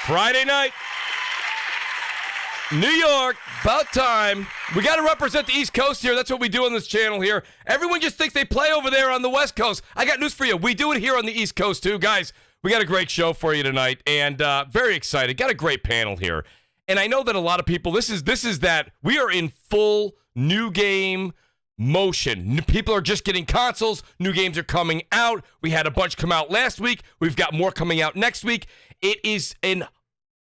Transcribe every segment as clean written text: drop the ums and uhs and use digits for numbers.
Friday night, New York, about time. We got to represent the East Coast here. That's what we do on this channel here. Everyone just thinks they play over there on the West Coast. I got news for you. We do it here on the East Coast too. Guys, we got a great show for you tonight, and very excited. Got a great panel here. And I know that a lot of people, this is that we are in full new game motion. People are just getting consoles. New games are coming out. We had a bunch come out last week. We've got more coming out next week. It is an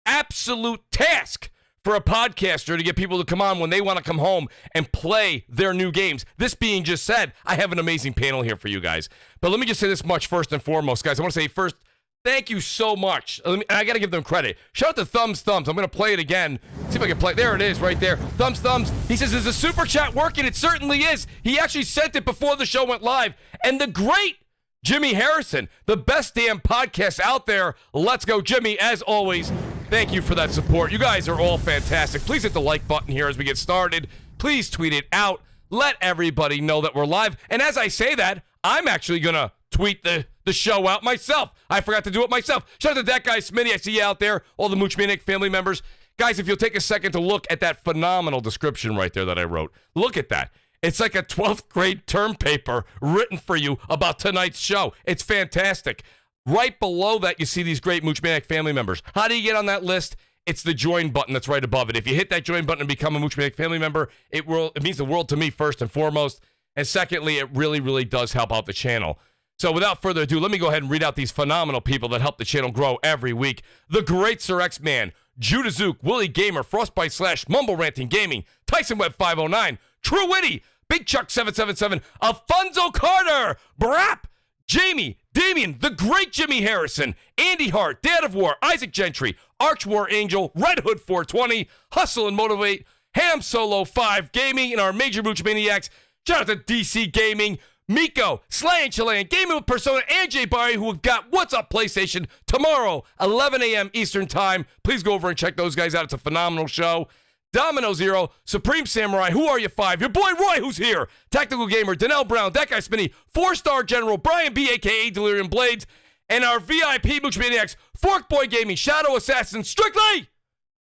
absolute task for a podcaster to get people to come on when they want to come home and play their new games. This being just said, I have an amazing panel here for you guys. But let me just say this much first and foremost, guys. I want to say first, thank you so much. I got to give them credit. Shout out to Thumbs. I'm going to play it again. See if I can play. There it is right there. Thumbs. He says, is the super chat working? It certainly is. He actually sent it before the show went live. And the great Jimmy Harrison, the best damn podcast out there. Let's go, Jimmy. As always, thank you for that support. You guys are all fantastic. Please hit the like button here as we get started. Please tweet it out. Let everybody know that we're live. And as I say that, I'm actually going to tweet the show out myself. I forgot to do it myself. Shout out to that guy, Smitty. I see you out there, all the Mooch Maniac family members. Guys, if you'll take a second to look at that phenomenal description right there that I wrote. Look at that. It's like a 12th grade term paper written for you about tonight's show. It's fantastic. Right below that, you see these great Mooch Maniac family members. How do you get on that list? It's the join button that's right above it. If you hit that join button and become a Mooch Maniac family member, it means the world to me first and foremost. And secondly, it really, really does help out the channel. So without further ado, let me go ahead and read out these phenomenal people that help the channel grow every week. The great Sir X-Man, JudaZuk, WoolleyGamer, Frostbite / Mumble Ranting Gaming, Tyson Web 509, True Witty, Big Chuck 777, Alfonso Carter, Brap, Jamie, Damien, the great Jimmy Harrison, Andy Hart, Dad of War, Isaac Gentry, Arch War Angel, Red Hood 420, Hustle and Motivate, Ham Solo 5 Gaming, and our major Mooch Maniacs. Shout out to DC Gaming, Miko, Slay and Chilean, Gaming with Persona, and Jay Barry, who have got What's Up PlayStation tomorrow, 11 a.m. Eastern Time. Please go over and check those guys out. It's a phenomenal show. Domino Zero, Supreme Samurai, Who Are You 5, your boy Roy, who's here, Tactical Gamer, Danelle Brown, That Guy Spinny, 4-Star General, Brian B, a.k.a. Delirium Blades, and our VIP Mooch Maniacs, Fork Boy Gaming, Shadow Assassin, Strictly,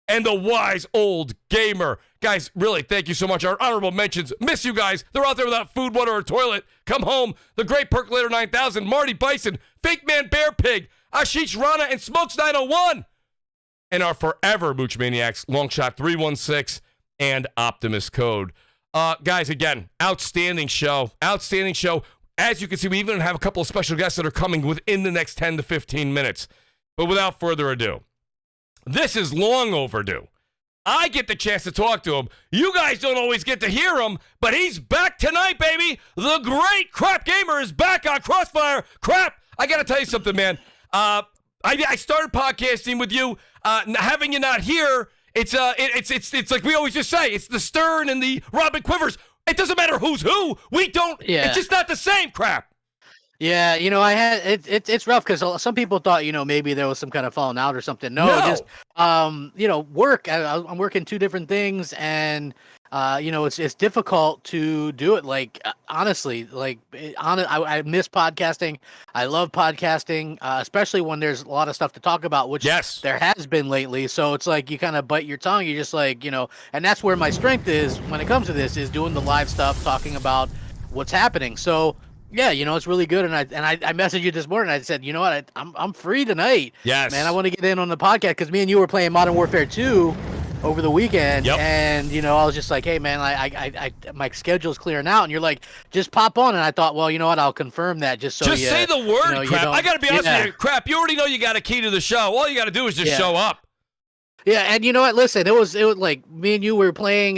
and the Wise Old Gamer. Guys, really, thank you so much. Our honorable mentions, miss you guys. They're out there without food, water, or toilet. Come home. The Great Percolator 9000, Marty Bison, Fake Man Bear Pig, Ashish Rana, and Smokes 901. And our forever Mooch Maniacs, Longshot 316 and Optimus Code. Guys, again, outstanding show. Outstanding show. As you can see, we even have a couple of special guests that are coming within the next 10 to 15 minutes. But without further ado, this is long overdue. I get the chance to talk to him. You guys don't always get to hear him, but he's back tonight, baby. The great Crap Gamer is back on CrossFire. Crap, I got to tell you something, man. I started podcasting with you. Having you not here, it's like we always just say, it's the Stern and the Robin Quivers. It doesn't matter who's who. We don't. Yeah. It's just not the same. Crap. Yeah, I had it's rough because some people thought maybe there was some kind of falling out or something. No. Just work. I'm working two different things, and it's difficult to do it. Like honestly, I miss podcasting. I love podcasting, especially when there's a lot of stuff to talk about, which there has been lately. So it's like you kind of bite your tongue. You're just like and that's where my strength is when it comes to this, is doing the live stuff, talking about what's happening. So. Yeah, it's really good, and I messaged you this morning. I said, you know what, I'm free tonight. Yes, man, I want to get in on the podcast because me and you were playing Modern Warfare 2 over the weekend, and I was just like, hey, man, I my schedule's clearing out, and you're like, just pop on, and I thought, well, you know what, I'll confirm that just so. Just say the word, Crap. I gotta be honest with you, Crap. You already know you got a key to the show. All you got to do is just show up. Yeah, and you know what? Listen, it was like me and you were playing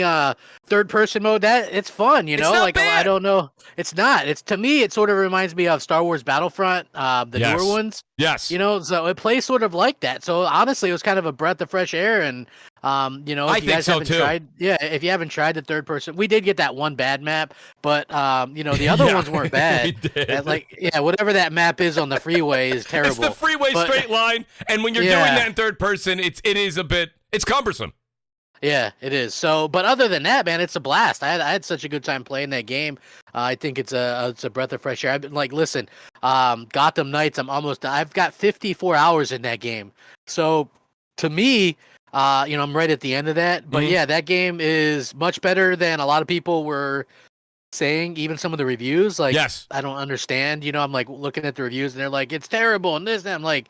third person mode. That it's fun, it's not bad. I don't know. It's not. It's to me, it sort of reminds me of Star Wars Battlefront, the newer ones. Yes. So it plays sort of like that. So honestly, it was kind of a breath of fresh air. And if you guys haven't tried, if you haven't tried the third person, we did get that one bad map, but the other ones weren't bad. Whatever that map is on the freeway is terrible. It's the freeway straight line, and when you're doing that in third person, it is a bit. It's cumbersome. Yeah, it is. So, but other than that, man, it's a blast. I had such a good time playing that game. I think it's a breath of fresh air. I've been like, listen, Gotham Knights. I've got 54 hours in that game. So, to me, I'm right at the end of that. But yeah, that game is much better than a lot of people were saying. Even some of the reviews, like, Yes. I don't understand. I'm like looking at the reviews and they're like, it's terrible and this and that. I'm like,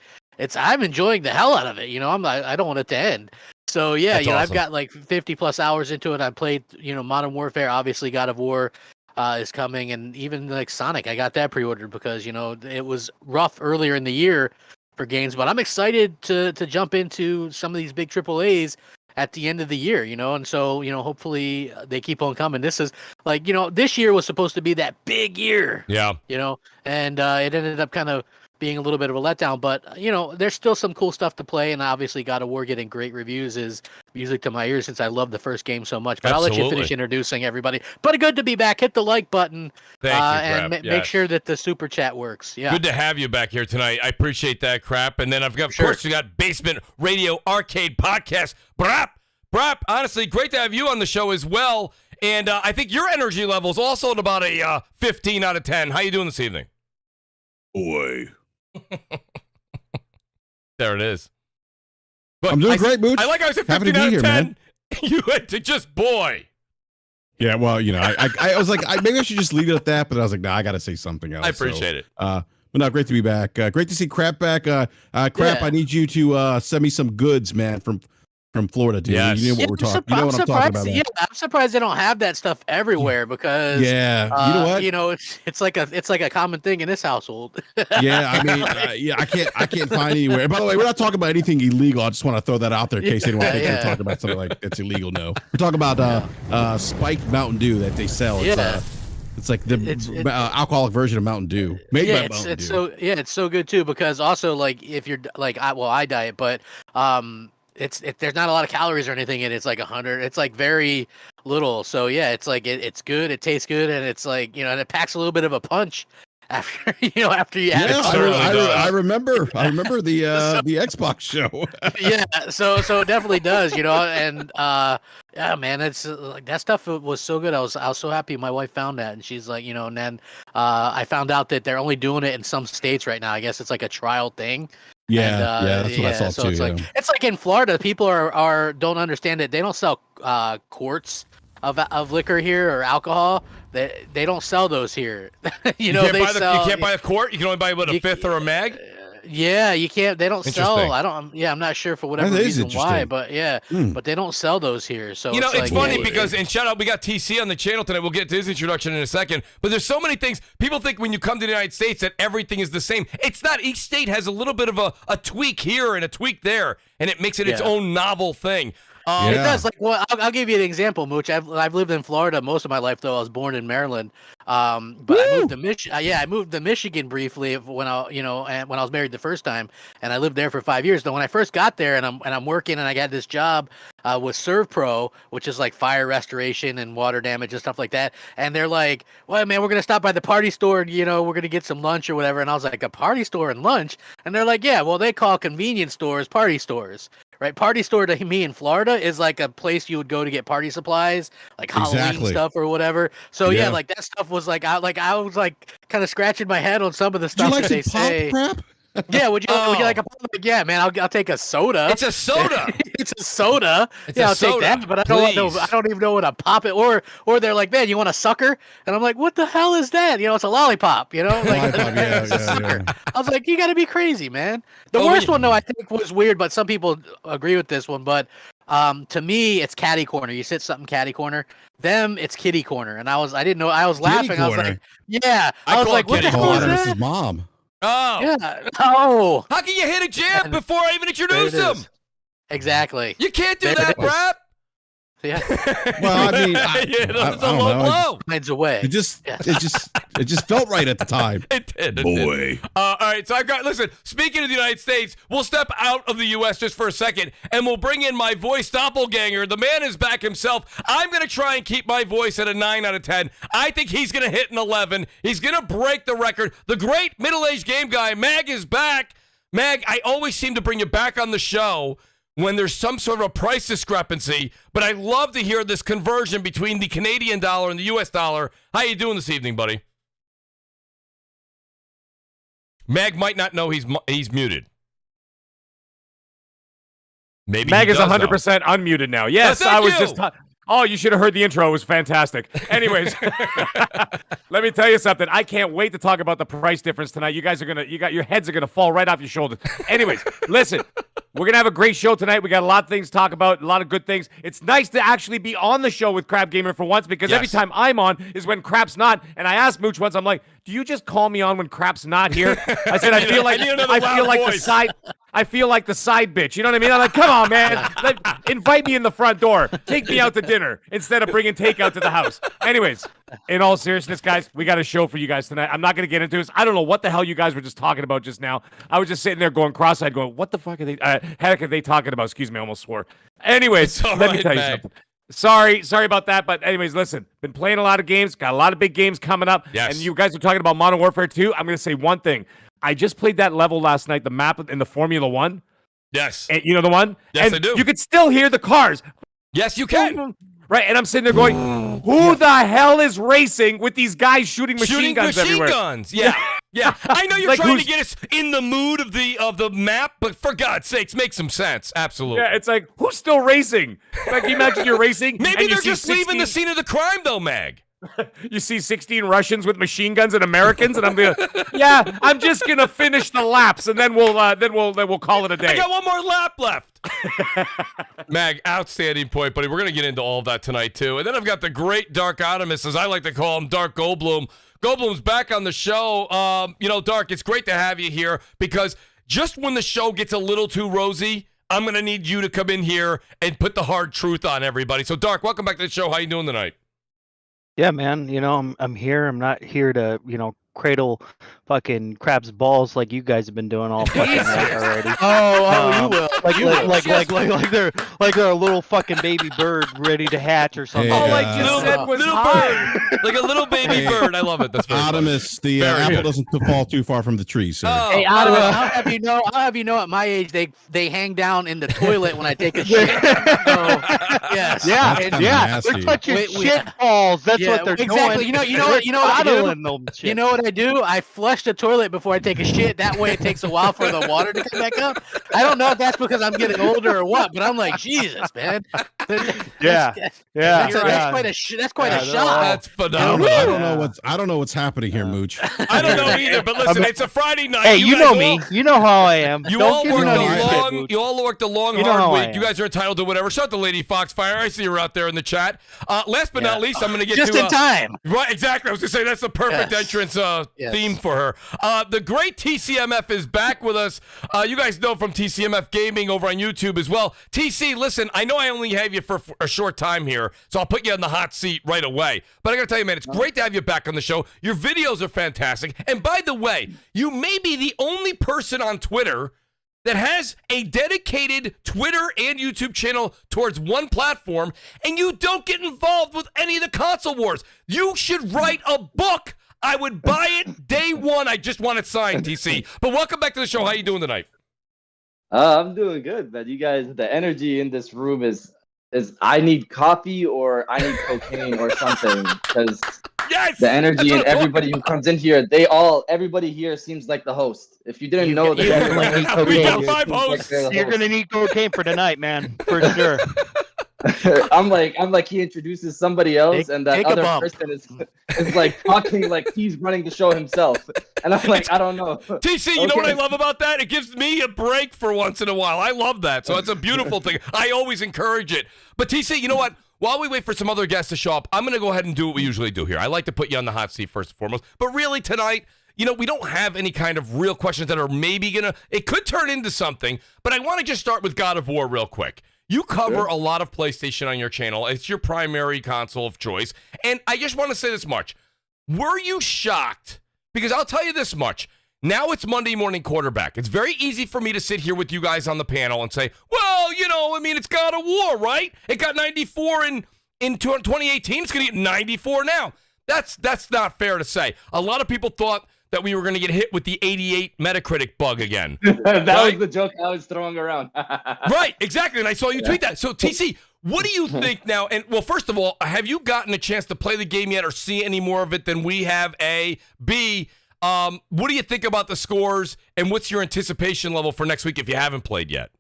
I'm enjoying the hell out of it. I'm like, I don't want it to end. So yeah, That's I've awesome. got like 50 plus hours into it. I played, Modern Warfare, obviously God of War is coming, and even like Sonic, I got that pre-ordered because it was rough earlier in the year for games, but I'm excited to jump into some of these big AAAs at the end of the year, and so hopefully they keep on coming. This is like this year was supposed to be that big year, Yeah. and it ended up kind of being a little bit of a letdown, but there's still some cool stuff to play, and obviously God of War getting great reviews is music to my ears since I love the first game so much. But I'll let you finish introducing everybody. But good to be back. Hit the like button. Thank you, and Crap. make sure that the super chat works. Yeah. Good to have you back here tonight. I appreciate that, Crap. And then of course, we got Basement Radio Arcade Podcast. Brap, honestly, great to have you on the show as well. And I think your energy level is also at about a 15 out of 10. How you doing this evening? Boy. There it is. But I'm doing great, Mooch. I like how I said Happy 15 to be out here, of 10. man. You went to just boy. Yeah, well, I was like, maybe I should just leave it at that, but I was like, nah, I got to say something else. I appreciate it. But no, great to be back. Great to see Crap back. Crap, Yeah. I need you to send me some goods, man, from Florida, dude. Yes. You know what we're talking. You know what I'm talking about. Yeah, I'm surprised they don't have that stuff everywhere because Yeah, you know what? it's like a common thing in this household. Yeah, I mean, I can't find anywhere. By the way, we're not talking about anything illegal. I just want to throw that out there in case anyone thinks we're talking about something like it's illegal. No, we're talking about spiked Mountain Dew that they sell. It's like the alcoholic version of Mountain Dew, made by Mountain Dew. It's so good too because also like if you're like I diet, but there's not a lot of calories or anything in it. It's like 100. It's like very little. So yeah, it's like it's good. It tastes good, and it's like and it packs a little bit of a punch after after you add it. I remember the the Xbox show. Yeah, so it definitely does, and yeah, man, it's like that stuff was so good. I was so happy my wife found that, and she's like, and then I found out that they're only doing it in some states right now. I guess it's like a trial thing. Yeah, that's what I saw so too. It's like in Florida, people are don't understand it. They don't sell quarts of liquor here or alcohol. They don't sell those here. You can't buy a quart. You can only buy a fifth or a mag. Yeah, you can't. They don't sell. I'm not sure for whatever reason why, but but they don't sell those here. So it's funny because and shout out, we got TC on the channel tonight. We'll get to his introduction in a second. But there's so many things people think when you come to the United States that everything is the same. It's not. Each state has a little bit of a tweak here and a tweak there, and it makes it its own novel thing. It does. Like, well, I'll give you an example, Mooch. I've lived in Florida most of my life, though I was born in Maryland. But I moved to I moved to Michigan briefly when and when I was married the first time, and I lived there for 5 years. So when I first got there, and I'm working, and I got this job with ServPro, which is like fire restoration and water damage and stuff like that. And they're like, "Well, man, we're gonna stop by the party store, and we're gonna get some lunch or whatever." And I was like, "A party store and lunch?" And they're like, "Yeah, well, they call convenience stores party stores." Right, party store to me in Florida is like a place you would go to get party supplies, like Halloween stuff or whatever. So yeah, like that stuff was like I was like kind of scratching my head on some of the stuff that they say. Crap? Yeah, would you like a pop? Yeah, man, I'll take a soda. It's a soda. It's a soda. I'll take that, but I don't even know what a pop it or they're like, man, you want a sucker? And I'm like, what the hell is that? It's a lollipop. Like it's a sucker. I was like, you got to be crazy, man. The worst one though, I think was weird, but some people agree with this one. But to me, it's catty corner. You said something catty corner. Them, it's kitty corner. And I didn't know. I was laughing. I was like, yeah. I was like, what the hell is that? His mom. Oh. Yeah. Oh. How can you hit a jab before I even introduce him? Exactly. You can't do that, Brap. Yeah. Well, I mean, it's a low blow. Finds a way. It just felt right at the time. It did. Boy. All right, so listen, speaking of the United States, we'll step out of the U.S. just for a second, and we'll bring in my voice doppelganger. The man is back himself. I'm going to try and keep my voice at a 9 out of 10. I think he's going to hit an 11. He's going to break the record. The great middle-aged game guy, Mag, is back. Mag, I always seem to bring you back on the show when there's some sort of a price discrepancy, but I love to hear this conversion between the Canadian dollar and the U.S. dollar. How you doing this evening, buddy? Mag might not know he's muted. Maybe Mag he is does, 100% unmuted now. Yes, thank I was you. just. Oh, you should have heard the intro. It was fantastic. Anyways, let me tell you something. I can't wait to talk about the price difference tonight. You guys are your heads are gonna fall right off your shoulders. Anyways, listen, we're gonna have a great show tonight. We got a lot of things to talk about, a lot of good things. It's nice to actually be on the show with Crab Gamer for once, because every time I'm on is when Crap's not. And I asked Mooch once, I'm like, do you just call me on when Crap's not here? I said, I feel like the side bitch. You know what I mean? I'm like, come on, man. Invite me in the front door. Take me out to dinner instead of bringing takeout to the house. Anyways, in all seriousness, guys, we got a show for you guys tonight. I'm not going to get into this. I don't know what the hell you guys were just talking about just now. I was just sitting there going cross-eyed, going, what the fuck are they heck are they talking about? Excuse me, I almost swore. Anyways, let me tell you something. Sorry about that. But anyways, listen, been playing a lot of games, got a lot of big games coming up. Yes. And you guys are talking about Modern Warfare 2. I'm going to say one thing. I just played that level last night, the map in the Formula 1. Yes. And you know the one? Yes, and I do. You could still hear the cars. Yes, you can. Right, and I'm sitting there going, who the hell is racing with these guys shooting machine guns everywhere? Yeah. Yeah. I know you're Like, trying to get us in the mood of the map, but for God's sakes, make some sense. Absolutely. Yeah, it's like, who's still racing? Like, can you imagine you're racing? Maybe and they're just leaving the scene of the crime, though, Mag. You see 16 Russians with machine guns and Americans, and I'm I'm just gonna finish the laps, and then we'll call it a day. I got one more lap left. Mag, outstanding point, buddy. We're gonna get into all of that tonight too, and then I've got the great Dark Optimist, as I like to call him, Dark Goldblum. Goldblum's back on the show. Dark, it's great to have you here, because just when the show gets a little too rosy, I'm gonna need you to come in here and put the hard truth on everybody. So, Dark, welcome back to the show. How you doing tonight? Yeah, man. I'm here. I'm not here to, cradle fucking Crab's balls like you guys have been doing all fucking night already. You will. Like they're a little fucking baby bird ready to hatch or something. Hey, like you said was little high. bird, like a little baby bird. I love it. That's very funny. Optimus, the apple doesn't fall too far from the tree, sir. Oh, Hey, I'll have you know, at my age, they hang down in the toilet when I take a shit. So, yes. Yeah, That's kinda yeah. nasty. They're touching Wait, shit balls. That's what they're exactly. doing. You know what I do? Coddling them shit. You know what I do? I flush the toilet before I take a shit. That way it takes a while for the water to come back up. I don't know if that's because I'm getting older or what, but I'm like, Jesus, man. Yeah. That's yeah. quite a Yeah, shot. That's I phenomenal. don't know what's happening here, Mooch. I don't know either, but listen, it's a Friday night. Hey, you know guys me. all- You know how I am. You Don't all get worked me a on your shit, long, Mooch. you all worked a long, You know how hard I week. You am. guys are entitled to whatever. Shout out to Lady Foxfire. I see her out there in the chat. Last but not least, I'm going to get Just to in time. Right, exactly. I was going to say that's the perfect entrance theme for her. The great TCMF is back with us. You guys know from TCMF Gaming over on YouTube as well. TC, listen, I know I only have you for a short time here, so I'll put you on the hot seat right away. But I got to tell you, man, it's great to have you back on the show. Your videos are fantastic. And by the way, you may be the only person on Twitter that has a dedicated Twitter and YouTube channel towards one platform, and you don't get involved with any of the console wars. You should write a book. I would buy it day one. I just want it signed, TC. But welcome back to the show. How you doing tonight? I'm doing good, but you guys, the energy in this room is I need coffee or I need cocaine or something, because Yes! the energy That's and what I'm everybody who comes in here, everybody here seems like the host. If you didn't know that, you everybody definitely here need We got cocaine. seems five like hosts. they're the You're host. gonna need cocaine for tonight, man, for sure. I'm like he introduces somebody else, and that take a other bump. person is like talking like he's running the show himself, and I'm like, I don't know. TC, you know what I Okay. love about that? It gives me a break for once in a while. I love that. So it's a beautiful thing. I always encourage it. But TC, you know what? While we wait for some other guests to show up, I'm going to go ahead and do what we usually do here. I like to put you on the hot seat first and foremost. But really tonight, we don't have any kind of real questions that are maybe going to, it could turn into something. But I want to just start with God of War real quick. You cover a lot of PlayStation on your channel. It's your primary console of choice. And I just want to say this much. Were you shocked? Because I'll tell you this much. Now it's Monday Morning Quarterback. It's very easy for me to sit here with you guys on the panel and say, well, it's God of War, right? It got 94 in 2018. It's going to get 94 now. That's not fair to say. A lot of people thought that we were going to get hit with the 88 Metacritic bug again. That Right? was the joke I was throwing around. Right, exactly. And I saw you tweet that. So, TC, what do you think now? And, well, first of all, have you gotten a chance to play the game yet or see any more of it than we have? A. B, what do you think about the scores, and what's your anticipation level for next week if you haven't played yet?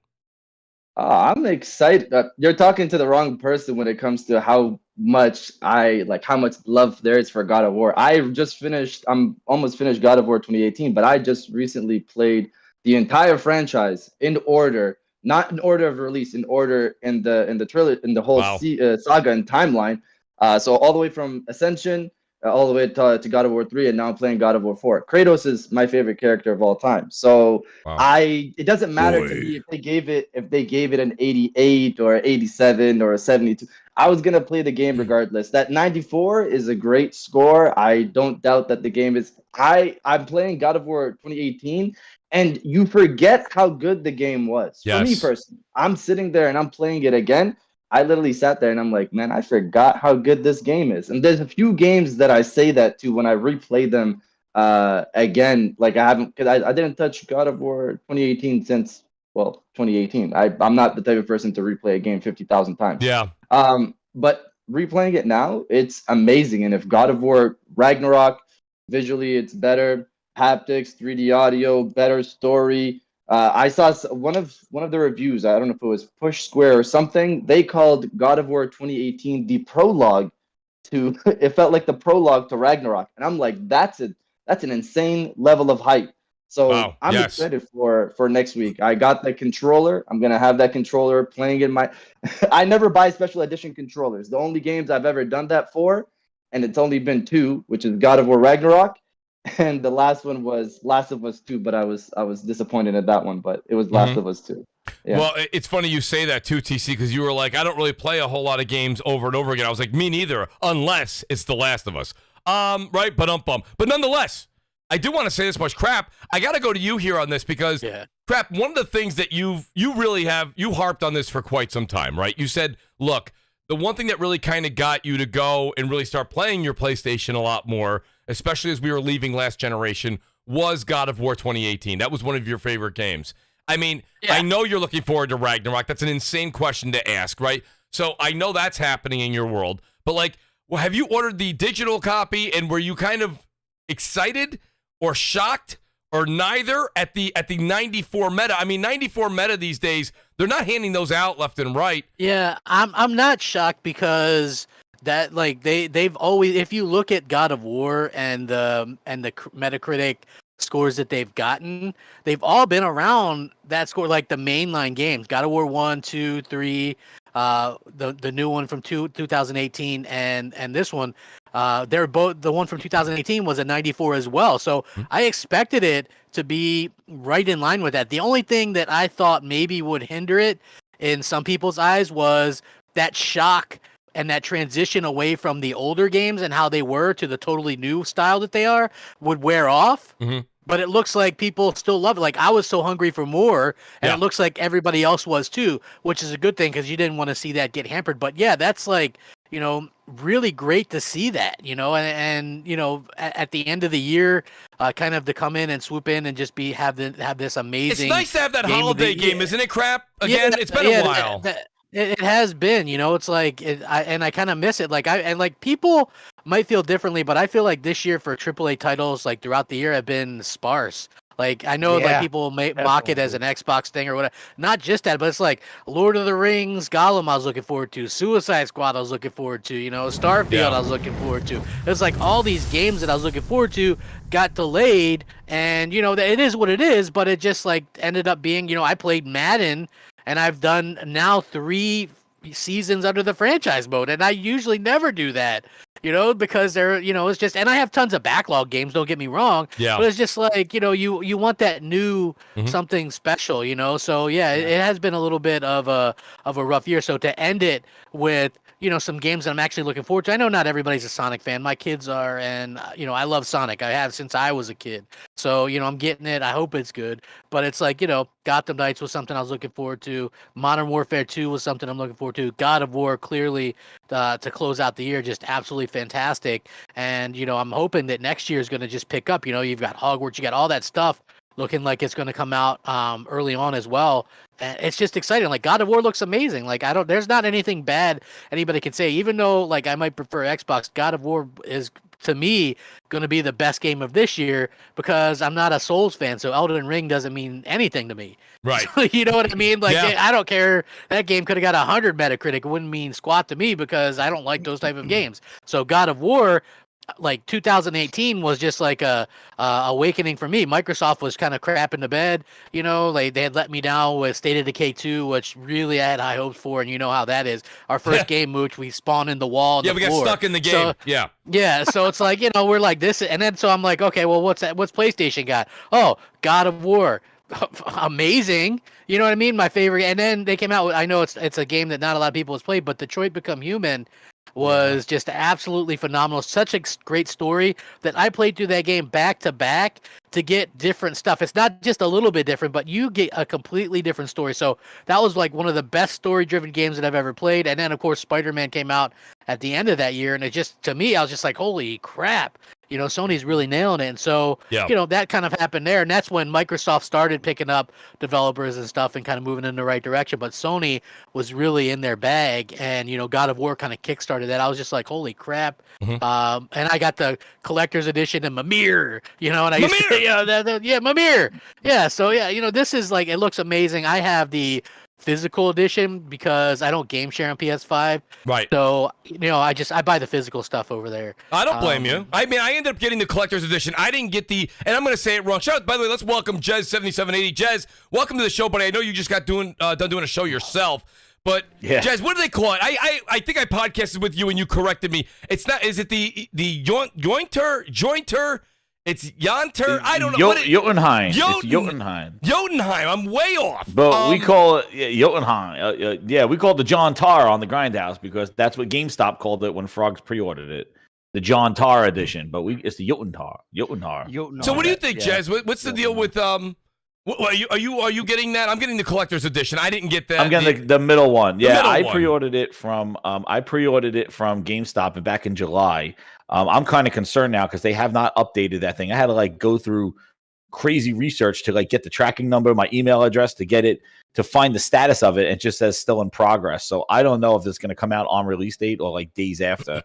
I'm excited. You're talking to the wrong person when it comes to how much how much love there is for God of War. I'm almost finished God of War 2018, but I just recently played the entire franchise in order, not in order of release, in order in the trailer, in the whole Wow. saga and timeline. So all the way from Ascension all the way to God of War 3, and now I'm playing God of War 4. Kratos is my favorite character of all time. So Wow. it doesn't matter to me if they gave it an 88 or 87 or a 72. I was gonna play the game regardless. That 94 is a great score. I don't doubt that the game is. I'm playing God of War 2018, and you forget how good the game was. For me Yes. personally, I'm sitting there and I'm playing it again. I literally sat there and I'm like, man, I forgot how good this game is. And there's a few games that I say that to when I replay them again. Like I haven't, because I didn't touch God of War 2018 since 2018. I'm not the type of person to replay a game 50,000 times. Yeah. But replaying it now, it's amazing. And if God of War Ragnarok, visually it's better, haptics, 3D audio, better story. I saw one of the reviews. I don't know if it was Push Square or something. They called God of War 2018 the prologue to. It felt like the prologue to Ragnarok, and I'm like, that's an insane level of hype. So Wow, I'm yes. excited for next week. I got the controller. I'm gonna have that controller playing in my. I never buy special edition controllers. The only games I've ever done that for, and it's only been two, which is God of War Ragnarok, and the last one was Last of Us 2, but I was disappointed at that one, but it was Last of Us 2. Yeah. Well, it's funny you say that too, TC, because you were like, I don't really play a whole lot of games over and over again. I was like, me neither, unless it's The Last of Us. Right, but nonetheless, I do want to say this much. Crap, I got to go to you here on this because, Crap, one of the things that you harped on this for quite some time, right? You said, look, the one thing that really kind of got you to go and really start playing your PlayStation a lot more, especially as we were leaving last generation, was God of War 2018. That was one of your favorite games. I mean, I know you're looking forward to Ragnarok. That's an insane question to ask, right? So I know that's happening in your world. But, like, well, have you ordered the digital copy, and were you kind of excited or shocked or neither at the 94 meta? I mean, 94 meta these days, they're not handing those out left and right. Yeah, I'm not shocked because that, like, they've always, if you look at God of War and the Metacritic scores that they've gotten, they've all been around that score, like the mainline games, God of War 1, 2, 3, the new one from 2018 and this one, they're both, the one from 2018 was a 94 as well. So I expected it to be right in line with that. The only thing that I thought maybe would hinder it in some people's eyes was that shock and that transition away from the older games and how they were to the totally new style that they are would wear off. But it looks like people still love it. Like, I was so hungry for more, and it looks like everybody else was too, which is a good thing because you didn't want to see that get hampered. But yeah, that's like, you know, really great to see that, you know, and you know, at the end of the year, kind of to come in and swoop in and just have this amazing. It's nice to have that holiday game, isn't it? Crap. Again, it's been a while. It has been, you know, it's like, I kind of miss it. Like, people might feel differently, but I feel like this year for AAA titles, like throughout the year, have been sparse. Like, I know, like, people may mock it as an Xbox thing or whatever. Not just that, but it's like Lord of the Rings, Gollum, I was looking forward to. Suicide Squad, I was looking forward to. You know, Starfield, I was looking forward to. It's like all these games that I was looking forward to got delayed, and you know, it is what it is. But it just like ended up being, you know, I played Madden. And I've done now 3 seasons under the franchise mode, and I usually never do that, you know, because they're, you know, it's just, and I have tons of backlog games, don't get me wrong, but it's just like, you know, you want that new something special, you know, so yeah, it has been a little bit of a rough year. So to end it with, you know, some games that I'm actually looking forward to. I know not everybody's a Sonic fan. My kids are, and, you know, I love Sonic. I have since I was a kid. So, you know, I'm getting it. I hope it's good. But it's like, you know, Gotham Knights was something I was looking forward to. Modern Warfare 2 was something I'm looking forward to. God of War, clearly, to close out the year, just absolutely fantastic. And, you know, I'm hoping that next year is going to just pick up. You know, you've got Hogwarts, you got all that stuff looking like it's going to come out early on as well. And it's just exciting. Like, God of War looks amazing. Like, there's not anything bad anybody can say, even though, like, I might prefer Xbox. God of War is to me, going to be the best game of this year because I'm not a Souls fan, so Elden Ring doesn't mean anything to me. Right. So, you know what I mean? Like, Yeah. I don't care. That game could have got 100 Metacritic. It wouldn't mean squat to me because I don't like those type of games. So God of War, like 2018 was just like a awakening for me. Microsoft was kind of crap in the bed, you know, like they had let me down with State of Decay 2, which really I had high hopes for, and you know how that is. Our first game, Mooch, we spawned in the wall. Yeah, we got stuck in the game. So, yeah. Yeah, so it's like, you know, we're like this, and then so I'm like, okay, well, what's PlayStation got? Oh, God of War. Amazing, you know what I mean? My favorite. And then they came out with, I know it's a game that not a lot of people has played, but Detroit Become Human was just absolutely phenomenal. Such a great story that I played through that game back to back to get different stuff. It's not just a little bit different, but you get a completely different story. So that was like one of the best story-driven games that I've ever played. And then of course Spider-Man came out at the end of that year, and it just, to me, I was just like, holy crap. You know, Sony's really nailing it. And so, you know, that kind of happened there. And that's when Microsoft started picking up developers and stuff and kind of moving in the right direction. But Sony was really in their bag. And, you know, God of War kind of kickstarted that. I was just like, holy crap. And I got the collector's edition and Mimir, you know, and I used to, Mimir. Yeah. So, yeah, you know, this is like, it looks amazing. I have the physical edition because I don't game share on PS5. Right. So, you know, I buy the physical stuff over there. I don't blame you. I mean, I ended up getting the collector's edition. I didn't get the, and I'm going to say it wrong. Shout out, by the way, let's welcome Jez7780. Jez, welcome to the show, buddy. I know you just got done doing a show yourself. But Jez, what do they call it? I think I podcasted with you and you corrected me. It's not. Is it the jointer? It's Yonter. I don't know. Jotunheim. It's Jotunheim. Jotunheim. I'm way off. But we call it Jotunheim. We call it the John Tar on the Grindhouse because that's what GameStop called it when Frogs pre-ordered it. The John Tar edition, but it's the Jotuntar. So what do you think, Jez? What's the deal with Are you getting that? I'm getting the collector's edition. I didn't get that. I'm getting the middle one. Yeah, I pre-ordered it from GameStop back in July. I'm kind of concerned now because they have not updated that thing. I had to like go through crazy research to like get the tracking number, my email address to get it, to find the status of it. It just says still in progress. So I don't know if it's going to come out on release date or like days after.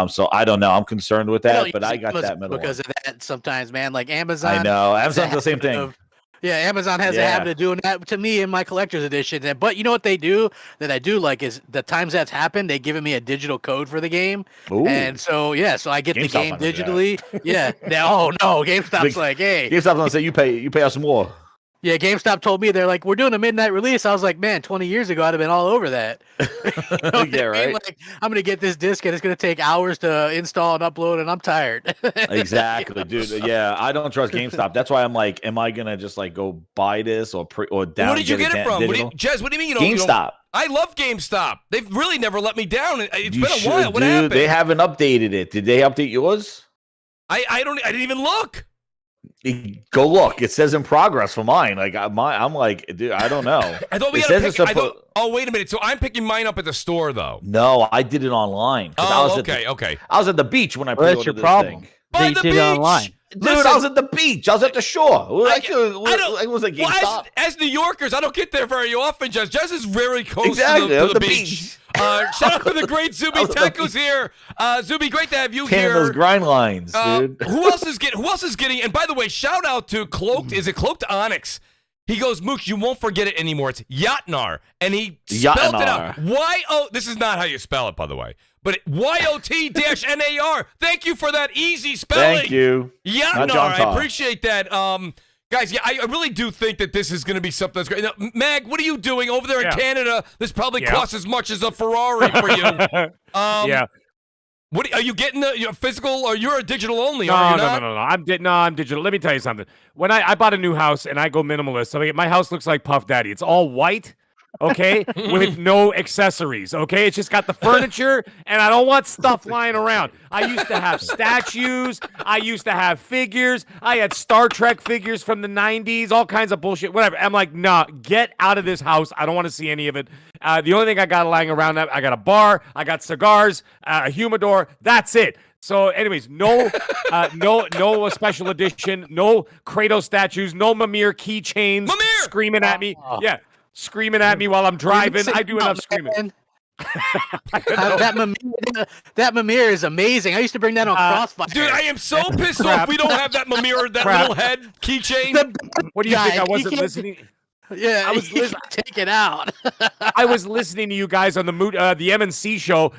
So I don't know. I'm concerned with that, but I got that middle because one. of that sometimes, man. Like Amazon. I know. Amazon's the same thing. Yeah, Amazon has a habit of doing that to me in my collector's edition. But you know what they do that I do like is the times that's happened, they've given me a digital code for the game. Ooh. And so, so I get GameStop the game digitally. Oh, no. GameStop's like, hey. GameStop's going to say, you pay us more. Yeah, GameStop told me, they're like, we're doing a midnight release. I was like, man, 20 years ago, I'd have been all over that. You know yeah, right. I mean? Like, I'm going to get this disc, and it's going to take hours to install and upload, and I'm tired. Exactly, dude. Yeah, I don't trust GameStop. That's why I'm like, am I going to just like go buy this or down? What did you get it from? Jez, what do you mean? GameStop. I love GameStop. They've really never let me down. It's been a while. What happened? They haven't updated it. Did they update yours? I didn't even look. Go look. It says in progress for mine. Like I'm like, dude, I don't know. I thought oh, wait a minute. So I'm picking mine up at the store, though. No, I did it online. Okay. I was at the beach when I pre-ordered that's your this problem. thing. By the did beach. it online. Dude, I was at the beach. I was at the shore. It was like GameStop. As New Yorkers, I don't get there very often, Jez. Jez is very close to the beach. Shout out to the great Zuby Taco's here. Zuby, great to have you here. Those grind lines, dude. Who else is getting? And by the way, shout out to Cloaked. Is it Cloaked Onyx? He goes, Mooch, you won't forget it anymore. It's Yotnar. And he spelled it out. This is not how you spell it, by the way. But YOT-NAR. Thank you for that easy spelling. Thank you. Yotnar. I appreciate that. Guys, I really do think that this is going to be something that's great. Now, Mag, what are you doing over there in Canada? This probably costs as much as a Ferrari for you. What are you getting the physical, or you're a digital only? No. I'm digital. Let me tell you something. When I bought a new house and I go minimalist, so my house looks like Puff Daddy. It's all white. Okay, with no accessories. Okay, it's just got the furniture, and I don't want stuff lying around. I used to have statues. I used to have figures. I had Star Trek figures from the 90s, all kinds of bullshit, whatever. I'm like, nah, get out of this house. I don't want to see any of it. The only thing I got lying around, I got a bar, I got cigars, a humidor. That's it. So, anyways, no special edition, no Kratos statues, no Mimir keychains screaming at me. Yeah. Screaming at me while I'm driving. I do enough screaming. that Mimir is amazing. I used to bring that on CrossFire. Dude, I am so pissed off we don't have that Mimir, that little head keychain. What do you think? I Guy, wasn't listening. Yeah, I was listening. Take it out. I was listening to you guys on the MNC show.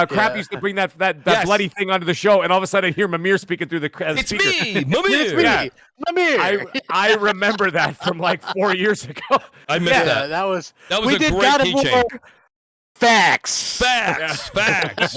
Crap used to bring that bloody thing onto the show, and all of a sudden I hear Mimir speaking through the It's speaker. me, Mimir. Yeah. Mimir. I remember that from like 4 years ago. I missed that. That was That was we a did great God of War. keychain. Facts. Facts.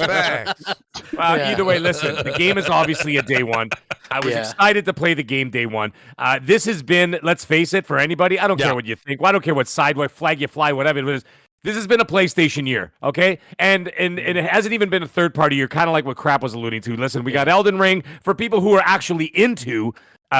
Either way, listen, the game is obviously a day one. I was excited to play the game day one. This has been, let's face it, for anybody, I don't care what you think. I don't care what side, what flag you fly, whatever it is. This has been a PlayStation year, okay? And it hasn't even been a third-party year, kind of like what Crap was alluding to. Listen, we got Elden Ring for people who are actually into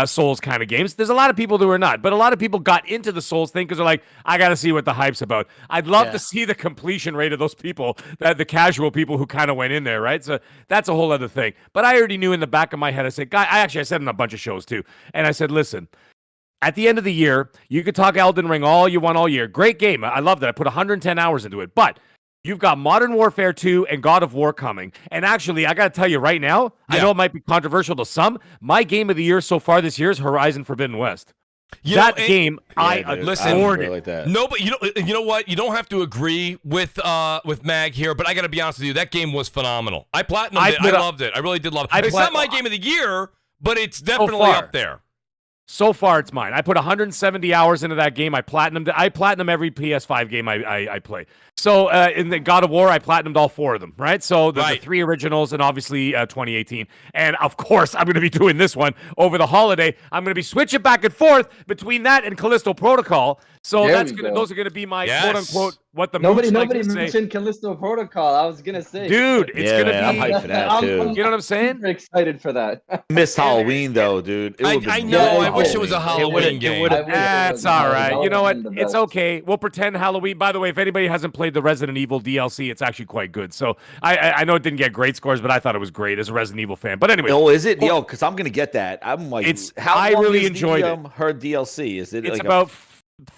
Souls kind of games. There's a lot of people who are not, but a lot of people got into the Souls thing because they're like, I got to see what the hype's about. I'd love to see the completion rate of those people, the casual people who kind of went in there, right? So that's a whole other thing. But I already knew in the back of my head, I said, I said in a bunch of shows too, and I said, listen, at the end of the year, you could talk Elden Ring all you want all year. Great game. I love that. I put 110 hours into it, but you've got Modern Warfare 2 and God of War coming. And actually, I got to tell you right now, I know it might be controversial to some. My game of the year so far this year is Horizon Forbidden West. Game, I adored it. Like that. No, but you know what? You don't have to agree with Mag here, but I got to be honest with you. That game was phenomenal. I platinumed it. I loved it. I really did love it. It's not my game of the year, but it's definitely up there. So far, it's mine. I put 170 hours into that game. I platinum every PS5 game I play. So in the God of War, I platinumed all 4 of them, right? So the 3 originals and obviously 2018. And of course, I'm going to be doing this one over the holiday. I'm going to be switching back and forth between that and Callisto Protocol. So those are going to to be my quote unquote what the nobody say. mentioned Callisto Protocol. I was gonna say, dude, it's gonna be. I'm hyped for that too. You know what I'm saying? Super excited for that. Missed Halloween though, dude. I know. I wish it was a Halloween game. That's all right. You know what? It's okay. We'll pretend Halloween. By the way, if anybody hasn't played the Resident Evil DLC, it's actually quite good. So I know it didn't get great scores, but I thought it was great as a Resident Evil fan. But anyway, is it? Yo, because I'm gonna get that. I'm like, I really enjoyed it. Her DLC is it? It's like about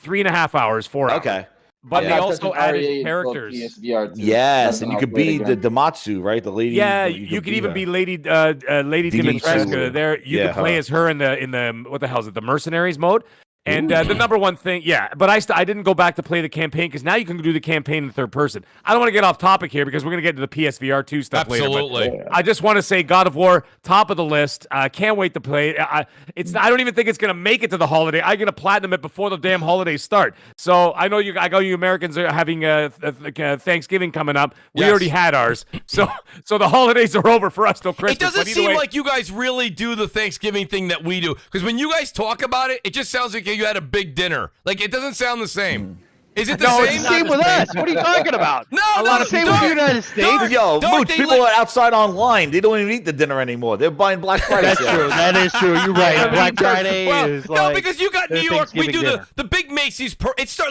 3.5 hours, 4 hours. Okay. But they also added characters. Yes, and you could be the Damatsu, right? The lady. Yeah, you could even be Lady Dimitrescu. There, you could play as her in the what the hell is it? The Mercenaries mode. And the number one thing, but I didn't go back to play the campaign because now you can do the campaign in third person. I don't want to get off topic here because we're going to get to the PSVR2 stuff later. Absolutely. I just want to say God of War, top of the list. Can't wait to play it. I don't even think it's going to make it to the holiday. I'm going to platinum it before the damn holidays start. So I know you Americans are having Thanksgiving coming up. We already had ours. So the holidays are over for us till Christmas. It doesn't seem like you guys really do the Thanksgiving thing that we do. Because when you guys talk about it, it just sounds like you had a big dinner. Like, it doesn't sound the same. Is it the same? It's the same with us. What are you talking about? No, same with the United States. Yo, Mooch, people are outside online. They don't even eat the dinner anymore. They're buying Black Friday. That's true. That is true. You're right. Black Friday is like... No, because you got New York. We do the big Macy's.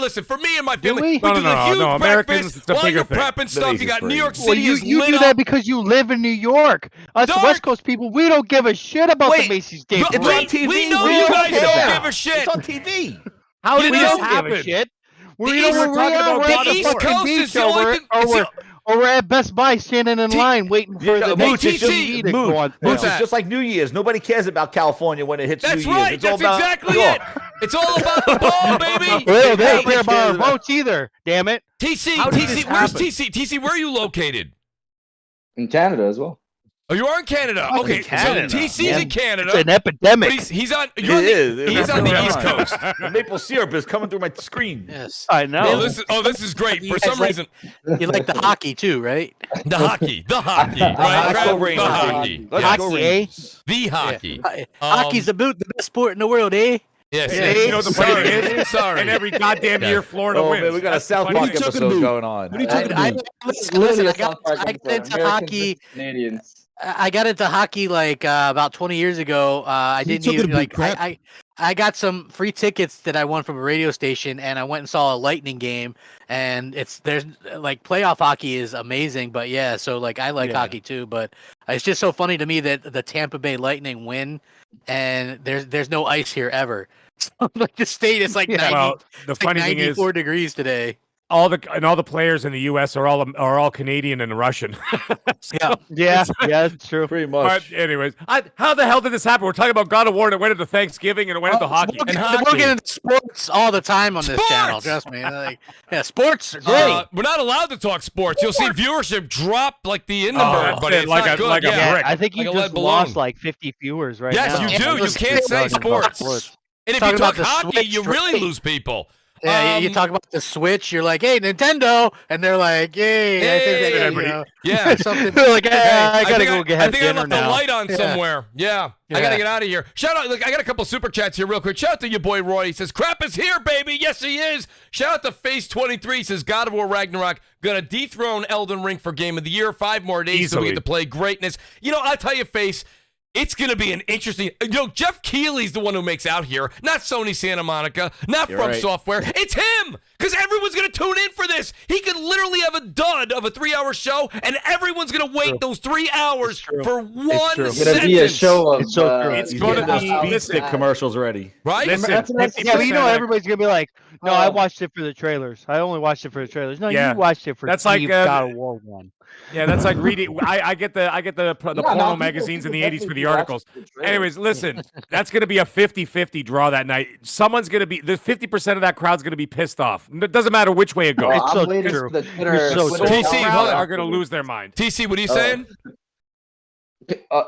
Listen, for me and my family, we do the huge Americans, breakfast. While you're prepping stuff, you got New York City you do that because you live in New York. Us West Coast people, we don't give a shit about the Macy's Day Parade. It's on TV. We know you guys don't give a shit. It's on TV. How did this happen? We're talking about God the of East War. Coast is the only thing. Or we're at Best Buy standing in line waiting for the Mooch, TV to go on. Mooch, it's just like New Year's. Nobody cares about California when it hits New Year's. That's right. That's exactly it. It's all about the ball, baby. Well, they don't care about our votes either. Damn it. TC, where's TC? TC, where are you located? In Canada as well. Oh, you are in Canada. Okay, Canada. so TC's in Canada. It's an epidemic. But he's on. He's on the East Coast. The maple syrup is coming through my screen. Yes, I know. This is great. For some reason, you like the hockey too, right? The hockey, right? Let's go Rangers. The hockey. Let's go Rangers. The hockey. Hockey's the best sport in the world, eh? Yes. You know the funny is? Sorry. And every goddamn year, Florida wins. Man, we got a South Park episode going on. What are you talking about? Listen, I got into hockey. Canadians. I got into hockey like about 20 years ago. I didn't even like. I got some free tickets that I won from a radio station, and I went and saw a Lightning game. And there's like playoff hockey is amazing, but yeah. So like I like hockey too, but it's just so funny to me that the Tampa Bay Lightning win, and there's no ice here ever. So like the state is like 90, the funny thing is 94 degrees today. all the players in the U.S. are all Canadian and Russian. Yeah, that's true. Pretty But much. anyways, how the hell did this happen? We're talking about God of War, and it went into Thanksgiving, and it went into hockey. We'll get into sports all the time on this channel. Trust me. Sports are great. We're not allowed to talk sports. You'll see viewership drop like the Hindenburg, but it's like not a- good. like a yeah. brick. I think you Like a lead just balloon. lost like 50 viewers right Yes, now. you do. You can't say sports. And if you Talking talk about the hockey, Switch, you really right? lose people. Yeah, you talk about the Switch. You're like, hey, Nintendo, and they're like, hey, I think they, you know, Yeah. something. They're like, I gotta think go get I think I dinner left the now. light on somewhere. Yeah. I Yeah. gotta get out of here. Shout out! Look, I got a couple super chats here, real quick. Shout out to your boy Roy. He says, "Crap is here, baby." Yes, he is. Shout out to Face 23. He says, "God of War Ragnarok gonna dethrone Elden Ring for Game of the Year. 5 more days so we Easily. get to play greatness." You know, I'll tell you, Face. It's going to be an interesting... Jeff Keighley's the one who makes Out Here, not Sony Santa Monica, not You're From right. Software. It's him! Because everyone's going to tune in for this. He could literally have a dud of a 3-hour show, and everyone's going to wait those 3 hours for one true. It's sentence. gonna be a show of. It's so true. It's He's going to getting be those speed listen, stick commercials ready. Right? Listen, That's what I 50% Yeah, but you know of- everybody's gonna be like, no, I Oh. watched it for the trailers. I only watched it for the trailers. No, Yeah. you watched it for That's like, God of War 1. Yeah, that's like reading. I get the porno magazines in the 80s for the articles. Anyways, listen, that's going to be a 50-50 draw that night. Someone's going to be, the 50% of that crowd's going to be pissed off. It doesn't matter which way it goes. It's I'm so waiting true. for the Twitter. You're so Twitter true. TC, The hold crowd on. are going to lose their mind. TC, what are you saying?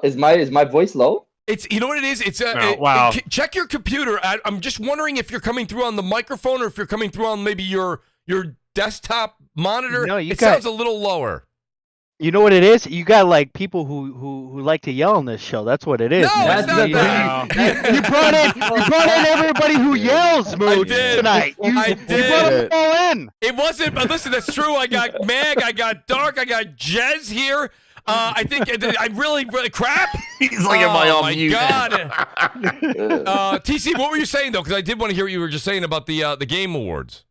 Is my voice low? It's you know what it is. It's wow. Check your computer. I'm just wondering if you're coming through on the microphone or if you're coming through on maybe your desktop monitor. No, you it got- sounds a little lower. You know what it is? You got like people who like to yell on this show. That's what it is. No, man. it's not you, that. you brought in everybody who yells, Mooch, did. tonight. You I you did. brought them all in. It wasn't, but listen, that's true. I got Mag, I got Dark, I got Jez here. I think I really crap. He's like, am I on my mute? God. TC, what were you saying though? Because I did want to hear what you were just saying about the Game Awards.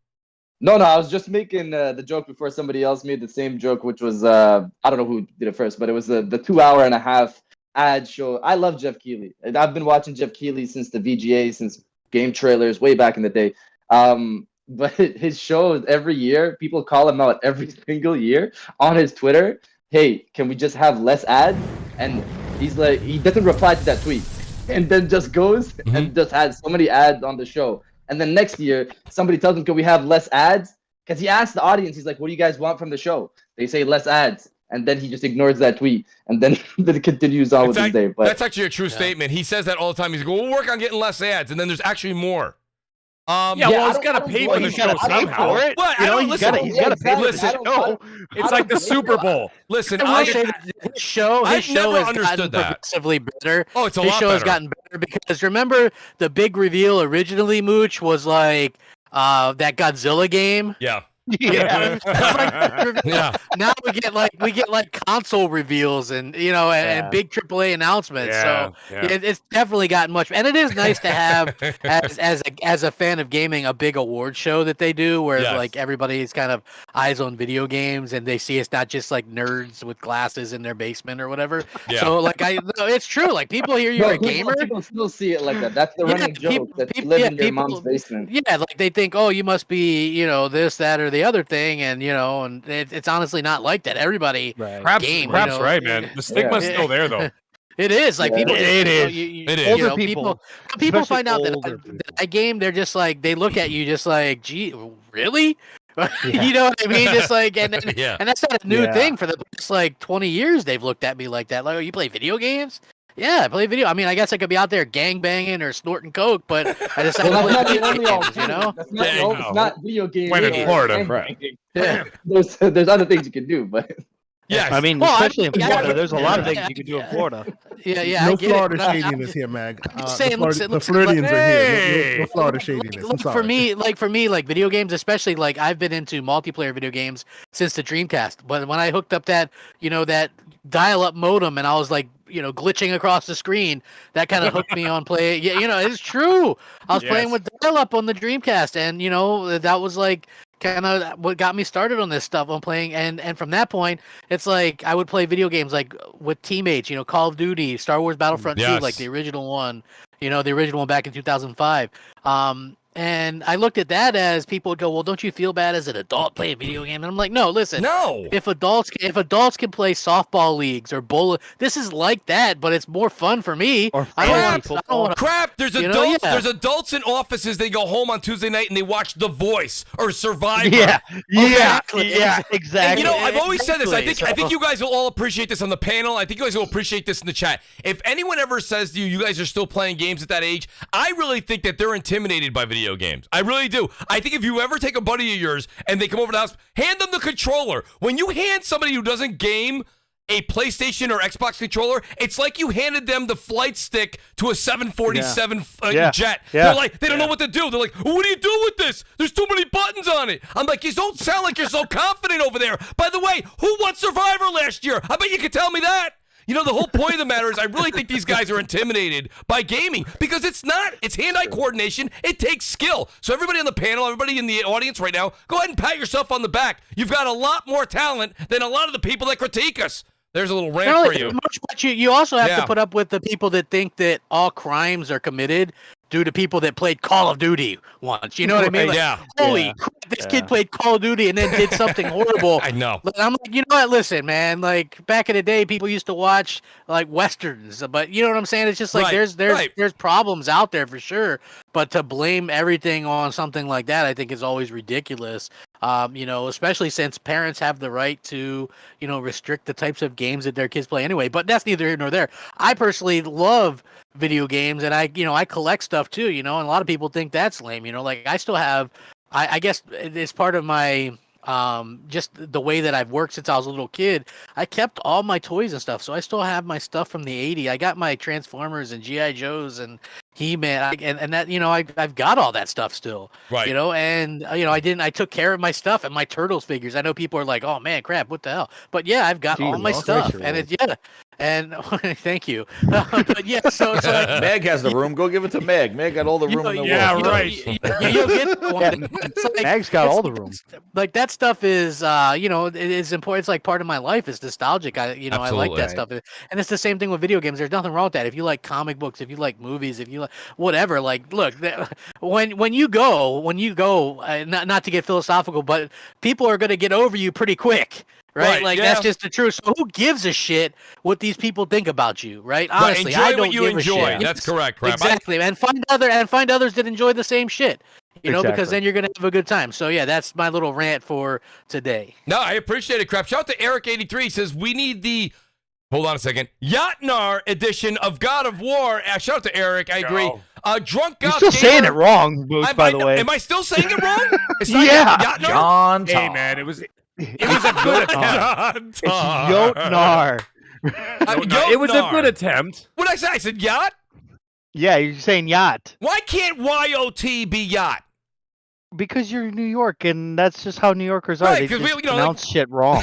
No, I was just making the joke before somebody else made the same joke, which was I don't know who did it first, but it was the 2.5-hour ad show. I love Jeff Keighley. And I've been watching Jeff Keighley since the VGA, since game trailers, way back in the day. But his shows every year, people call him out every single year on his Twitter. Hey, can we just have less ads? And he's like, he doesn't reply to that tweet, and then just goes and just has so many ads on the show. And then next year, somebody tells him, can we have less ads? Because he asked the audience, he's like, what do you guys want from the show? They say less ads. And then he just ignores that tweet. And then it continues on with his day. But that's actually a true statement. He says that all the time. He's going, we'll work on getting less ads. And then there's actually more. Well, I he's don't- got I to don't pay know. for the He's show gotta pay somehow. for it. Well, You know, he's he's got to pay for Listen, the show. It's like the Super Bowl. Listen, I will say that his show I've has never gotten understood that. progressively better. Oh, it's a His lot show has better. gotten better because remember the big reveal originally, Mooch, was like that Godzilla game. Yeah. Yeah. Yeah. Now we get like console reveals and and big AAA announcements. Yeah, So yeah. it's definitely gotten much. And it is nice to have as a fan of gaming a big award show that they do where Yes. like everybody's kind of eyes on video games and they see it's not just like nerds with glasses in their basement or whatever. Yeah. So like it's true. Like people hear you're a gamer. People still see it like that. That's the Yeah, running joke. people- That you people- live yeah, in your people- mom's basement. Yeah, like they think, oh, you must be, this, that, or the other thing, and and it's honestly not like that. Everybody, Right. Crap's game, right, man. The stigma's Yeah. still there, though. it is like Yeah. people. It is. It is. Older People, people, when people especially find out that older people. I game, they're just like they look at you, just like, gee, really? Yeah. You know what I mean? Just like, and Yeah. and that's not a new Yeah. thing for the past like 20 years. They've looked at me like that. Like, oh, you play video games? Yeah, I play video. I mean, I guess I could be out there gang banging or snorting coke, but I decided Well, to that's play not the video only games. You know? That's not, Yeah, the, no. it's not video games. When in or Florida, gang right. banging. Yeah. There's other things you can do, but Yes. I mean, Well, especially in yeah, Florida, there's a lot of yeah, things you can do in Florida. Yeah, yeah. No I get Florida it. but I'm shadiness just- here, Mag. saying, The listen, Floridians are here. Hey! No Florida shadiness. I'm Look, sorry. for me, like video games, especially like I've been into multiplayer video games since the Dreamcast. But when I hooked up that, that dial-up modem and I was like, glitching across the screen, that kind of hooked me on play. Yeah, it's true. I was playing Yes. with dial-up on the Dreamcast, and that was like kind of what got me started on this stuff on playing. And from that point, it's like I would play video games like with teammates. Call of Duty, Star Wars Battlefront 2, Yes. like the original one. The original one back in 2005. And I looked at that as people would go, well, don't you feel bad as an adult playing video game? And I'm like, no, listen. No. If adults can play softball leagues or bowl, this is like that, but it's more fun for me. Or I don't crap, want- I don't wanna- Crap! There's You know, adults. yeah. There's adults in offices. They go home on Tuesday night and they watch The Voice or Survivor. Yeah, Exactly. yeah, And exactly. you know, I've always said this. I Exactly. think you guys will all appreciate this on the panel. I think you guys will appreciate this in the chat. If anyone ever says to you, you guys are still playing games at that age, I really think that they're intimidated by video games. I really do. I think if you ever take a buddy of yours and they come over to the house, hand them the controller. When you hand somebody who doesn't game a PlayStation or Xbox controller, it's like you handed them the flight stick to a 747 Yeah. jet. Yeah. They're like, they don't know what to do. They're like, what do you do with this? There's too many buttons on it. I'm like, you don't sound like you're so confident over there. By the way, who won Survivor last year? I bet you could tell me that. You know, the whole point of the matter is I really think these guys are intimidated by gaming because it's hand-eye coordination. It takes skill. So everybody on the panel, everybody in the audience right now, go ahead and pat yourself on the back. You've got a lot more talent than a lot of the people that critique us. There's a little rant for you. But you also have Yeah. to put up with the people that think that all crimes are committed due to people that played Call of Duty once. You know what I mean? Like, Yeah. holy crap, this kid played Call of Duty and then did something horrible. I know. I'm like, you know what? Listen, man. Like back in the day, people used to watch like westerns, but you know what I'm saying? It's just like Right, there's problems out there for sure. But to blame everything on something like that, I think is always ridiculous. You know, especially since parents have the right to, you know, restrict the types of games that their kids play anyway. But that's neither here nor there. I personally love video games, and I collect stuff too. You know, and a lot of people think that's lame. You know, like I still have. I guess it's part of my just the way that I've worked since I was a little kid. I kept all my toys and stuff, so I still have my stuff from the '80s. I got my Transformers and GI Joes and He-Man, and that, you know, I've got all that stuff still. Right. You know, and you know, I took care of my stuff and my Turtles figures. I know people are like, oh man, crap, what the hell? But yeah, I've got all my stuff, and it's and thank you. But yeah, so it's like, Meg has the room. Go give it to Meg. Meg got all the room in the yeah, world. right. You'll get the one. It's like, Mag's got all the room. like that stuff is you know, it's important. It's like part of my life. It's nostalgic. I like Absolutely. that stuff, and it's the same thing with video games. There's nothing wrong with that. If you like comic books, if you like movies, if you like whatever, like look, when you go not to get philosophical, but people are going to get over you pretty quick. Right, like yeah. that's just the truth. So who gives a shit what these people think about you? Right, honestly, enjoy I don't what you give enjoy. a shit. That's correct, Crap. Exactly, and find others that enjoy the same shit. You know, because Exactly. then you're gonna have a good time. So yeah, that's my little rant for today. No, I appreciate it, Crap. Shout out to Eric83. He says, we need the, hold on a second, Yatnar edition of God of War. Shout out to Eric. I agree. Drunk You're Goth still saying it Gamer. wrong, Mooch, by the way. Am I still saying it wrong? It's not Yeah. Yatnar? John Hey, Tom. man, it was a good attempt. It's Yotnar. It was a good attempt. What did I say? I said yacht? Yeah, you're saying yacht. Why can't YOT be yacht? Because you're in New York, and that's just how New Yorkers are. Right, They 'cause just we- you know, pronounce shit wrong.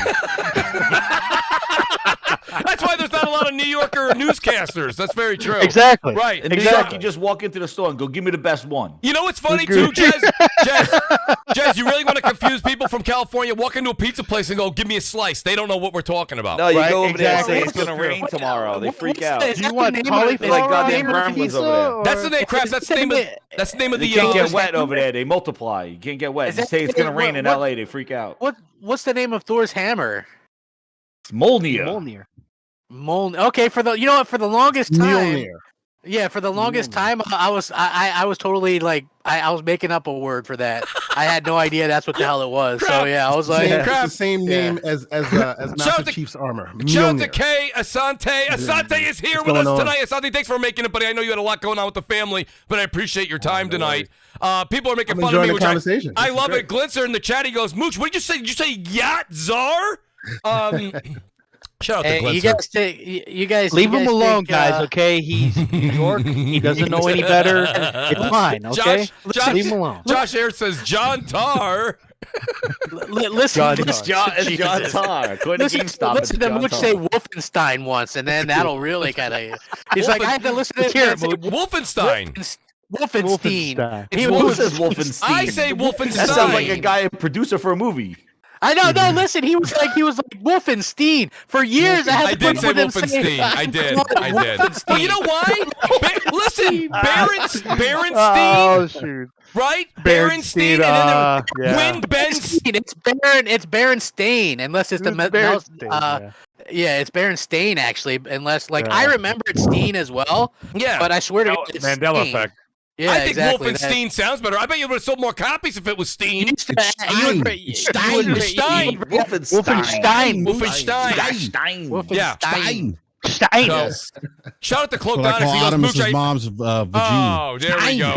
That's why there's not a lot of New Yorker newscasters. That's very true. Exactly. Right. In New York, you just walk into the store and go, give me the best one. You know what's funny too, Jez, you really want to confuse people from California? Walk into a pizza place and go, give me a slice. They don't know what we're talking about. No, you Right, go over there and say exactly. it's going to rain tomorrow. They freak out. Is Do that you want the name of- cauliflower is that goddamn the name of the gremlins pizza? over there. That's the name, Crap. That's the name of They the. can't get is wet that- over there. They multiply. You can't get wet. Is You that- say it's going to rain in what- LA. They freak out. What's the name of Thor's hammer? It's Molnia. Mjolnir. Okay, for the longest time. Mjolnir. Yeah, for the longest time, I was totally like I was making up a word for that. I had no idea that's what the hell it was. So yeah, I was like, It's Crap. the same name as Master to- Chief's armor. Shout out to Mjolnir. Kay Asante. Asante is here What's with us going on? tonight. Asante, thanks for making it, buddy. I know you had a lot going on with the family, but I appreciate your time tonight. People are making I'm fun of enjoying me, the which conversation. I This is love great. it. Glitzer in the chat, he goes, Mooch, what did you say? Did you say yacht czar? Shout out to hey, Glitzer. you guys Leave you him guys alone, think, guys. Okay, he's New York. He doesn't know any better. It's fine. Okay, leave him alone. Josh Air says John Tar. Listen, John listen, John, it's John Tar. According to GameStop, it's listen to John Mooch Tar. say Wolfenstein once, and then that'll really kind of. He's like, I had to listen to Let's hear this. it, Mooch. Wolfenstein. Wolfenstein. Wolfenstein. He Who was- says Wolfenstein? I say Wolfenstein. That sounds like a guy, a producer for a movie. I know. No, listen. He was like Wolfenstein for years. I had I to did put say up with him saying, Wolfenstein. I did. Wolfenstein. Well, you know why? Listen, Berenstein. Oh shoot! right? Berenstein, and then Wind Benz. It's Berenstain, unless it's the Berenstain, yeah, it's Berenstain actually, unless I remember it's Steen as well. Yeah, but I swear to God, it's Mandela Steen. effect. Yeah, I think exactly. Wolfenstein sounds better. I bet you would have sold more copies if it was Steen. Stein. Wolfenstein. Stein. Shout out to Cloak So I call Artemis's Mooch, mom's vagina. Oh, there we go.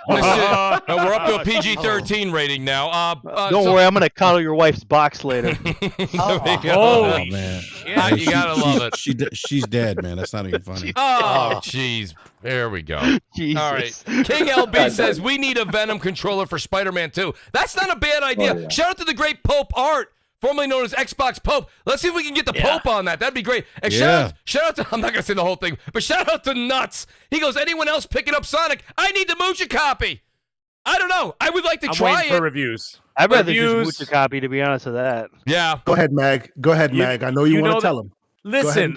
We're up to a PG-13 rating now. Don't worry, I'm gonna cuddle your wife's box later. Holy man. shit. You gotta love it. She's dead, man. That's not even funny. Oh, jeez. There we go. Jesus. All right. King LB says, we need a Venom controller for Spider-Man 2. That's not a bad idea. Oh, yeah. Shout out to the great Pope Art, formerly known as Xbox Pope. Let's see if we can get the Pope on that. That'd be great. And shout out to, I'm not going to say the whole thing, but shout out to Nuts. He goes, anyone else picking up Sonic? I need the Mooch a copy. I don't know. I would like to try waiting for it. reviews. I'd rather just Mooch a copy, to be honest with that. Yeah. Go ahead, Mag. I know you want to tell him. Listen,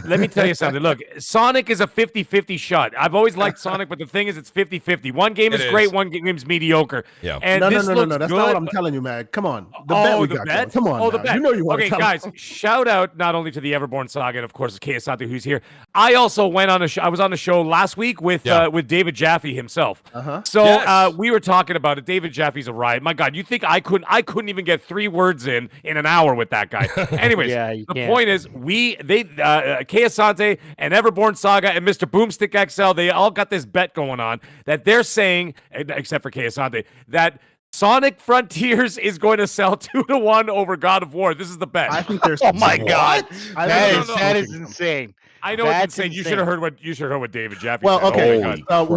let me tell you something. Look, Sonic is a 50-50 shot. I've always liked Sonic, but the thing is, it's 50-50. One game is great, one game's mediocre. Yeah. And No. this looks That's good, not what I'm but- telling you, Mag. Come on. The bet we got going. Come on. Oh, the now. bet. You know you want to Okay, tell guys, shout out not only to the Everborn Saga and, of course, Kiyosaki, who's here. I also went on a show. I was on the show last week with David Jaffe himself. So we were talking about it. David Jaffe's a riot. My God, you think I couldn't even get 3 words in an hour with that guy. Anyways, the point is, Kei Asante and Everborn Saga and Mr. Boomstick XL, they all got this bet going on that they're saying, except for Kei Asante, that Sonic Frontiers is going to sell 2-1 over God of War. This is the bet. I think there's. Oh my God, That that is insane. I know it's insane. You should have heard what David Jaffe Well, said. okay. Oh my God.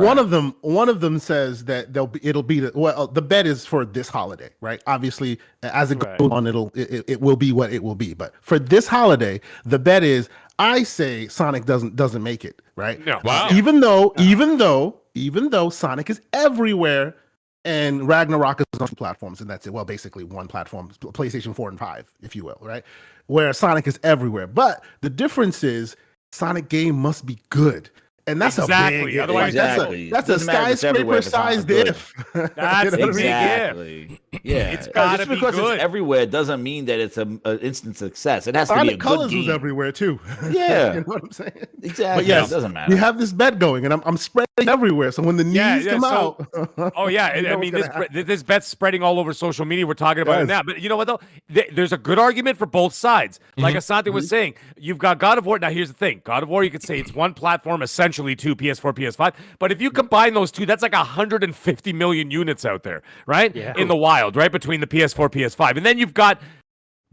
One of them says that it'll be the bet is for this holiday, right? Obviously, as it goes on, it will be what it will be. But for this holiday, the bet is I say Sonic doesn't make it, right? No. Wow. Even though Sonic is everywhere. And Ragnarok is on 2 platforms, and that's it. Well, basically 1 platform, PlayStation 4 and 5, if you will, right? Where Sonic is everywhere. But the difference is Sonic game must be good. And that's a big Otherwise, that's a skyscraper sized if. That's the big exactly. Yeah, it's gotta just be because good. it's everywhere doesn't mean that it's an instant success. It has Sonic to be a Colors good game. was everywhere too. Yeah, you know what I'm saying. Exactly. But yes, it doesn't matter. We have this bet going, and I'm spreading everywhere. So when the news come out, I mean, this bet's spreading all over social media. We're talking about it now. But you know what though? There's a good argument for both sides. Like Asante was saying, you've got God of War. Now here's the thing: God of War, you could say it's 1 platform, essentially 2 PS4, PS5. But if you combine those 2, that's like 150 million units out there, right? Yeah. In the wild, right? Between the PS4, PS5. And then you've got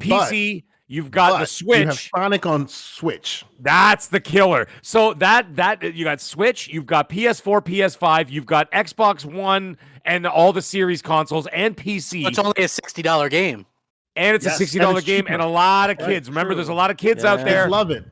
PC, you've got the Switch. You have Sonic on Switch. That's the killer. So that you got Switch, you've got PS4, PS5, you've got Xbox One and all the series consoles and PC. It's only a $60 game. And it's a $60 game and a lot of kids. Remember, there's a lot of kids out there. I love it.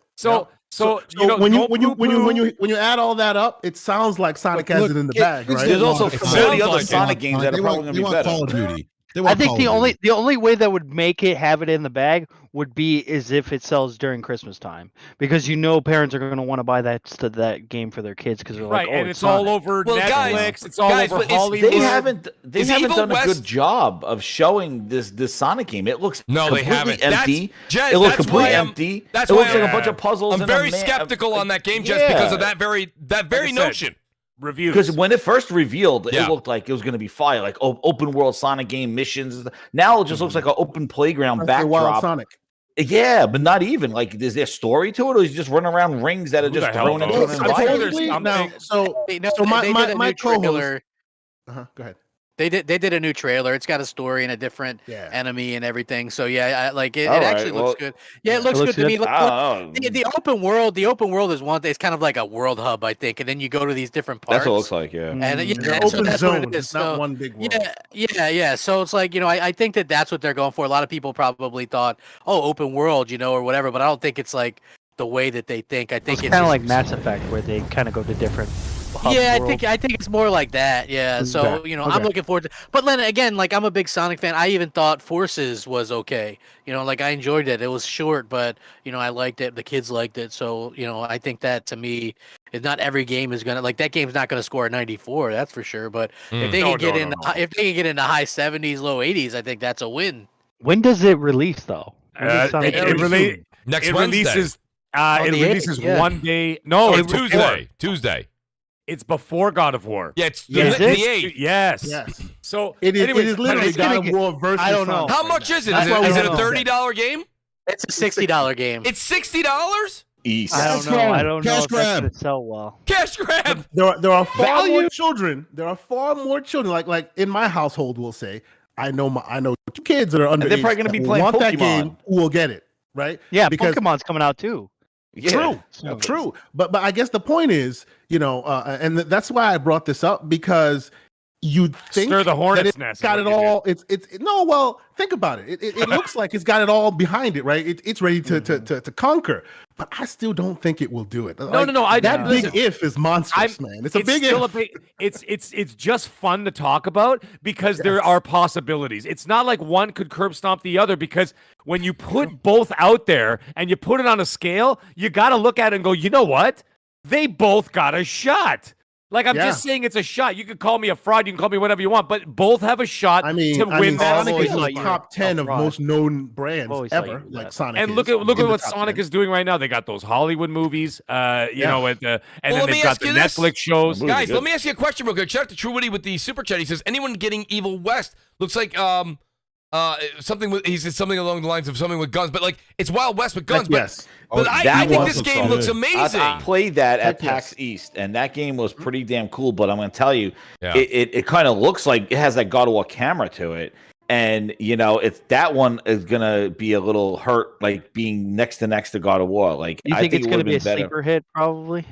So when you add all that up, it sounds like Sonic has it in the bag, right? There's also 30 other Sonic games that are probably going to be better. Call of Duty. I think the only way that would make it have it in the bag would be is if it sells during Christmas time, because parents are going to want to buy that game for their kids because they're like, and it's all over Netflix, it's all over Hollywood. They haven't done a good job of showing this Sonic game. It looks completely empty. It looks completely empty. It looks like a bunch of puzzles. I'm very skeptical on that game just because of that very notion. Reviews. Because when it first revealed, it looked like it was going to be fire, like open world Sonic game missions. Now it just looks like an open playground backdrop. Sonic. Yeah, but not even. Like, is there a story to it, or is he just running around rings that are just thrown into an environment? So my co-host. Go ahead. They did a new trailer. It's got a story and a different enemy and everything. So it actually looks good. Yeah, it looks good to me. The open world is one thing. It's kind of like a world hub, I think. And then you go to these different parts. That's what it looks like, yeah. And open that's zone. what it is. It's not one big world. Yeah. So it's like, I think that's what they're going for. A lot of people probably thought, open world, or whatever. But I don't think it's like the way that they think. I think it's kind of like Mass Effect, where they kind of go to different Yeah, world. I think it's more like that. Yeah. So, Okay, you know, okay. I'm looking forward to, but then again, like I'm a big Sonic fan. I even thought Forces was okay. You know, like I enjoyed it. It was short, but you know, I liked it. The kids liked it. So, you know, I think that to me is not every game is gonna like that game's not gonna score a 94, that's for sure. But if they No, can get no, in no, no. if they can get in the high 70s, low 80s, I think that's a win. When does it release though? When does It, Sonic it it, release? rela- Next it Wednesday. releases. On It the 8th, releases yeah. one day. No, Oh, it's it's before. Tuesday. It's before God of War. Yeah, it's Is the it? 8th. Yes. Yes. So It is. anyways, It is literally it's gonna God of get- War versus. I don't know. Sonic How right much now. is it? That's Is why it, we is it a don't know. $30 game? It's a $60 game. It's $60? East. I don't know. I don't know Cash if that's grab. gonna sell well. Cash grab. There are far Value. more children. There are far more children. Like in my household, we'll say, I know 2 kids that are under. they're probably gonna be playing want that Pokemon. game. Who will get it? Right? Yeah, Because Pokemon's coming out too. Yeah. True. But I guess the point is, you know, and that's why I brought this up because you'd think Stir the hornet's that it's nest is got what it you did. all. It's no. Well, think about it. It looks like it's got it all behind it, right? It's ready to conquer. But I still don't think it will do it. No. That big listen, if is monstrous, man. It's a big still if. It's just fun to talk about because there are possibilities. It's not like one could curb stomp the other because when you put both out there and you put it on a scale, you got to look at it and go, you know what? They both got a shot. Like I'm just saying, it's a shot. You can call me a fraud. You can call me whatever you want, but both have a shot I mean, to win that. Sonic is always in the like top 10 of fraud. most known brands Always like ever. that. Like Sonic. And is look at in the what top Sonic 10. is doing right now. They got those Hollywood movies, you know, and Well, then let me they've got ask the you this. Netflix shows. Movies are Guys, good. let me ask you a question real quick. Shout out to True Witty with the super chat. He says, anyone getting Evil West looks like something with, he said something along the lines of something with guns, but like it's Wild West with guns. Yes. But Oh, I that think one this looks game solid. looks amazing. I played that at Heck yes. PAX East, and that game was pretty damn cool. But I'm going to tell you, Yeah. it kind of looks like it has that God of War camera to it, and you know, it's that one is going to be a little hurt, like being next to God of War. Like, You I think think it's it going would to have be a been better. sleeper hit, probably?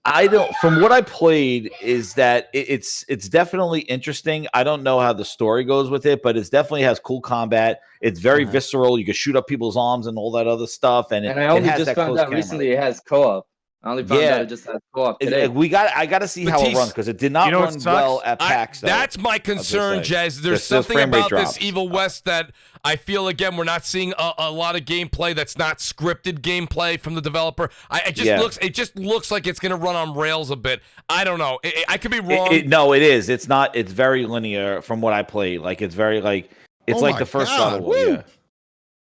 I don't. From what I played, is that it's definitely interesting. I don't know how the story goes with it, but it definitely has cool combat. It's very visceral. You can shoot up people's arms and all that other stuff. And And I it only has just that found close out camera. recently it has co-op. I only found Yeah. out it just has co-op today. I got to see how it Matisse, runs because it did not you know what run sucks? well at PAX. though. That's my just concern, saying. Jez. There's The something frame rate about this drops. Evil West that I feel, again, we're not seeing a lot of gameplay that's not scripted gameplay from the developer. It just looks like it's going to run on rails a bit. I don't know. I could be wrong. No, it is. It's not. It's very linear from what I played. Like it's very like it's Oh like my the first God, God of War. woo. Yeah.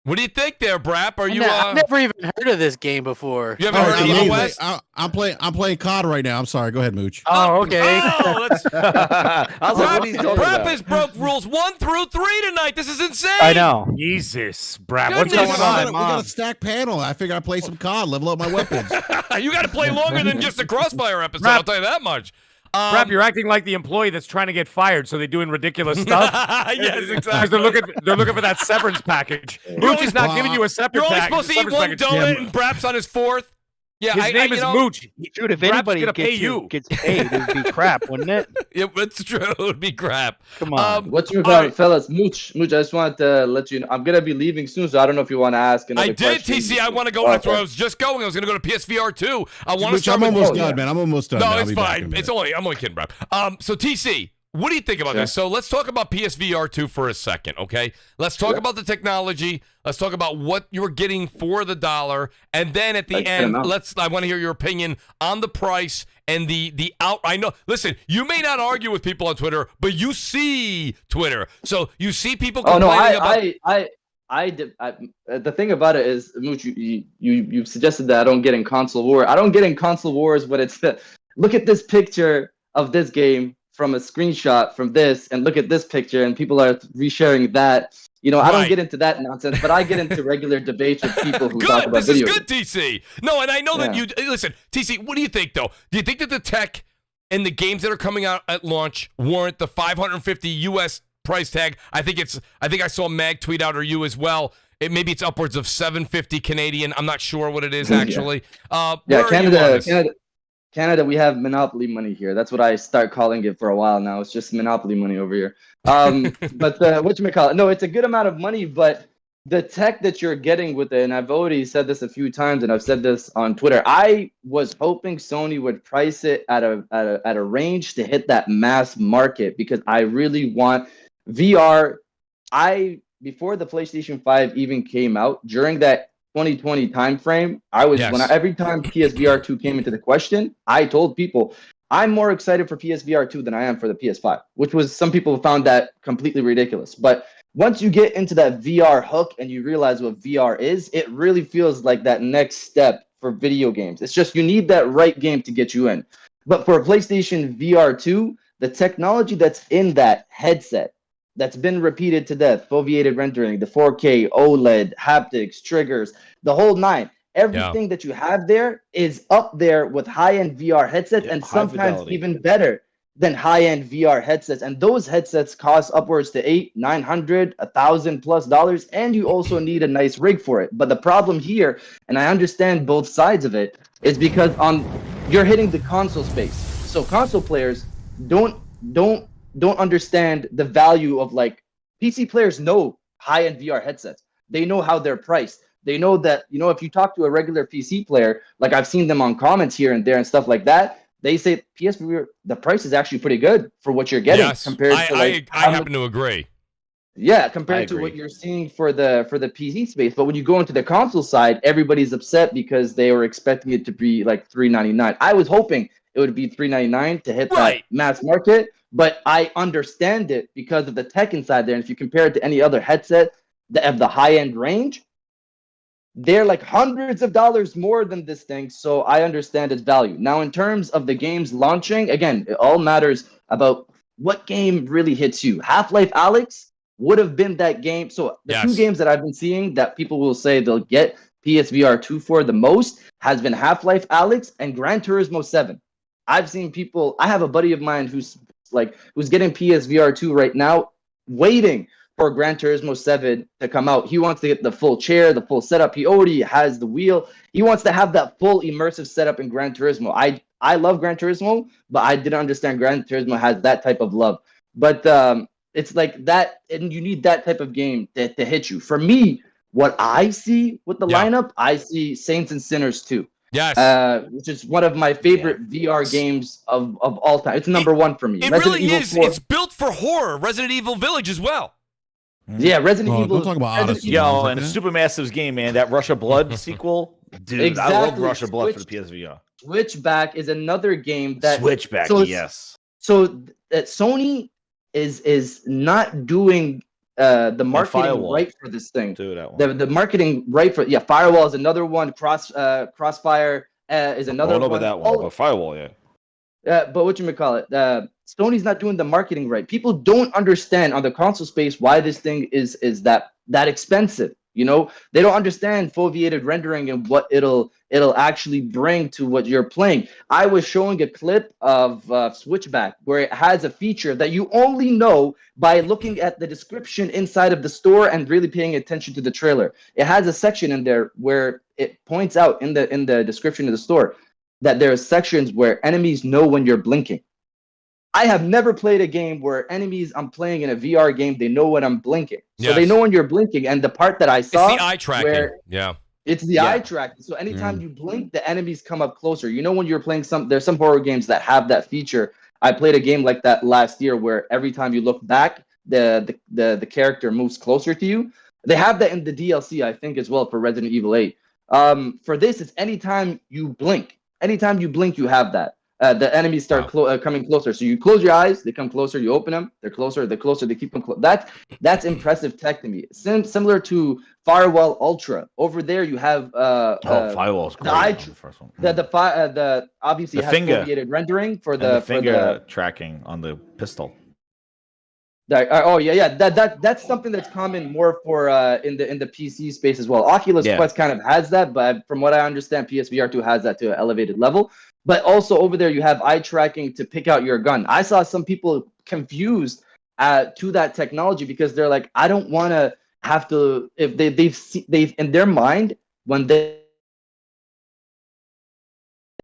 What do you think there, Brap? Are you I've never even heard of this game before. you haven't Oh, heard it's of Evil amazing. West? I'm playing COD right now. I'm sorry. Go ahead, Mooch. Oh, okay. Oh, let's I was like, what are you talking Brap about? has broke rules 1 through 3 tonight. This is insane. I know. Jesus, Brad, Goodness. what's going on? We got a stacked panel. I figure I play some COD, level up my weapons. You got to play longer than just a Crossfire episode. Brap. I'll tell you that much. Brad, you're acting like the employee that's trying to get fired, so they're doing ridiculous stuff. Yes, Because exactly. they're looking for that severance package. Mooch is not giving you a separate You're only package. supposed to eat severance one package. donut, and Brap's on his 4th. Yeah, His name is Mooch. Dude, if Brap's anybody gonna pay gets paid, it would be crap, wouldn't it? Yeah, it's true. It would be crap. Come on. What's your all right. fellas? Mooch, I just wanted to let you know I'm gonna be leaving soon, so I don't know if you want to ask another I did, question. TC. I want to go. That's where I was just going. I was going to go to PSVR 2. I want to Mooch, start I'm with almost oh, done, yeah. man. I'm almost done. No, I'll it's be back in a fine. minute. It's I'm only kidding, bro. So TC, what do you think about this? So let's talk about PSVR 2 for a second, okay? Let's talk about the technology. Let's talk about what you're getting for the dollar, and then at the Like, end, fair enough. I want to hear your opinion on the price and the out. I know. Listen, you may not argue with people on Twitter, but you see Twitter, so you see people Oh complaining no, about. I did. The thing about it is, Mooch, you suggested that I don't get in console war. I don't get in console wars when it's look at this picture of this game from a screenshot from this, and look at this picture, and people are resharing that. You know, I don't Right. get into that nonsense, but I get into regular debates with people who talk Good. about This is video good, TC. No, and I know that Yeah. you listen, TC. What do you think though? Do you think that the tech and the games that are coming out at launch warrant the $550 US price tag? I think I saw Mag tweet out, or you as well. Maybe it's upwards of $750 Canadian. I'm not sure what it is actually. Yeah, where are you on this? Canada, we have monopoly money here. That's what I start calling it for a while now. It's just monopoly money over here. But whatchamacallit? No, it's a good amount of money, but the tech that you're getting with it, and I've already said this a few times, and I've said this on Twitter. I was hoping Sony would price it at a range to hit that mass market, because I really want VR. Before the PlayStation 5 even came out, during that 2020 timeframe, every time PSVR 2 came into the question, I told people I'm more excited for PSVR 2 than I am for the PS5, which was, some people found that completely ridiculous. But once you get into that VR hook and you realize what VR is, it really feels like that next step for video games. It's just you need that right game to get you in. But for PlayStation VR 2, the technology that's in that headset, that's been repeated to death, foveated rendering, the 4K, OLED, haptics, triggers, the whole nine. Everything that you have there is up there with high-end VR headsets, and sometimes even better than high-end VR headsets. And those headsets cost upwards to $800, $900, $1,000+, and you also need a nice rig for it. But the problem here, and I understand both sides of it, is because you're hitting the console space. So console players don't understand the value of, like, PC players know high-end VR headsets. They know how they're priced. They know that, if you talk to a regular PC player, like I've seen them on comments here and there and stuff like that, they say PSVR, the price is actually pretty good for what you're getting compared to, like, I happen to agree. Yeah, compared to what you're seeing for the PC space. But when you go into the console side, everybody's upset because they were expecting it to be like $399. I was hoping it would be $399 to hit that mass market, but I understand it because of the tech inside there. And if you compare it to any other headset that have the high-end range, they're like hundreds of dollars more than this thing. So I understand its value. Now, in terms of the games launching, again, it all matters about what game really hits you. Half-Life Alyx would have been that game. So the two games that I've been seeing that people will say they'll get PSVR 2 for the most has been Half-Life Alyx and Gran Turismo 7. I've seen people, I have a buddy of mine who's getting PSVR 2 right now, waiting for Gran Turismo 7 to come out. He wants to get the full chair, the full setup. He already has the wheel. He wants to have that full immersive setup in Gran Turismo. I love Gran Turismo, but I didn't understand Gran Turismo has that type of love. But it's like that, and you need that type of game to hit you. For me, what I see with the lineup, I see Saints and Sinners 2. Yes. Which is one of my favorite VR games of all time. It's number one for me. It really is. It's built for horror. Resident Evil Village as well. Yeah, Resident Evil. Don't talk about Odyssey. Yo, and Supermassive's game, man. That Rush of Blood sequel. Dude, exactly. I love Rush of Blood for the PSVR. Switchback is another game that... Switchback, yes. So Sony is not doing the marketing right for this thing. The marketing right for... Yeah, Firewall is another one. Crossfire is another one. I don't know about that one, but Firewall, yeah. But whatchamacallit, Sony's not doing the marketing right. People don't understand on the console space why this thing is that expensive. They don't understand foveated rendering and what it'll actually bring to what you're playing. I was showing a clip of Switchback where it has a feature that you only know by looking at the description inside of the store and really paying attention to the trailer. It has a section in there where it points out in the description of the store that there are sections where enemies know when you're blinking. I have never played a game where enemies I'm playing in a VR game, they know when I'm blinking. So they know when you're blinking. And the part that I saw... It's the eye tracking. It's the eye tracking. So anytime you blink, the enemies come up closer. When you're playing there's some horror games that have that feature. I played a game like that last year where every time you look back, the character moves closer to you. They have that in the DLC, I think, as well for Resident Evil 8. For this, it's anytime you blink. Anytime you blink, you have that. The enemies start coming closer. So you close your eyes, they come closer. You open them, they're closer. They keep them close. That's impressive tech to me. Similar to Firewall Ultra. Over there, you have Firewall's great. The first one. The obviously has foveated rendering for the finger tracking on the pistol. That's something that's common more for in the PC space as well. Oculus Quest kind of has that, but from what I understand, PSVR 2 has that to an elevated level. But also over there, you have eye tracking to pick out your gun. I saw some people confused to that technology because they're like, I don't want to have to. If they've in their mind when they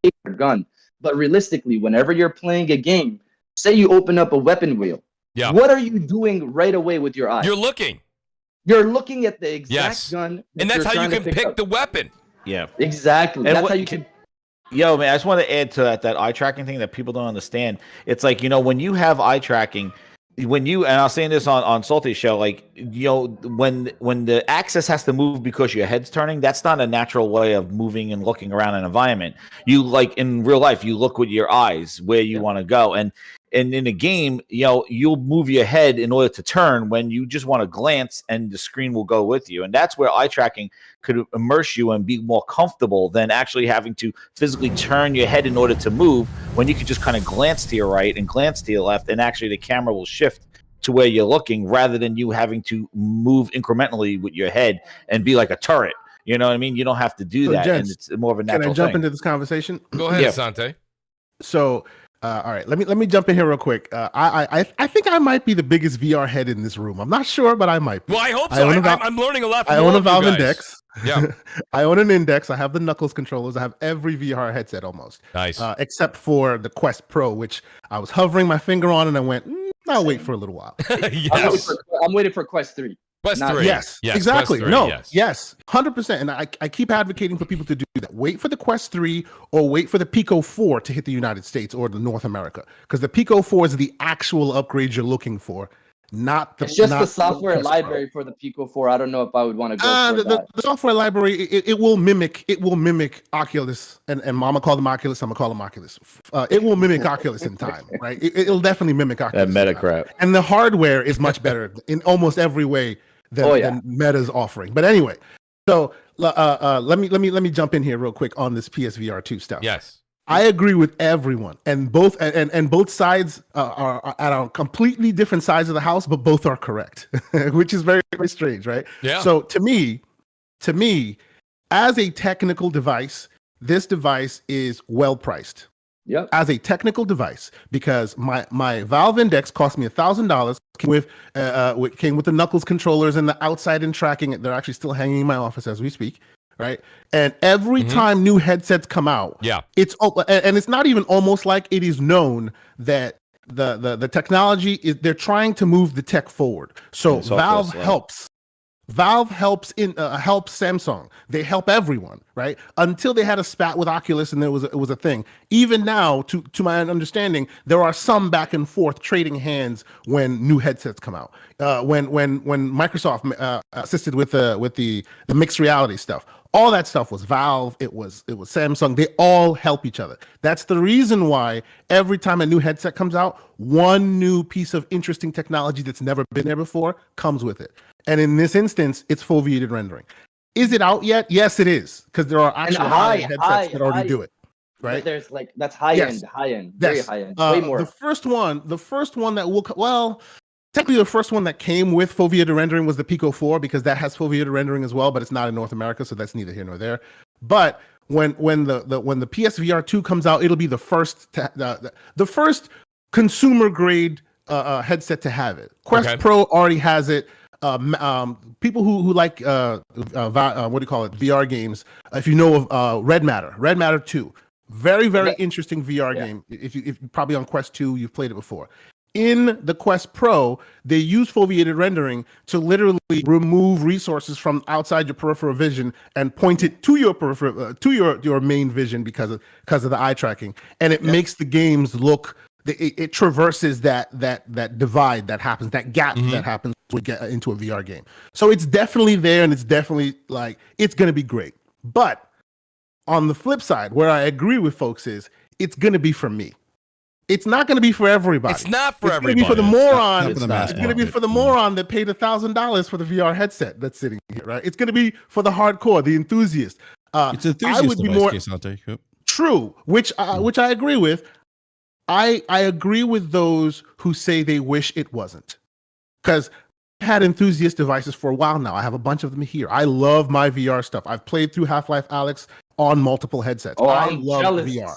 take their gun, but realistically, whenever you're playing a game, say you open up a weapon wheel. Yeah. What are you doing right away with your eyes? You're looking. You're looking at the exact Yes. gun, that And that's you're how you trying to can pick up. the weapon. Yeah. Exactly. And That's what- how you can. Yo, man, I just want to add to that eye tracking thing that people don't understand. It's like, when you have eye tracking, and I was saying this on Salty's show, like, when the axis has to move because your head's turning, that's not a natural way of moving and looking around an environment. You, like, in real life, you look with your eyes where you want to go. And in a game, you'll move your head in order to turn when you just want to glance, and the screen will go with you. And that's where eye tracking could immerse you and be more comfortable than actually having to physically turn your head in order to move, when you could just kind of glance to your right and glance to your left, and actually the camera will shift to where you're looking, rather than you having to move incrementally with your head and be like a turret. You know what I mean? You don't have to do So, that, gents, and it's more of a natural Can I jump thing. into this conversation? Go ahead, Yeah. Sante. So, all right, let me jump in here real quick. I think I might be the biggest VR head in this room. I'm not sure, but I might be. Well, I hope I so. own a Val- I'm learning a lot from I all own a of you Valve guys. Index. Yeah. I own an Index. I have the Knuckles controllers. I have every VR headset almost, Nice. except for the Quest Pro, which I was hovering my finger on, and I went, I'll wait for a little while. Yes. I'm waiting for Quest 3. Quest Not- 3. Yes, Yes, exactly. Quest 3, No, yes. yes, 100%. And I keep advocating for people to do that. Wait for the Quest 3 or wait for the Pico 4 to hit the United States or the North America, because the Pico 4 is the actual upgrade you're looking for, not the. It's just not the software Quest Pro. library for the Pico 4. I don't know if I would want to go for The that. software library, it will mimic Oculus, and I'm gonna call them Oculus. I'm gonna call them Oculus. It will mimic Oculus in time, right? It'll definitely mimic Oculus. That meta in time. crap. And the hardware is much better in almost every way than Meta's offering. But anyway, so let me jump in here real quick on this PSVR2 stuff. Yes. I agree with everyone, and both sides are at completely different sides of the house, but both are correct, which is very, very strange, right? Yeah. So to me, as a technical device, this device is well priced. Yep. As a technical device, because my Valve Index cost me $1,000. Came with the Knuckles controllers and the outside in tracking. They're actually still hanging in my office as we speak. Right. And every time new headsets come out, it's not even almost like it is known that the technology is, they're trying to move the tech forward. So Valve helps helps Samsung. They help everyone, right? Until they had a spat with Oculus and it was a thing. Even now, to my understanding, there are some back and forth trading hands when new headsets come out. When Microsoft assisted with the mixed reality stuff. All that stuff was Valve, it was Samsung. They all help each other. That's the reason why every time a new headset comes out, one new piece of interesting technology that's never been there before comes with it. And in this instance, it's foveated rendering. Is it out yet? Yes, it is, because there are actual high headsets that already do it. Right? There's that's high end, very high end, way more. The first one that will technically, the first one that came with foveated rendering was the Pico 4, because that has foveated rendering as well, but it's not in North America, so that's neither here nor there. But when the PSVR 2 comes out, it'll be the first consumer grade headset to have it. Quest Pro already has it. People who like VR games, if you know of Red Matter 2, very interesting VR game. If you probably on Quest 2, you've played it before. In the Quest Pro, they use foveated rendering to literally remove resources from outside your peripheral vision and point it to your peripheral, to your main vision because of the eye tracking, and it makes the games look. It traverses that divide that happens, that gap that happens when we get into a VR game. So it's definitely there, and it's definitely it's going to be great. But on the flip side, where I agree with folks is it's going to be for me. It's not going to be for everybody. It's not for everybody. It's going to be for the moron. It's going to be for the moron that paid $1,000 for the VR headset that's sitting here, right? It's going to be for the hardcore, the enthusiast. It's enthusiast. I would be more true, which I agree with. I agree with those who say they wish it wasn't, because I've had enthusiast devices for a while now. I have a bunch of them here. I love my VR stuff. I've played through Half-Life Alyx on multiple headsets. Oh, I I'm love jealous. VR.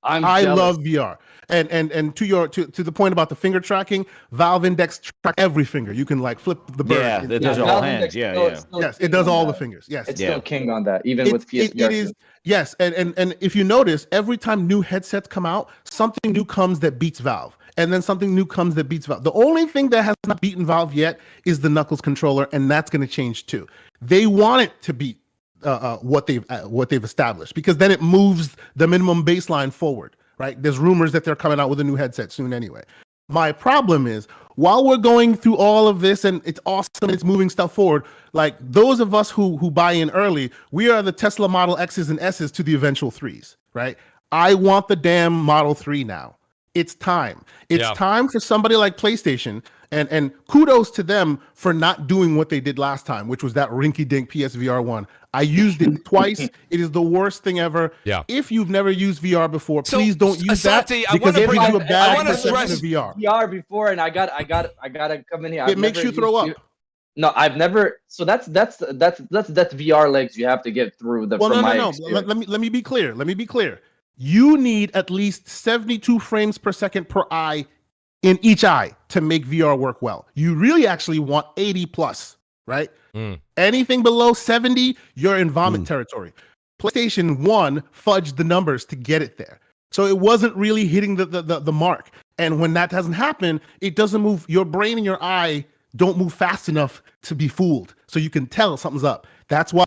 I love VR. And to the point about the finger tracking, Valve Index track every finger. You can flip the bird. Yeah, it does all hands. Yes, it does all the fingers. Yes, it's still king on that, even with PSVR. It is. Yes, and if you notice, every time new headsets come out, something new comes that beats Valve. and then something new comes that beats Valve. The only thing that has not beaten Valve yet is the Knuckles controller, and that's going to change too. They want it to beat what they've established, because then it moves the minimum baseline forward, right? There's rumors that they're coming out with a new headset soon anyway. My problem is, while we're going through all of this and it's awesome, it's moving stuff forward, like those of us who buy in early, we are the Tesla Model X's and S's to the eventual 3s, right? I want the damn Model 3 now. It's time. It's time for somebody like PlayStation, and kudos to them for not doing what they did last time, which was that rinky-dink PSVR 1. I used it twice. It is the worst thing ever. Yeah. If you've never used VR before, please don't use Asante, that, because it gives you a bad perception stress of VR. VR before, and I gotta come in here. It makes you throw up. No, I've never. So that's VR legs you have to get through. No. Let me be clear. You need at least 72 frames per second per eye in each eye to make VR work well. You really actually want 80 plus, right? Anything below 70, you're in vomit territory. PlayStation 1 fudged the numbers to get it there. So it wasn't really hitting the mark. And when that doesn't happen, it doesn't move. Your brain and your eye don't move fast enough to be fooled. So you can tell something's up. That's why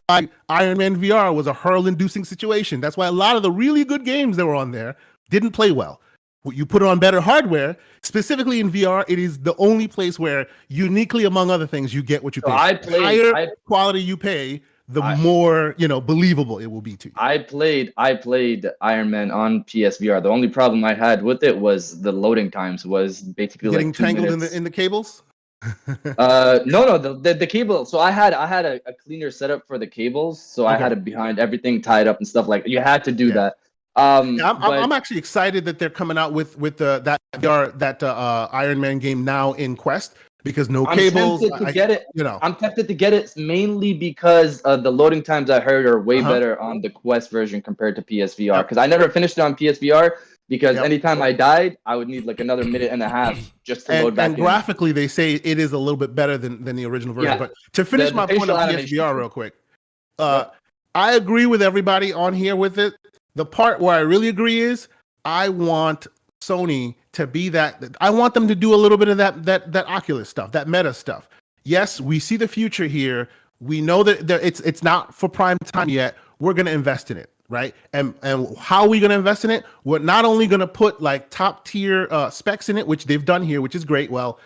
Iron Man VR was a hurl-inducing situation. That's why a lot of the really good games that were on there didn't play well. You put it on better hardware, specifically in VR, it is the only place where, uniquely among other things, you get what you pay. The higher quality you pay, the more believable it will be to you. I played Iron Man on PSVR. The only problem I had with it was the loading times was basically getting like 2 tangled minutes. in the cables. No, the cable. So I had a cleaner setup for the cables, so I had it behind everything tied up and stuff like that. You had to do that. I'm actually excited that they're coming out with that VR, that Iron Man game now in Quest, because no cables. I'm tempted to get it mainly because the loading times I heard are way better on the Quest version compared to PSVR. Because I never finished it on PSVR. Because anytime I died, I would need like another minute and a half just to load back in. And graphically, they say it is a little bit better than the original version. But to finish my point on PSVR real quick, I agree with everybody on here with it. The part where I really agree is I want Sony to be that. I want them to do a little bit of that Oculus stuff, that meta stuff. Yes, we see the future here. We know that it's not for prime time yet. We're going to invest in it. Right. And how are we going to invest in it? We're not only going to put like top tier specs in it, which they've done here, which is great. Well,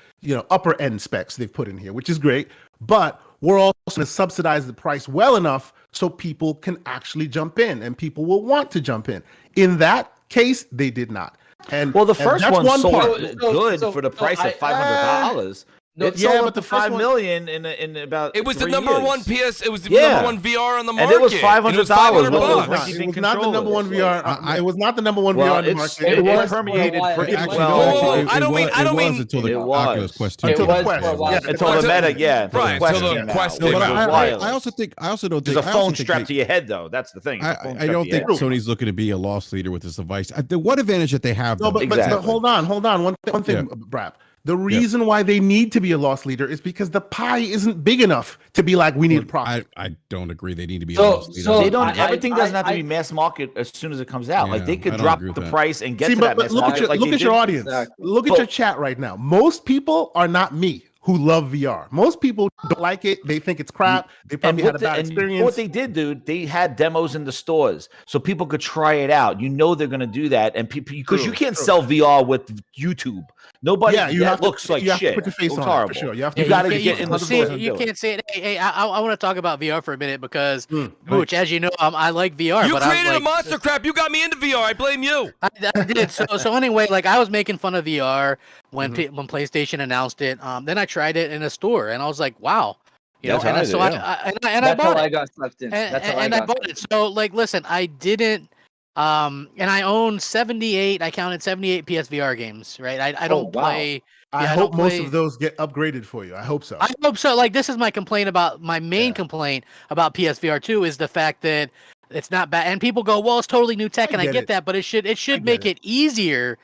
upper end specs they've put in here, which is great. But we're also going to subsidize the price well enough so people can actually jump in, and people will want to jump in. In that case, they did not. And the first one sold good so for the price of $500. It sold up to 5 million in about. It was the 3 number years. one PS. It was the number one VR on the market. And it was $500. It was not the number one VR. It was not the number one VR on the market. It permeated pretty well. I don't mean until the Oculus Quest 2. Until the Quest. Until the Meta, right? Until the Quest. No, but I also don't think there's a phone strapped to your head though. That's the thing. I don't think Sony's looking to be a loss leader with this device. The one advantage that they have. No, but hold on. One thing, Brap. The reason why they need to be a loss leader is because the pie isn't big enough to be like, we need profit. I don't agree. They need to be a loss leader. They don't. Everything doesn't have to be mass market as soon as it comes out. Like they could drop the price and get to that mass market. Look at your audience. Exactly. Look at your chat right now. Most people are not me, who love VR. Most people don't like it. They think it's crap. They probably had a bad experience. What they did, dude, they had demos in the stores so people could try it out. They're going to do that, and people, because you can't sell VR with YouTube. Nobody. Looks like shit. Put your face on horrible. it for sure. You got to get in the store. You can't say it. Hey, I want to talk about VR for a minute because, Mooch, as you know, I like VR. You created a monster crap. You got me into VR. I blame you. I did. So anyway, like I was making fun of VR when PlayStation announced it. Then I tried it in a store, and I was like, wow. I bought it. I got sucked in. And I bought it. So like, listen, I didn't. And I own 78. I counted 78 PSVR games. Right. I don't play. I hope most of those get upgraded for you. I hope so. I hope so. Like, this is my complaint about my main complaint about PSVR 2 is the fact that it's not bad. And people go, well, it's totally new tech, and I get that, but it should make it easier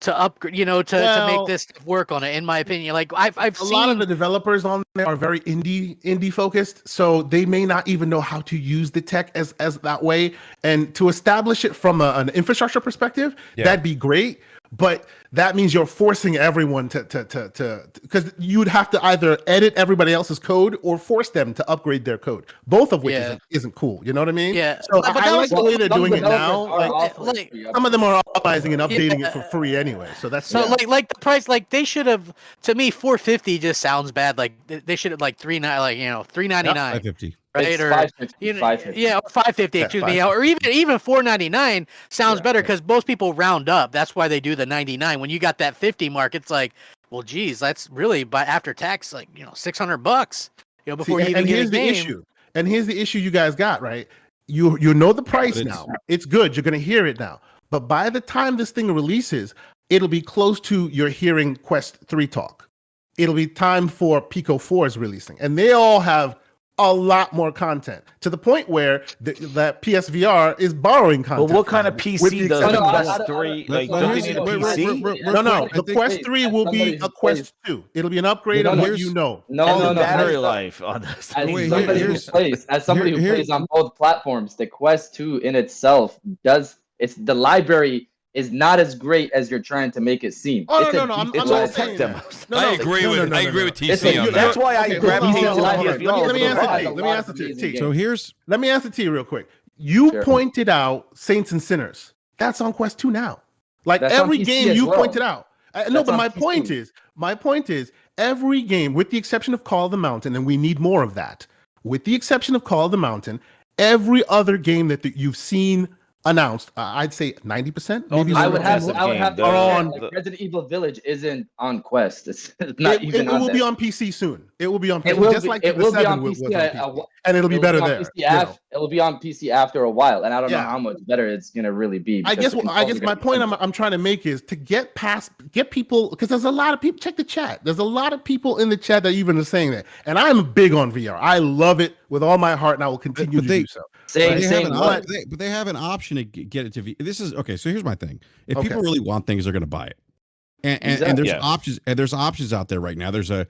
to upgrade, to make this work on it, in my opinion. Like I've seen a lot of the developers on there are very indie focused, so they may not even know how to use the tech as that way. And to establish it from an infrastructure perspective, that'd be great. but that means you're forcing everyone to because you'd have to either edit everybody else's code or force them to upgrade their code, both of which isn't cool. You know what I mean? Yeah. So I like the way they're doing it now. Like, some of them are optimizing and updating it for free anyway. So that's so like the price, like they should have. To me, $450 just sounds bad. Like they should have like $3.99. $550. Right, or $550. yeah, or $550. Excuse me, or even $4.99 sounds better because most people round up. That's why they do the 99. When you got that 50 mark, it's like, well, geez, that's really by after tax, like $600. Before you even get a game. Issue. And here's the issue you guys got, right? You know the price now. It's good. You're gonna hear it now. But by the time this thing releases, it'll be close to you're hearing Quest 3 talk. It'll be time for Pico 4 is releasing, and they all have a lot more content to the point where that PSVR is borrowing content. But what kind of PC does the Quest 3? Like, don't they need a PC? No. The Quest 3 will be a Quest 2. It'll be an upgrade on what you know. No. Battery life on this. As somebody who plays on both platforms, the Quest 2 in itself the library is not as great as you're trying to make it seem. Oh, no. I'm all tech demos. I agree with TC on that. That's why I gravitated to the PSVR. Let me answer T. So let me answer T real quick. You pointed out Saints and Sinners. That's on Quest 2 now. Like that's every game you pointed out. No, but my point is every game, with the exception of Call of the Mountain, and we need more of that. With the exception of Call of the Mountain, every other game that you've seen announced, I'd say 90%. Maybe I would have to on Resident Evil Village isn't on Quest. It's not even. It will be on PC soon. It will be on PC. It will just be, like it the will 7 be on was PC, on PC. And it'll be better there. It will be on PC after a while, and I don't know how much better it's gonna really be. I guess my point I'm trying to make is to get people, because there's a lot of people. Check the chat. There's a lot of people in the chat that even are saying that, and I'm big on VR. I love it with all my heart, and I will continue to do so. But they have an option to get it to VR. This is okay. So here's my thing: if people really want things, they're going to buy it, and there's options. And there's options out there right now. There's the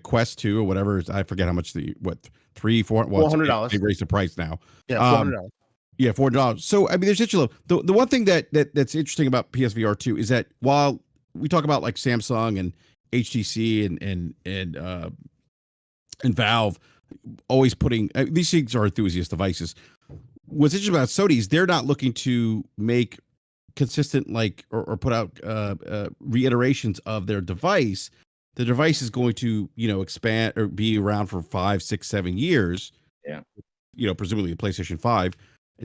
Quest 2 or whatever. I forget how much $400. They raised the price now. Yeah, $400. Yeah, $400. So I mean, there's the one thing that's interesting about PSVR 2 is that while we talk about like Samsung and HTC and Valve always putting these things are enthusiast devices. What's interesting about Sony is they're not looking to make consistent or put out reiterations of their device. The device is going to expand or be around for 5, 6, 7 years. Yeah, presumably a PlayStation 5.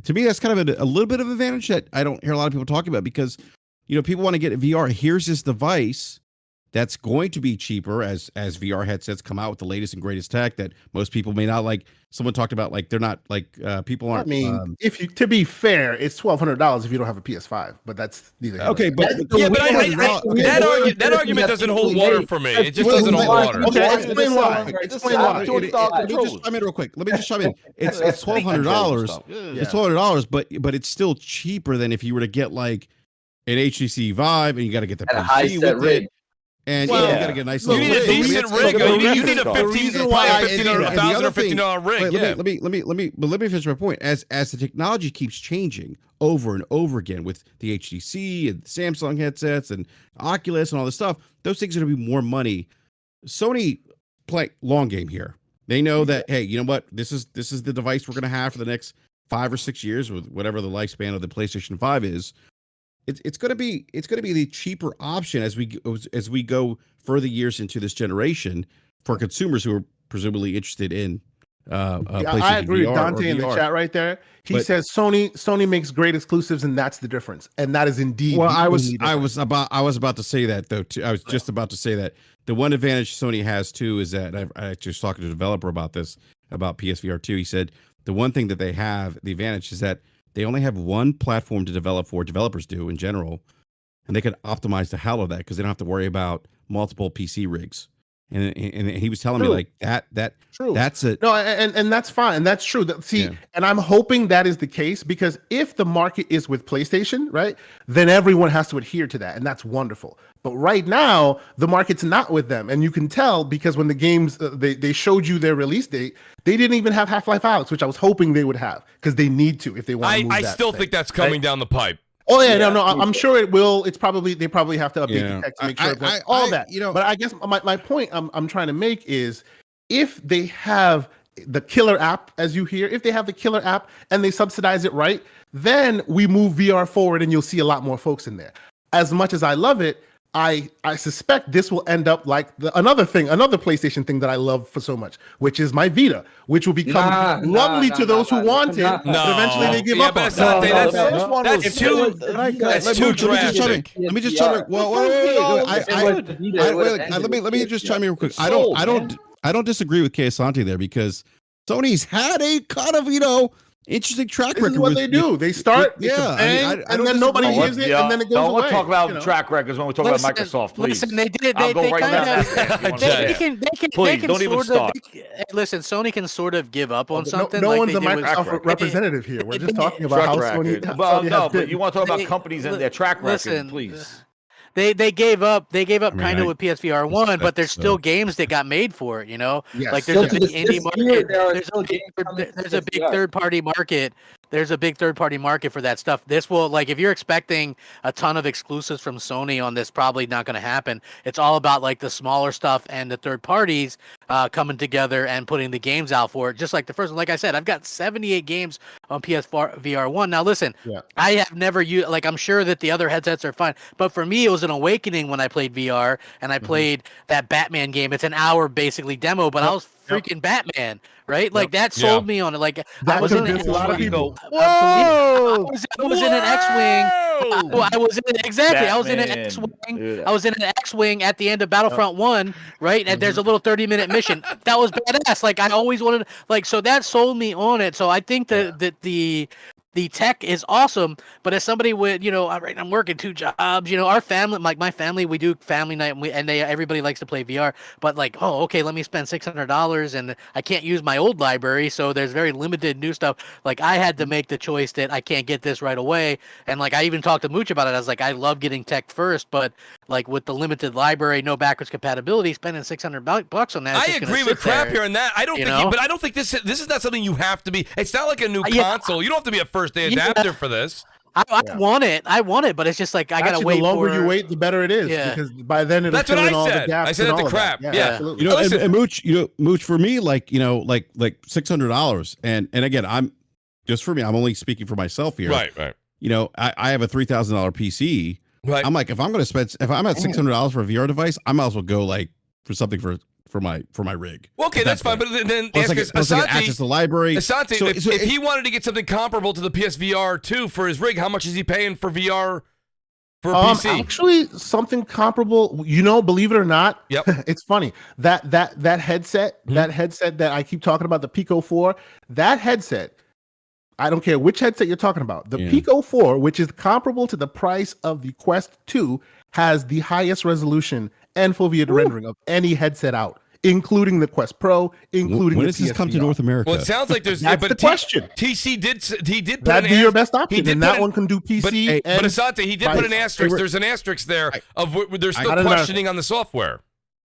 To me, that's kind of a little bit of advantage that I don't hear a lot of people talking about because people want to get a VR. Here's this device that's going to be cheaper as VR headsets come out with the latest and greatest tech that most people may not like. Someone talked about they're not people aren't. I mean, to be fair, it's $1,200 if you don't have a PS5. But that's neither. Okay, that argument doesn't hold water for me. It just doesn't hold water. Okay, explain why. Let me just chime in real quick. It's $1,200. It's $1,200, but it's still cheaper than if you were to get an HTC Vive and you got to get the PC with it. And you got to get a nice little. You need a decent rig. You need a $1,500 or $15 rig. Let me finish my point. As the technology keeps changing over and over again with the HTC and Samsung headsets and Oculus and all this stuff, those things are going to be more money. Sony play long game here. They know that hey, you know what? This is the device we're going to have for the next 5 or 6 years with whatever the lifespan of the PlayStation 5 is. It's going to be the cheaper option as we go further years into this generation for consumers who are presumably interested in I agree with Dante in the chat right there. He says Sony makes great exclusives and that's the difference, and that is indeed. Well, I was about to say that though too. I was just about to say that the one advantage Sony has too is that I actually was talking to a developer about this about PSVR 2. He said the one thing that they have, the advantage is that they only have one platform to develop for. Developers do in general, and they can optimize the hell of that because they don't have to worry about multiple PC rigs. And he was telling me that true. That's it. No, and that's fine. And that's true. And I'm hoping that is the case because if the market is with PlayStation, right, then everyone has to adhere to that. And that's wonderful. But right now, the market's not with them. And you can tell because when the games, they showed you their release date, they didn't even have Half-Life Alyx, which I was hoping they would have because they need to if they want to move I still think that's coming down the pipe. Oh yeah, no, I'm sure it will. It's probably they probably have to update the text to make sure all that. But I guess my point I'm trying to make is if they have the killer app, as you hear, if they have the killer app and they subsidize it right, then we move VR forward and you'll see a lot more folks in there. As much as I love it, I suspect this will end up like another PlayStation thing that I love for so much, which is my Vita, which will become lovely to those who want it, but eventually they give up on it. That's too drastic. Let me just chime in. Let me just chime in real quick. I don't disagree with Kay Asante there because Sony's had a kind of, interesting track record. This is what they do. They start, and then nobody hears it, and then it goes away. Don't talk about track records when we talk about Microsoft, please. Listen, they did. I'll go right now. Please don't even start. Listen, Sony can sort of give up on something. No like one's a Microsoft representative here. We're just talking about how Sony. Well, no, but you want to talk about companies and their track record, please. They gave up kind of with PSVR 1, but there's still games that got made for it, Yes. Like there's a big indie market, there's a big third party market. There's a big third party market for that stuff. This will, like, if you're expecting a ton of exclusives from Sony on this, probably not going to happen. It's all about like the smaller stuff and the third parties coming together and putting the games out for it. Just like the first one, like I said, I've got 78 games on PSVR 1. Now listen, I have never used, like, I'm sure that the other headsets are fine, but for me it was an awakening when I played VR and I played that Batman game. It's an hour basically demo, but I was freaking Batman, right? Like that sold me on it. Like I was in a lot of people. I was in an X-wing. I was in exactly. I was in an X-wing. I was in an X-wing at the end of Battlefront 1, right? And there's a little 30-minute mission. That was badass. Like I always wanted, like, so that sold me on it. So I think that the tech is awesome, but as somebody with, I'm working 2 jobs, our family, like my family, we do family night and everybody likes to play VR, but like, okay, let me spend $600 and I can't use my old library. So there's very limited new stuff. Like I had to make the choice that I can't get this right away. And like, I even talked to Mooch about it. I was like, I love getting tech first, but like with the limited library, no backwards compatibility, spending $600 on that. I agree with crap here on that. I don't think, but I don't think this is not something you have to be. It's not like a new console. You don't have to be a first day adapter for this. I want it, but it's just like I gotta wait. The longer you wait, the better it is, because by then it'll fill in all the gaps. I said that to crap. Yeah. And Mooch, for me, like $600, and again, I'm just for me. I'm only speaking for myself here. Right. I have a $3,000 PC. Right. I'm like, if I'm at $600 for a VR device, I might as well go like for something for my rig. Well, okay, that's fine. But then Asante, access the library. Asante, if he wanted to get something comparable to the PSVR 2 for his rig, how much is he paying for VR for PC? Actually, something comparable. Believe it or not, it's funny that headset, that headset that I keep talking about, the Pico 4, that headset. I don't care which headset you're talking about. The Pico 4, which is comparable to the price of the Quest 2, has the highest resolution and full video rendering of any headset out, including the Quest Pro, including when the does this come to North America? Well, it sounds like there's that's the question. TC did put that'd be your best option, and that one can do PC. But Asante, he did put an asterisk. There's an asteric there of they're still questioning on the software.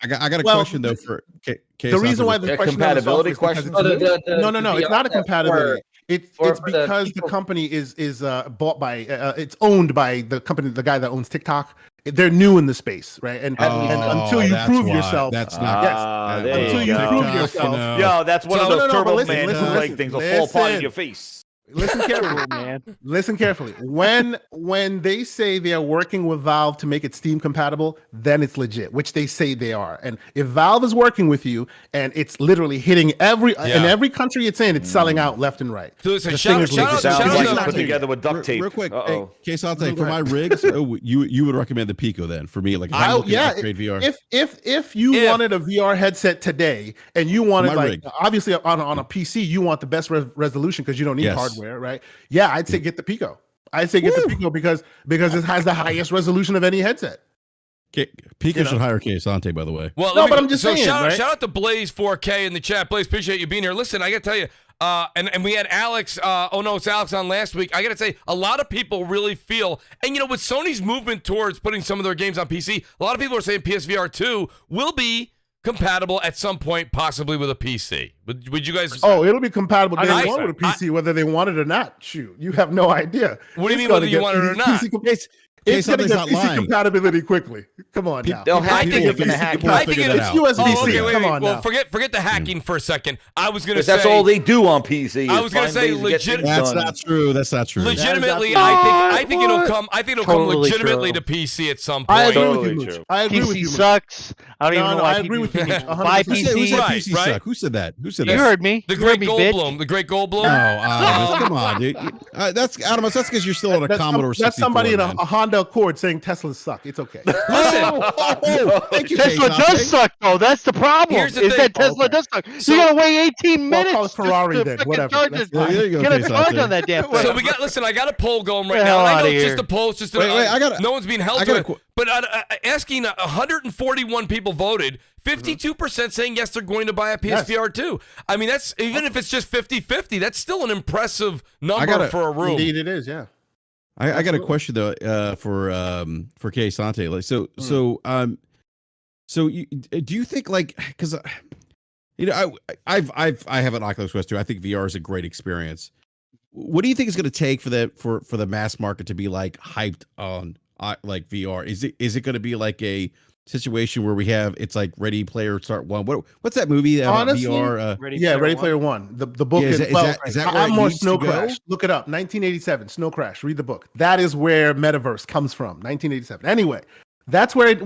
I got a question though for the reason why the compatibility question. No, it's not a compatibility. It's because the company is bought by it's owned by the guy that owns TikTok. They're new in the space, right? And until you prove yourself, that's not. Until you prove yourself, yo, that's one of those turbo man like things will fall apart in your face. Listen carefully, man. Listen carefully. When they say they are working with Valve to make it Steam compatible, then it's legit, which they say they are. And if Valve is working with you and it's literally hitting in every country it's in, it's selling out left and right. So listen, shout out put together with duct tape. Real quick, I'll for my rigs, you would recommend the Pico then for me? Like, if I'm looking at upgrade VR. If you wanted a VR headset today and you wanted obviously on a PC, you want the best resolution because you don't need hardware. Right? Yeah, I'd say get the Pico. I'd say get the Pico because it has the highest resolution of any headset. Pico should hire Asante, by the way. Well, but I'm just saying. Shout out to Blaze 4K in the chat. Blaze, appreciate you being here. Listen, I got to tell you, and we had Alex. It's Alex on last week. I got to say, a lot of people really feel, and with Sony's movement towards putting some of their games on PC, a lot of people are saying PSVR 2 will be compatible at some point, possibly with a PC. Would you guys? Oh, it'll be compatible day I- one with a PC, whether they want it or not. Shoot, you have no idea. What do you mean whether you want it or not? It's going to get not PC lying. compatibility quickly. Come on now. They'll hack think it. They're gonna hack I it. think figure it's that out. USB-C. Oh, okay, wait, Come wait. on Well, now. forget the hacking for a second. I was going to say That's all they do on PC. I is was gonna find say ways to get legit- things That's done. not true. That's not true. legitimately. That is I think it'll come. I think it'll come Totally legitimately true. to PC at some I point. agree with Totally you, Mooch. true. I agree with PC you. Mooch. sucks. I don't even No, know why I agree with you. people 100%. buy Who said PC. Right, PC right. suck? Who said that? Who said You that? heard me. The You heard Great me, bitch. Goldblum. The Great Goldblum. No, come on, dude. That's Adamus. That's because you're still on a Commodore 64. That's somebody in man. a Honda Accord saying Teslas suck. It's okay. Listen, Thank you, Tesla Kate, does okay? suck, though. That's the problem. Here's the is that thing. Tesla Okay. does suck. So- you gotta wait 18 Well, minutes. call it Ferrari just to then, frickin' whatever. charge That's it. fine. There you go, Get a Kate, charge Sante. on that damn thing. so we got. Listen, I got a poll going right The now. hell I know outta it's here. just a poll. It's just Wait, I gotta- no one's being held I to gotta it. But asking 141 people voted. 52% saying yes, they're going to buy a PSVR 2. I mean, that's even if it's just 50-50, that's still an impressive number for a room. Indeed, it is. Yeah. I got a question though for Kay Sante. Like so you, do you think like because you know I have an Oculus Quest 2. I think VR is a great experience. What do you think it's going to take for the mass market to be like hyped on like VR? Is it going to be like a situation where it's like Ready Player Start One? What's that movie about Honestly, VR? Ready Player One. The book Yeah, is that where I'm it more needs to Snow go? Crash. Look it up. 1987 Snow Crash. Read the book. That is where Metaverse comes from. 1987. Anyway, that's where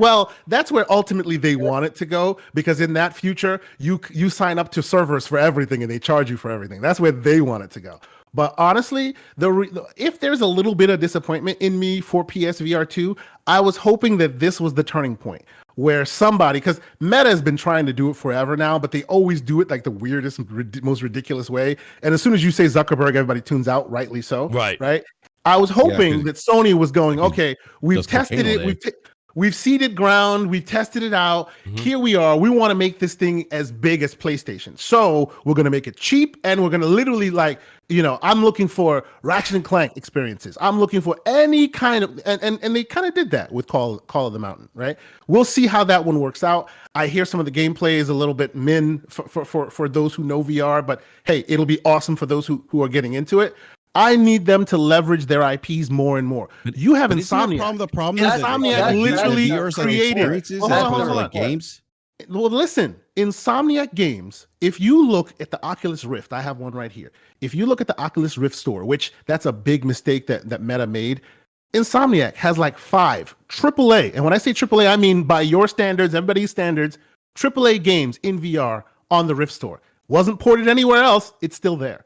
ultimately they want it to go, because in that future you sign up to servers for everything and they charge you for everything. That's where they want it to go. But honestly, if there's a little bit of disappointment in me for PSVR 2, I was hoping that this was the turning point where somebody, because Meta has been trying to do it forever now, but they always do it like the weirdest, most ridiculous way. And as soon as you say Zuckerberg, everybody tunes out, rightly so. Right. I was hoping that Sony was going, okay, we've tested it. We've seeded ground. We've tested it out. Here we are. We want to make this thing as big as PlayStation. So we're going to make it cheap, and we're going to literally I'm looking for Ratchet and Clank experiences. I'm looking for any kind of, and they kind of did that with Call of the Mountain, right? We'll see how that one works out. I hear some of the gameplay is a little bit for those who know VR, but hey, it'll be awesome for those who are getting into it. I need them to leverage their IPs more and more. You have Insomniac. The problem is Insomniac literally created games. Well, listen, Insomniac Games, if you look at the Oculus Rift, I have one right here. If you look at the Oculus Rift store, which that's a big mistake that Meta made, Insomniac has like 5 AAA. And when I say AAA, I mean by your standards, everybody's standards, AAA games in VR on the Rift store. Wasn't ported anywhere else. It's still there.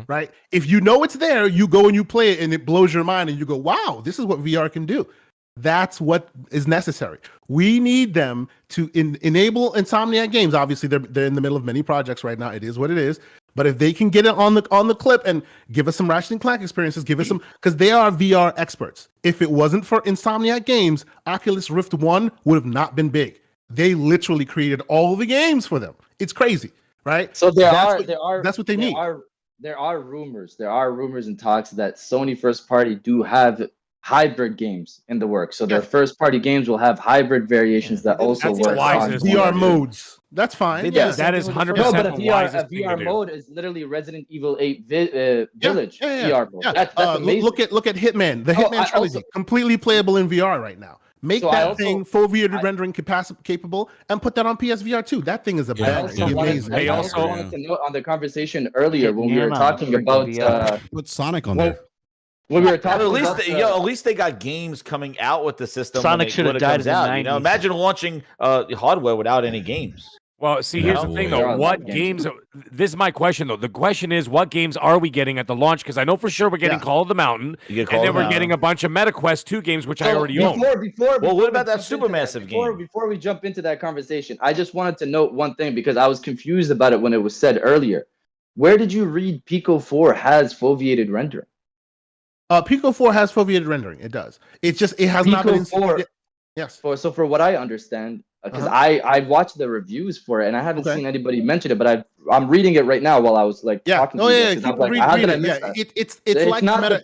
Right? If you know it's there, you go and you play it and it blows your mind and you go, wow, this is what VR can do. That's what is necessary. We need them to enable Insomniac Games. Obviously, they're in the middle of many projects right now. It is what it is. But if they can get it on the clip and give us some Ratchet and Clank experiences, give us some, because they are VR experts. If it wasn't for Insomniac Games, Oculus Rift 1 would have not been big. They literally created all the games for them. It's crazy, right? So that's what they need. There are rumors and talks that Sony first party do have hybrid games in the works. So their first party games will have hybrid variations that also work on VR modes. That's fine. That is 100%. No, but a VR mode is literally Resident Evil 8 Village VR mode. That's amazing. Look at Hitman. The Hitman trilogy, completely playable in VR right now. Make that thing full VR rendering capable and put that on PSVR 2. That thing is amazing. I also wanted to note on the conversation earlier when we were talking about put Sonic on there. When we were talking at least they got games coming out with the system. Sonic should have died in the 90s. You know, imagine launching hardware without any games. Well, see, here's the thing, though. What games? This is my question, though. The question is, what games are we getting at the launch? Because I know for sure we're getting Call of the Mountain, and then we're getting a bunch of MetaQuest 2 games, which I already own. What about that supermassive game? Before we jump into that conversation, I just wanted to note one thing because I was confused about it when it was said earlier. Where did you read Pico 4 has foveated rendering? Pico 4 has foveated rendering. It does. It's just it has not been. Yes. So for what I understand, because I watched the reviews for it and I haven't seen anybody mention it, but I'm reading it right now while I was talking to you. It's like the Meta.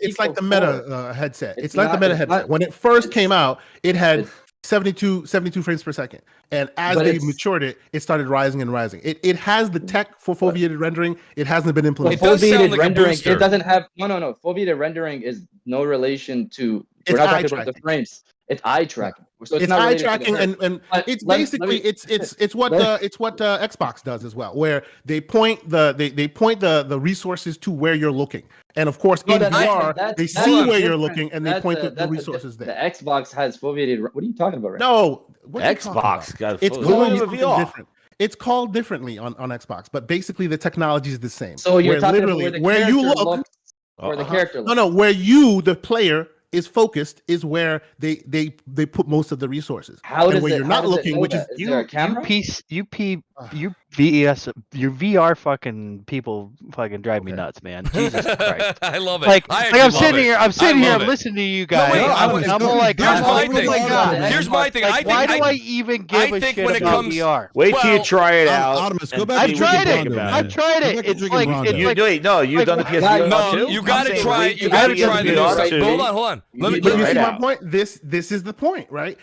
It's like the Meta headset. It's like the Meta headset. When it first came out, it had 72 frames per second. And as But they it's- matured it, it started rising and rising. It has the tech for foveated rendering. It hasn't been implemented. It does sound Foveated like a rendering, booster. it doesn't have no. Foveated rendering is no relation to. We're It's not eye talking about the tracking. frames. It's eye tracking. So It's not eye related to the tracking, frame. and But it's let basically me- it's what Xbox does as well, where they point the resources to where you're looking, and of course in VR they see where you're looking and they point the resources The there. Xbox has foveated. What are you talking about right No, what are you talking Xbox about? got It's full- called Look at something VR. different. It's called differently on Xbox, but basically the technology is the same. So you're Where talking about literally where the you character look, looks, where the Uh-huh. character no, looks. where you, the player, is focused is where they put most of the resources. How and does where it? you're how not does it looking, know which that? is Is there a camera? You VES, your VR fucking people fucking drive me Okay. nuts, man. Jesus Christ. I love it. Like, I I'm actually love sitting it. here, I'm love it. listening to you No, guys. wait, and I'm all like, here's oh my my thing. God. Here's my thing. Like, why do I even give a think shit when it about comes- VR? Wait till you Well, try it out. Optimus, go and back see I've to what you tried drinking think it. Brondo, about man. I've tried Go it. back to It's drinking like, Brondo. it's You like, wait, no, you've like, done the why- PSVR No, too. you got to I'm try. saying, You got to wait till try you the do new VR site. too. Hold on. Let me. But you Right see my out. point? This is the point, right?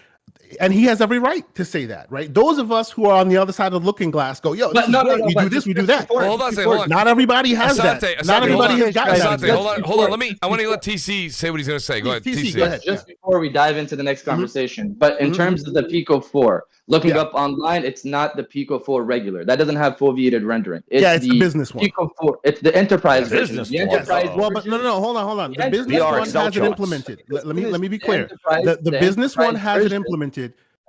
And he has every right to say that, right? Those of us who are on the other side of the looking glass go, yo, this But is no, great. We but do this, we do just that. before- Hold on a second, hold on. Not everybody has that. Asante, Not everybody hold has gotten that. Asante, hold on. I want to let TC say what he's going to say. Go ahead, TC, TC. go ahead. Just before we dive into the next conversation, but in Mhm. terms of the Pico 4, looking Yeah. up online, it's not the Pico 4 regular. That doesn't have foveated rendering. It's Yeah, it's the business one. Pico 4. It's the enterprise The version. business The one. enterprise Uh-oh. Well, but no, hold on. The Yeah, business VR one Excel has it charts. implemented. Let me be The clear. enterprise- The the business one enterprise has it version- implemented.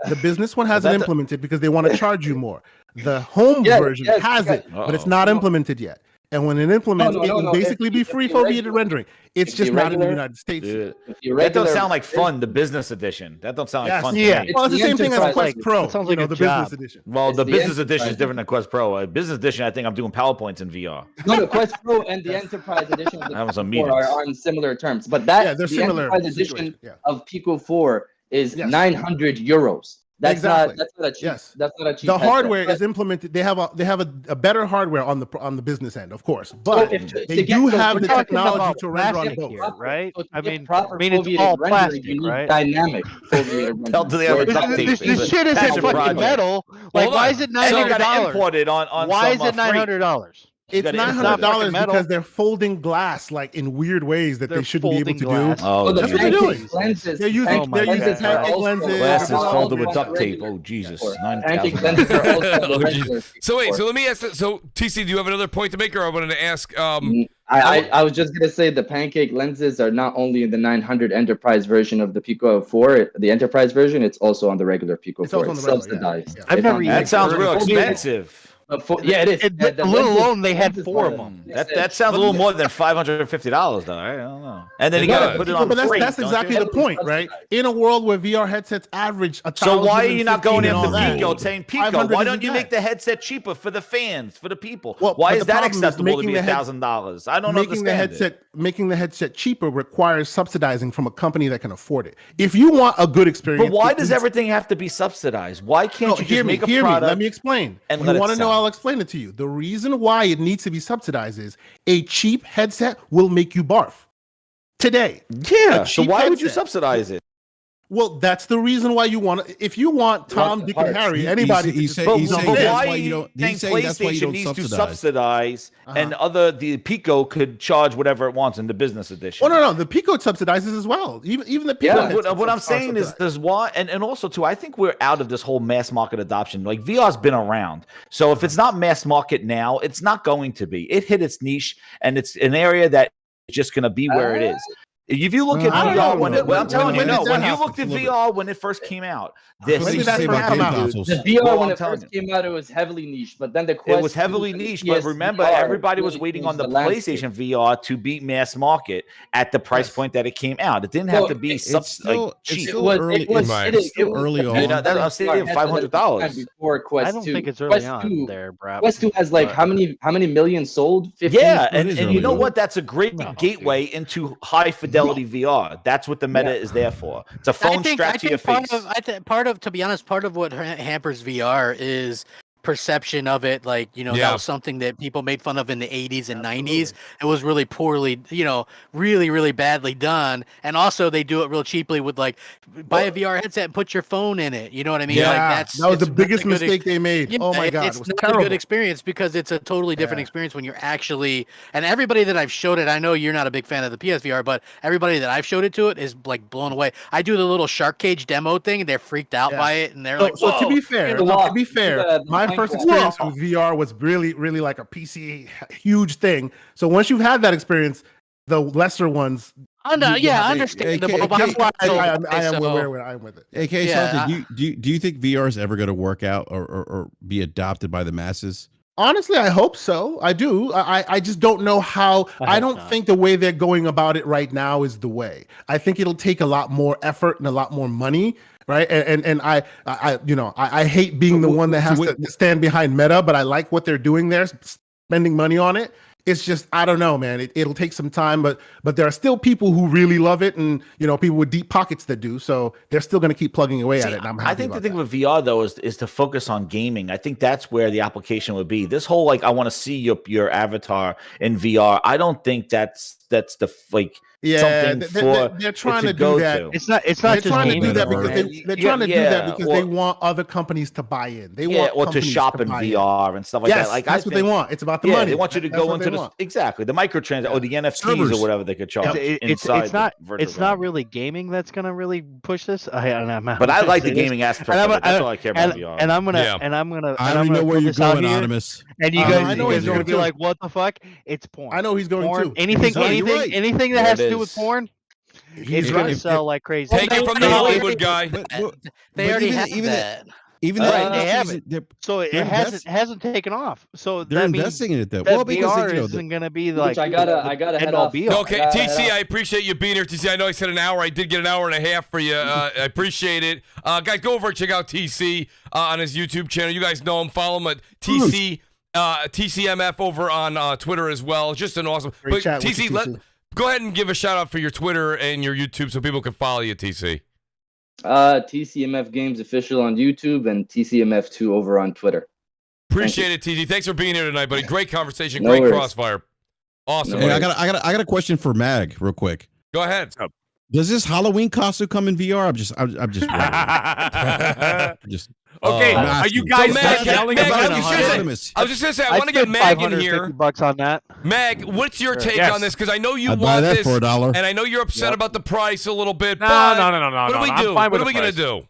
The business one has Is it that the- implemented because they want to charge you more. The home Yes, version yes, has okay. it, but it's Uh-oh. not implemented yet. And when it implements, No, it will no. basically If be the- free if the foveated regular- rendering. It's if just the not in the regular- United States. Dude, If the that don't regular sound like version- fun. The business edition. That don't sound like Yes. fun. to Yeah. me. Well, it's the the same thing as enterprise Quest version. Pro. That sounds you like know, a the job. business edition. Well, It's the the business edition is enterprise different than Quest Pro. Business edition, I think I'm doing PowerPoints in VR. No, the Quest Pro and the Enterprise Edition of the Having some Pico 4 meetings. are on similar terms. But that Yeah, they're the similar Enterprise Edition situation. Yeah. of Pico 4 is Yes. 900 euros. That's Exactly. not a cheap. Yes. That's not a cheap. The headset. hardware But- is implemented. They have a better hardware on the business end, of course, so but if- to they get- do so have we're the talking technology about to render on plastic both. here, right? So to I get mean, proper it's foveated all rendering, plastic, you need right? dynamic foveated Tell do they have a rendering. duct tape? This It's a shit isn't passion fucking project. metal. Like, Hold why on. is it And you got to $900? import it on Why some is it freight. $900? It's gotta nine import hundred it. dollars Fucking metal. because they're folding glass like in weird ways that They're they shouldn't be able to folding glass. do. Oh, So the That's what they're pancake doing. lenses. They're using pancake they're using lenses are pancake also lenses. Glasses They're folded with on duct the tape. regular Oh Jesus, for. Pancake $9,000. lenses are also on the Oh, regular. So wait, for. so let me ask. So TC, do you have another point to make, or I wanted to ask? I was just gonna say the pancake lenses are not only in the 900 Enterprise version of the Pico 4, the Enterprise version. It's also on the regular Pico It's 4. also on It's the regular, yeah. subsidized. Yeah. I've It's never on the even That sounds heard real of it. expensive. Yeah, it is. Let The alone they had lenses 4 of are- them. That sounds a little more than $550 though. Right? I don't know. And then you It got to does. put it on But that's freight, that's don't exactly you? the point, right? In a world where VR headsets average So why are you not going 1,015 and after all that, Pico, saying Pico? 500 Why isn't don't you bad. make the headset cheaper for the fans, for the people? Well, Why but is the that problem is acceptable to making be the head- $1,000? I don't making the understand it. making the headset cheaper requires subsidizing from a company that can afford it. If you want a good experience, But why it does needs- everything have to be subsidized? Why can't No, you hear just me, make a hear me. product? Let me explain. and You let it want to know? sell? I'll explain it to you. The reason why it needs to be subsidized is a cheap headset will make you barf. Today. Yeah. a So cheap why would you headset. subsidize it? Well, that's the reason why you want to. If you want Tom, the Dick, and parts. Harry, anybody. He's can saying- just- he's saying But that's why why you don't- think he's saying that's why you PlayStation don't needs to subsidize. subsidize and the Pico could charge whatever it wants in the business edition? Oh no, the Pico subsidizes as well. Even the Pico. Yeah, What, headsets what I'm are saying is, subsidized. there's why, and also too, I think we're out of this whole mass market adoption. Like VR's been around, so if it's not mass market now, it's not going to be. It hit its niche, and it's an area that is just going to be where it is. If you look at I don't VR, know. when it, well, I'm telling you, When no, did when that you happen? looked at A little bit. VR when it first came out, this When did is that say first about come game out? consoles. The VR Well, when I'm it telling first came out, it was heavily niche, but then the It Quest was heavily 2 niche, but remember, VR everybody was really waiting changed on the landscape. PlayStation VR to beat mass market at the price Yes. point that it came out. It didn't have Well, to be It's like still, it's cheap. still early. Right. It's still early on. You know, that- I'm saying $500. Before Quest I don't 2. think it's early Quest on 2, there, Brad. Quest 2 has like but- how many millions sold? 15? Yeah, It and is you early know on. what? That's a great No, gateway into high fidelity VR. That's what the meta is there for. It's a phone strapped to your face. To be honest, part of what hampers VR is perception of it, like, you know, Yeah. that was something that people made fun of in the 80s and 90s. It was really poorly, you know, really badly done. And also they do it real cheaply with like, buy a VR headset and put your phone in it. You know what I mean? Yeah, Like that was the it's biggest not a good mistake they made. Yeah, Oh my god, it's it was not terrible. a good experience because it's a totally different experience when you're actually. And everybody that I've showed it, I know you're not a big fan of the PSVR, but everybody that I've showed it to it is like blown away. I do the little shark cage demo thing, and they're freaked out by it, and they're like, So to "Whoa." be fair, my first experience with VR was really like a PC huge thing. So once you've had that experience, the lesser ones. Understandable. That's why I am so- where I am with it. AK, Yeah, something. Do you think VR is ever going to work out or be adopted by the masses? Honestly, I hope so. I do. I just don't know how. I don't think the way they're going about it right now is the way. I think it'll take a lot more effort and a lot more money, right? And I hate being the one that has to stand behind Meta, but I like what they're doing there, spending money on it. It's just, I don't know, man. It'll take some time, but there are still people who really love it, and you know, people with deep pockets that do. So they're still going to keep plugging away at it. And I'm happy I think the about thing that. with VR though is to focus on gaming. I think that's where the application would be. This whole like, I want to see your avatar in VR. I don't think that's the like. Yeah, something they're trying it to go do that. to. It's not They're just trying to do gaming, that though, because man. they're trying to do that because they want other companies to buy in. They want or to companies shop in buy VR and stuff like Yes, that. Like that's what they want. It's about the money. They want you to That's go what into they the want. exactly the microtrans or the NFTs Servers. or whatever they could charge. It's not really gaming that's gonna really push this. But I like the gaming aspect of it. That's all I care about VR. And I'm gonna I already know where you're going, here, Anonymous. and you I guys, know you he's guys are gonna going be too. like, "What the fuck?" It's porn. I know he's going porn. too. Anything Right. that has to do with porn, He's it's gonna right. sell like crazy. Take it from the Hollywood guy. They already have that. Even Right, the they have industries, they're- So it they're hasn't taken off. So they're that means investing in it though. that Well, because VR you know, isn't gonna be like. I gotta head end all off. be all. Okay, TC, I appreciate you being here. TC, I know I said an hour. I did get an hour and a half for you. I appreciate it. Guys, go over and check out TC on his YouTube channel. You guys know him. Follow him at TCMF over on Twitter as well. Just an awesome. Great chat with TC, you, TC. go ahead and give a shout out for your Twitter and your YouTube so people can follow you, TC. TCMF Games Official on YouTube and TCMF2 over on Twitter. Appreciate it, TC. Thanks for being here tonight, buddy. Great conversation. No Great worries. crossfire. Awesome. Hey, buddy. I got a question for Mag, real quick. Go ahead. Does this Halloween costume come in VR? I'm just just. Okay, I'm are asking. you guys So, not yelling Mag, about you it? should- Anonymous. I was just going to say, I want to get Mag in here. $550 on that. Mag, what's your take Yes. on this? Because I know you I'd buy want that this, for $1. and I know you're upset about the price a little bit. No. But No. What do we I'm do? fine What with are we the going to price. do?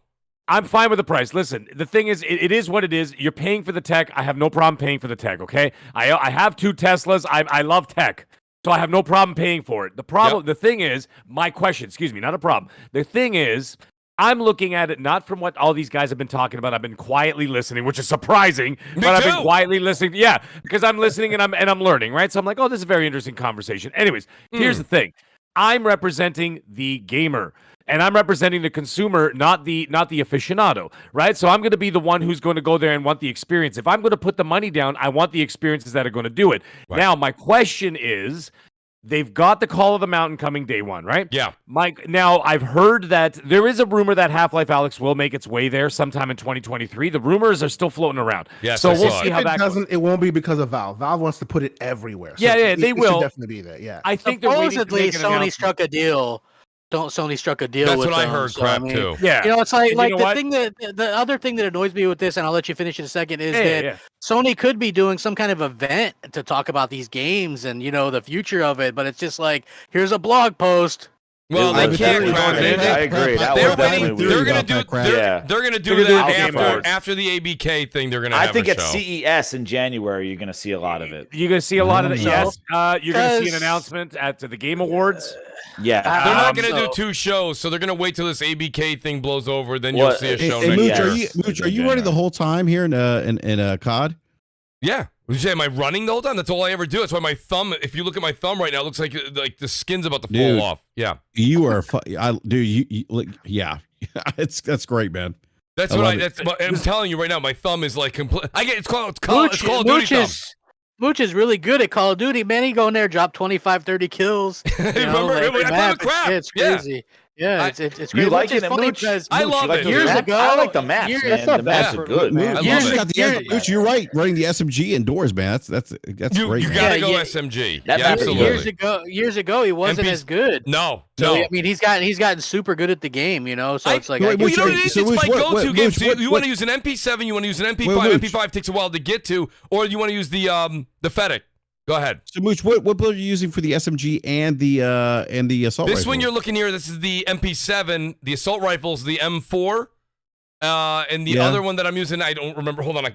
I'm fine with the price. Listen, the thing is, it is what it is. You're paying for the tech. I have no problem paying for the tech, okay? I have 2 Teslas. I love tech, so I have no problem paying for it. The thing is, my question, excuse me, not a problem. The thing is, I'm looking at it not from what all these guys have been talking about. I've been quietly listening, which is surprising, Me but I've too. been quietly listening. Yeah, because I'm listening and I'm learning, right? So I'm like, oh, this is a very interesting conversation. Anyways, here's the thing. I'm representing the gamer. And I'm representing the consumer, not the aficionado, right? So I'm going to be the one who's going to go there and want the experience. If I'm going to put the money down, I want the experiences that are going to do it. Right. Now, my question is, they've got the Call of the Mountain coming day one, right? Yeah. Now, I've heard that there is a rumor that Half-Life Alyx will make its way there sometime in 2023. The rumors are still floating around. Yes, so I we'll saw see it. how If it that goes. doesn't, it won't be because of Valve. Valve wants to put it everywhere. So Yeah, it they should will. definitely be there. Yeah. I think they're waiting to Supposedly, make an Sony announcement. struck a deal. Sony struck a deal That's with what I them, heard, so, crap, I mean, too. Yeah. You know, it's like And you know the what? thing the other thing that annoys me with this, and I'll let you finish in a second, is that Yeah. Sony could be doing some kind of event to talk about these games and the future of it, but it's just like, here's a blog post. Well, I they can't agree. crap it. I agree. That They're was waiting. definitely They're weird. gonna do. They're gonna do They're gonna that do it afterwards. after the ABK thing. They're gonna. I have think a at show. CES in January, you're going to see a lot of it. You're going to see a lot of it. So- Yes. You're going to see an Because- announcement at the Game Awards. Yeah. They're not going to so- do 2 shows, so they're going to wait till this ABK thing blows over. Then you'll Well, see a Hey, show hey, next Mooch, year. Mooch, are you ready the whole time here in COD? Yeah. Would you say, am I running the whole time? That's all I ever do. That's why my thumb. If you look at my thumb right now, it looks like the skin's about to Dude. fall off. Yeah. You are, you like, yeah, that's great, man. That's I what love I. it. That's. What, I'm telling you right now, my thumb is like complete. It's Call of Duty thumb. Mooch is really good at Call of Duty, man. He go in there, drop 25, 30 kills. Remember? I play with crap. It's Yeah. crazy. Yeah, it's You great. like Which is it, funny Mooch? because I Mooch, love you like it. those Years maps? ago- I like the maps, years- man. That's not The maps bad are for- good. Mooch, I Mooch love got it. Mooch, you're right. Running the SMG indoors, man. That's You great. man. gotta Yeah, go yeah. SMG. That Yeah, map is absolutely. years ago he wasn't MPs as good. No, So no. I mean, he's gotten super good at the game, you know. So it's like, Wait, Well, Mooch, you know what it is? so It's Mooch, my what- go-to what- game. Mooch, So what- you what- want to use an MP7, you want to use an MP5. Well, Mooch. MP5 takes a while to get to, or you want to use the Fennec. Go ahead. So Mooch, what build are you using for the SMG and the assault This rifle? one you're looking here. This is the MP7. The assault rifle's the M4. And the other one that I'm using, I don't remember. Hold on, I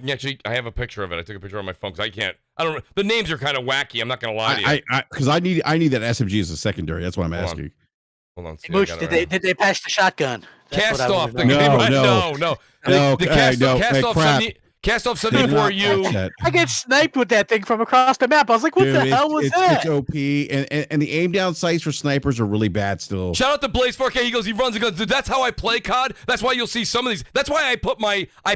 have a picture of it. I took a picture on my phone because I don't. The names are kind of wacky. I'm not gonna lie to you. Because I need that SMG as a secondary. That's what I'm asking. Hold on. See, I Mooch, got it did right they patch the shotgun? That's Cast what I off wanna the know. game. No. The cast off crap. Cast off 74U. I get sniped with that thing from across the map. I was like, what the hell was that? It's OP, and the aim down sights for snipers are really bad still. Shout out to Blaze 4K. He goes, he runs and goes, dude, that's how I play COD. That's why you'll see some of these. That's why I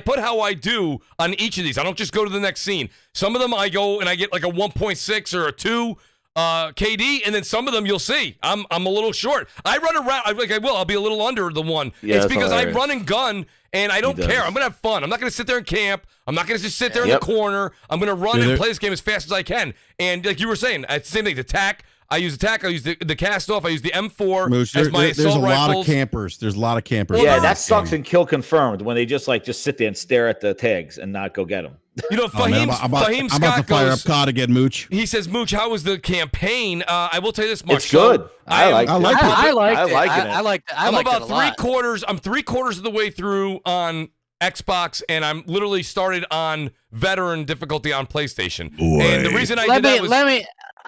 put how I do on each of these. I don't just go to the next scene. Some of them I go and I get like a 1.6 or a 2 KD, and then some of them you'll see I'm a little short. I run around. I'll be a little under the 1. Yeah, it's that's because hilarious. I run and gun. And I don't care. I'm going to have fun. I'm not going to sit there and camp. I'm not going to just sit there in the corner. I'm going to run and play this game as fast as I can. And like you were saying, it's the same thing. The attack. I use attack. I use the cast off. I use the M4 Mooch, as my there's a assault lot rifles. of campers. There's a lot of campers. Yeah, in that this sucks game. in kill confirmed when they just sit there and stare at the tags and not go get them. You know, Oh, man, Fahim I'm about Scott to fire goes, up COD again, Mooch. he says, Mooch, how was the campaign? I will tell you this much. It's good. I like it. I liked it. I liked it. I'm liked about it a lot. 3/4. I'm 3/4 of the way through on Xbox, and I'm literally started on veteran difficulty on PlayStation. Boy. And the reason I did that was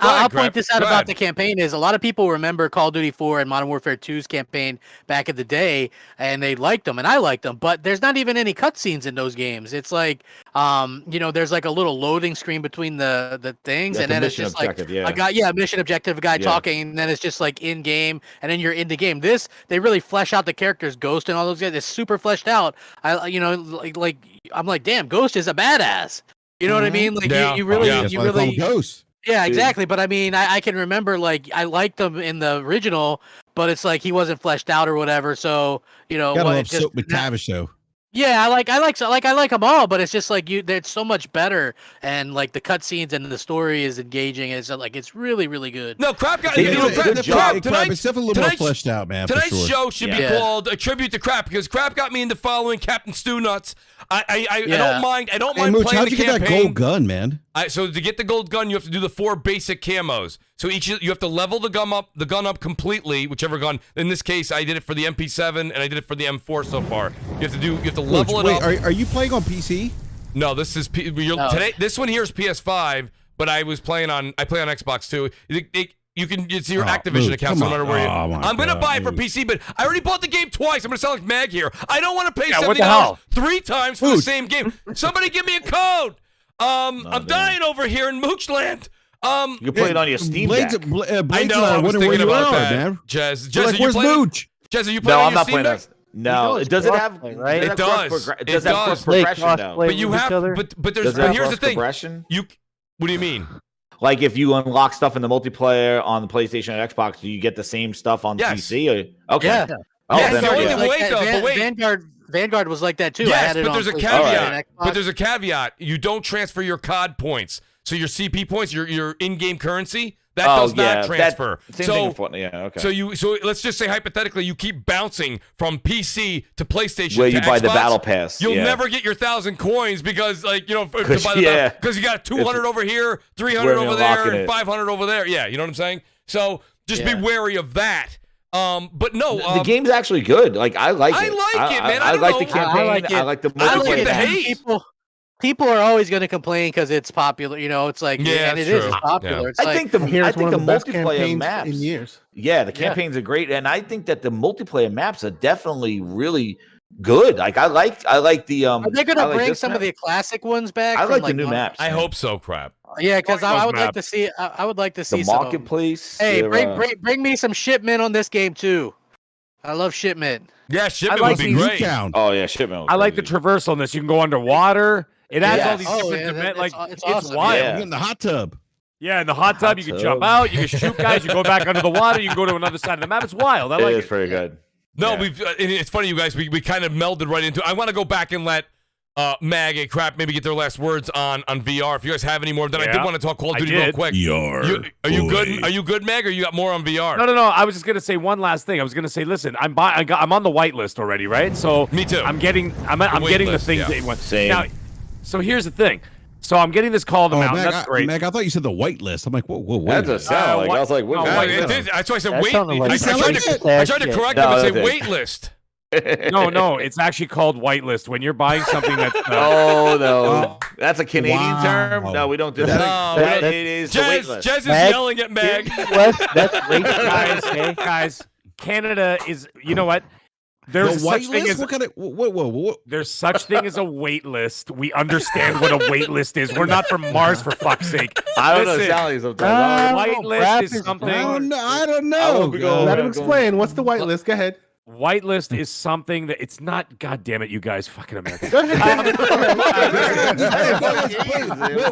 I'll Grab. point this out Go about ahead. the campaign is a lot of people remember Call of Duty 4 and Modern Warfare 2's campaign back in the day, and they liked them, and I liked them, but there's not even any cutscenes in those games. It's like, there's like a little loading screen between the things, Yeah, and the then it's mission just objective, like mission objective, a guy talking, and then it's just like in game, and then you're in the game. This, they really flesh out the characters, Ghost and all those guys. It's super fleshed out. I'm like, damn, Ghost is a badass. You know what I mean? Like you really. That's why they call them ghosts. Yeah, exactly. But I mean, I can remember I liked him in the original, but it's like he wasn't fleshed out or whatever. So Gotta love Soap McTavish though. Yeah, I like them all, but it's just like they're so much better, and like the cutscenes and the story is engaging. And it's really really good. No, Crap got They did a good job. It's definitely a little more fleshed out, man. Tonight's for sure. show should be called a tribute to Crap because Crap got me into following Captain Stu Nuts. I don't mind. I don't Hey, mind Mooch, playing how'd the you get that campaign. gold gun, man? So to get the gold gun, you have to do the 4 basic camos. So you have to level the gun up completely, whichever gun. In this case, I did it for the MP7 and I did it for the M4 so far. You have to level it up. Are you playing on PC? No, this is today. This one here is PS5, but I play on Xbox too. It's your Activision Mooch, account, so no come matter on. where you. Oh, my I'm gonna God, buy it for Mooch. PC, but I already bought the game twice. I'm gonna sound like Mag here. I don't want to pay what the $70 hell? 3 times for the Mooch. same game. Somebody give me a code. I'm dying over here in Moochland. You can play it on your Steam Blades, Deck. Blades I know. and I was wondering where thinking you about are, that, man. Jez. You're Jez, like, are you where's playing? Mooch? Jez, are you playing No, on I'm your not Steam playing Deck? that. No, it's does it have? crossplay, right? It does. Does that cross Play progression though? crossplay But you with each have, other? but Does that here's the cross thing. progression? What do you mean? Like if you unlock stuff in the multiplayer on the PlayStation and Xbox, do you get the same stuff on Yes. PC? Okay. Yeah. Oh, Yeah, then so yeah. wait, Like wait, that. but wait. Vanguard was like that too. I Yes, had it but on there's a PlayStation caveat. and But Xbox. there's a caveat. You don't transfer your COD points. So your CP points, your in-game currency, that does not transfer. Same thing in Fortnite. Yeah, okay. So let's just say hypothetically you keep bouncing from PC to PlayStation Where to you buy the Xbox, battle pass. You'll yeah. never get your 1,000 coins because to buy yeah. because you got 200 over here, 300 where over you're there, locking and it. 500 over there. Yeah, you know what I'm saying? So just be wary of that. But no, The game's actually good. Like I like it. I like it, man. I I don't like know. the campaign. I like it. I like the I don't multiplayer. like the map. hate. People are always going to complain because it's popular. It's like, Yeah, and it that's is true. it's popular. Yeah. It's I like, think the Here's one of the best multiplayer campaigns maps in years. Yeah, the campaigns are great, and I think that the multiplayer maps are definitely really good. Like I like the are they going I to like bring this some map. of the classic ones back? I from, like the new Mon- maps. I man. hope so. Crap. Yeah, because I would like maps. to see. I would like to see the some. marketplace. Hey, they're, bring me some shipment on this game too. I love shipment. Yeah, shipment like would be these great. Newtown. Oh yeah, shipment. was I like the crazy. traversal in this. You can go underwater. It adds all Yes. these Oh, different yeah, dimensions. Like it's it's awesome. wild. Yeah. You're in the hot tub. Yeah, in the hot tub, you can jump tub. out, you can shoot guys, you go back under the water, you can go to another side of the map. It's wild. I like It is it. pretty good. No, Yeah. it's funny, you guys. We kind of melded right into. I want to go back and let Mag and Crap maybe get their last words on VR. If you guys have any more, then I did want to talk Call of Duty real quick. Are you good? Are you good, Mag? Or you got more on VR? No. I was just gonna say one last thing. I was gonna say, listen, I'm on the whitelist already, right? So me too. I'm getting the things that you want. Same. Now, so here's the thing. So I'm getting this call to the mountain. Meg, That's great. Meg, I thought you said the whitelist. I'm like, whoa. That does sound like I was like, no, That's why I said That wait. sounded like I tried to correct him and say wait list. No, it's actually called whitelist when you're buying something that's. no, that's a Canadian term. No, we don't do that. It is the wait list. Jez is yelling at Meg. That's racist. Guys, Canada is. You know what? There's the such thing as what kind of whoa. there's such thing as a wait list. We understand what a wait list is. We're not from Mars, for fuck's sake. I don't know Listen, Sally sometimes. white list is something. I don't know. Let him explain. What's the whitelist? Go ahead. Whitelist is something that it's not. God damn it, you guys, fucking Americans. Go ahead.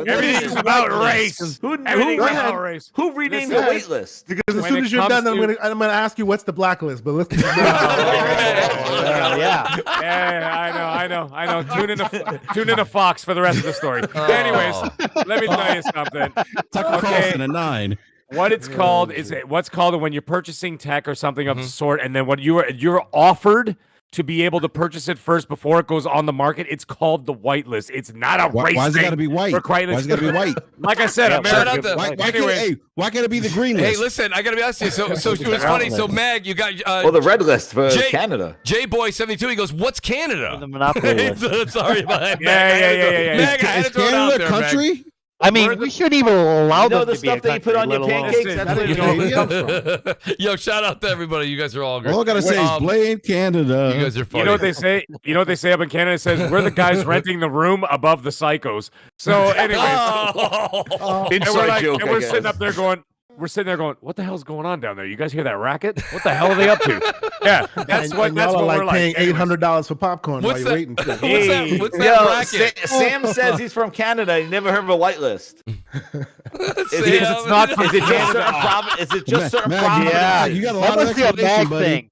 Everything's about race. Everything's about race. Who renamed the wait list? Because as When soon it as you're comes done, to- I'm gonna ask you what's the blacklist. But let's. Yeah. Yeah, I know. Tune in to Fox for the rest of the story. Anyways, let me tell you something. Tucker Carlson a 9. What it's called is what's called when you're purchasing tech or something of the sort, and then when you're offered to be able to purchase it first before it goes on the market, it's called the whitelist. It's not a race Why's it thing. got to be white? Why Why's it got to be white? Like I said, shout out America. to- Why can't it be the green list? Hey, listen, I gotta be honest with you. So it's funny. So Mag, you got Well, the red list for Canada. J-Boy72. He goes, "What's Canada?" The monopoly list. Sorry about that. Yeah. Mag, I had Is to throw it out Canada there, a Mag. country? I mean, we shouldn't even allow You know them the to be a stuff that you put country, on your let alone- pancakes? That's where it comes from. Yo, shout out to everybody. You guys are all great. All I gotta say is blame Canada. You guys are funny. You know what they say? You know what they say up in Canada? It says we're the guys renting the room above the psychos. So, anyways, and Inside joke. and I we're guess. sitting there going, what the hell's going on down there? You guys hear that racket? What the hell are they up to? Yeah, that's And what y'all are we're like. paying Anyways. $800 for popcorn while What's you're that? waiting. What's Hey. that Yo, bracket? Sam says he's from Canada. He never heard of a white list. It's not from Is it just Canada. certain provinces? Is it just certain Mag, provinces? Yeah, you got a that lot of must be a explanation, bag buddy. thing.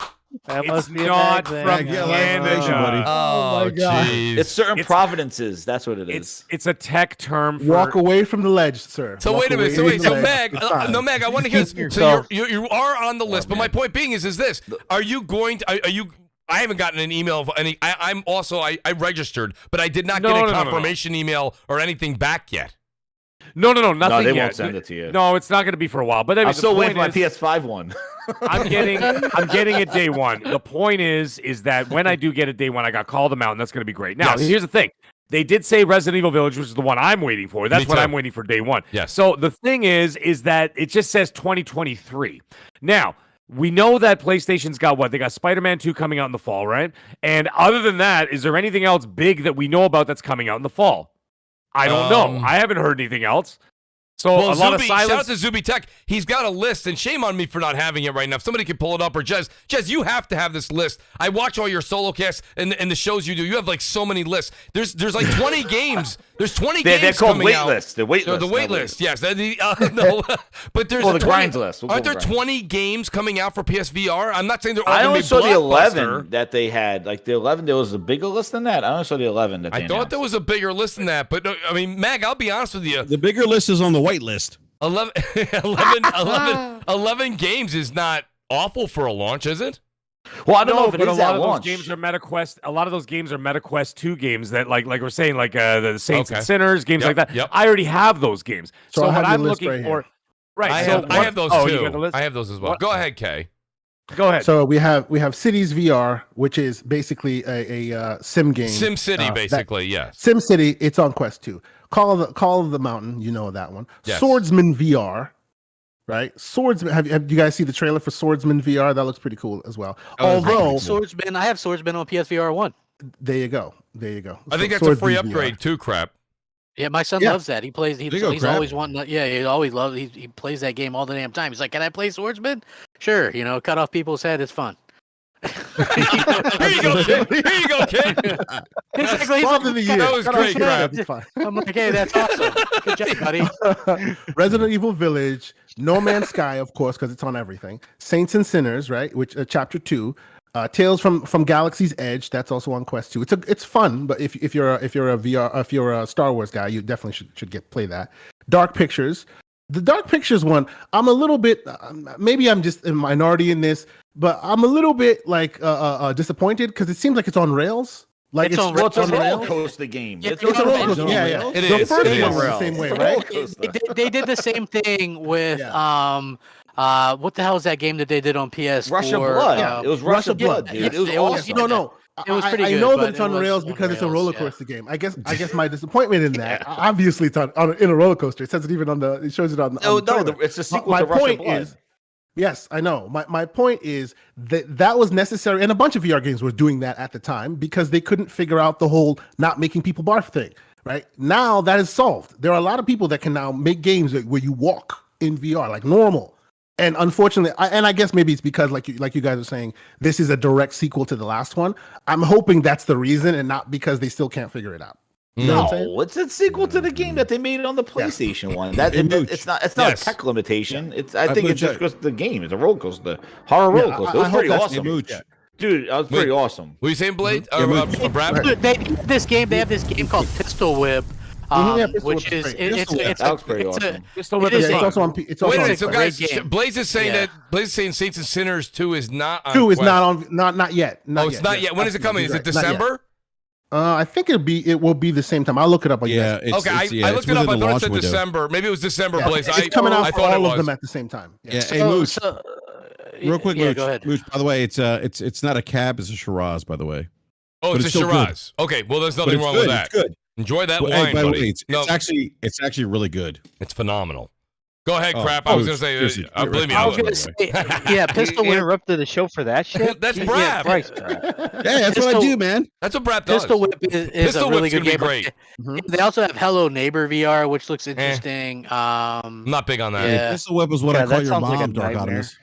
That It's must be a not bag thing. from Yeah, a lot of explanation, buddy. Oh, my God. jeez. It's certain It's- provinces. That's what it is. It's a tech term for Walk away from the ledge, sir. So Walk wait a minute. So away wait. from So the Mag, ledge. It's fine. no Mag. I want to hear. So Yourself. you are on the list. But my point being is this: Are you going to? Are you? I haven't gotten an email of any. I'm also. I registered, but I did not get a confirmation email or anything back yet. No, nothing No, they yet. won't send it to you. No, it's not going to be for a while. But anyway, I'm still the waiting for my point is- PS5 one. I'm getting it day one. The point is that when I do get it day one, I got called them out, and that's going to be great. Now, Yes. here's the thing. They did say Resident Evil Village, which is the one I'm waiting for. That's Me what too. I'm waiting for day one. Yes. So the thing is that it just says 2023. Now, we know that PlayStation's got what? They got Spider-Man 2 coming out in the fall, right? And other than that, is there anything else big that we know about that's coming out in the fall? I don't know. I haven't heard anything else. So Well, a lot of Zuby, shout out silence. to Zuby Tech. He's got a list, and shame on me for not having it right now. If somebody could pull it up, or Jez, you have to have this list. I watch all your solo casts and the shows you do. You have like so many lists. There's like 20 games. There's 20 games They're called coming wait out. lists. The wait No, list. the wait not list, yes. No, but there's Well, the 20 grinds list. We'll aren't go there grinds. 20 games coming out for PSVR? I'm not saying they're all I going only to be saw the blockbuster. 11 that they had. Like the 11, there was a bigger list than that. I only saw the 11 that they I thought there was a bigger list than that, but no, I mean, Mag, I'll be honest with you. The bigger list is on the white list. 11 games is not awful for a launch, is it? Well, I don't know if it but is a lot at of launch. those games are MetaQuest. A lot of those games are MetaQuest 2 games that, like we're saying, like the Saints Okay. and Sinners games Yep, like that. yep. I already have those games. So So I have what your I'm list looking right for, here. right? I so have those oh, too. you got the list? I have those as well. What? Go ahead, Kay. Go ahead. So we have Cities VR, which is basically a sim game. Sim City, basically, yes. Sim City. It's on Quest 2. Call of the Mountain. You know that one. Yes. Swordsman VR. Right, Swordsman. Have you guys see the trailer for Swordsman VR? That looks pretty cool as well. Oh, that's Although, Swordsman, I have Swordsman on PSVR 1. there you go. I think that's a free Swordsman VR. upgrade too, Crap. Yeah, my son Yeah. loves that. He plays. There you go, He's Crap. always wanting. Yeah, he always loves. He plays that game all the damn time. He's like, "Can I play Swordsman?" Sure. Cut off people's head. It's fun. Here you go, kid. Here you go, kid. Exactly. He's Father like, of the year. That was "Cut great, off your Crap. head." It's fine. I'm like, "Hey, that's awesome. Good job, buddy." Resident Evil Village, No Man's Sky, of course, because it's on everything. Saints and Sinners, right? Which chapter 2. Tales from Galaxy's Edge, that's also on Quest 2. It's fun, but if you're a Star Wars guy, you definitely should play that. Dark Pictures. The Dark Pictures one, I'm a little bit, maybe I'm just a minority in this, but I'm a little bit like disappointed because it seems like it's on rails. Like It's on Well, it's a on roller coaster game. Yeah, It's it's a on roller rails. coaster. Yeah. It The is. first It one is. was the same way, It's a right? roller coaster. They did the same thing with what the hell is that game that they did on PS4? Russia Blood. It was Russia Blood, dude. yes, It was it was- awesome. No. It was pretty I good, know but that it's it on was rails on because it's a rails, roller yeah. coaster game. I guess my disappointment in that, obviously, it's in a roller coaster. It says it even on the. It shows it on. No, on the trailer. it's a sequel My to Russia point Blood. is, yes, I know. My point is that was necessary, and a bunch of VR games were doing that at the time because they couldn't figure out the whole not making people barf thing. Right now, that is solved. There are a lot of people that can now make games where you walk in VR like normal. And unfortunately, I guess maybe it's because, like you guys are saying, this is a direct sequel to the last one. I'm hoping that's the reason, and not because they still can't figure it out. You know what I'm saying? No, it's a sequel to the game that they made on the PlayStation one. It's not Yes. a tech limitation. It's I think put it's just that- because the game. It's a roller coaster, horror roller coaster. It was I hope pretty that's- awesome, Mooch. dude. That was pretty awesome. What are you saying, Blade? Yeah, Brad? They have this game called Pistol Whip, Pistol which Whip is is great. it's That looks pretty it's awesome. Pistol it Whip is is Yeah, it's a- also on. It's also Wait a on minute, so great guys, game. Blaze is saying Yeah. Saints and Sinners 2 is not on Two is Quest. not on. Not yet. Oh, it's not yet. When is it coming? Is it Absolutely right. Not yet. December? I think it will be the same time. I'll look it up. Yeah, Again. Okay, I looked it up. I thought it said December. Maybe it was December, Blaze. It's coming out I for thought it all of was. them at the same time. Yeah, hey, Mooch, real quick, yeah, Mooch, go ahead. Mooch, by the way, it's not a cab, it's a Shiraz, by the way. Oh, But it's a it's still Shiraz. Okay, well, there's But nothing it's wrong good. with that. It's good. Enjoy that Well, wine, hey, by the buddy. way, it's actually really good. It's phenomenal. Go ahead, Oh, Crap. I was oh, going to say, seriously, believe me, I I was love gonna it. say, yeah, Pistol You Whip. interrupted the show for that shit. That's Jesus Brad. Christ. Yeah, that's what I Pistol- do, man. That's what Brad does. Pistol Whip is Pistol a really Whip's good gonna be game. great. They also have Hello Neighbor VR, which looks interesting. I'm not big on that. Yeah. Pistol Whip is what Yeah, I call that your sounds like a mom, Dark nightmare. Optimus.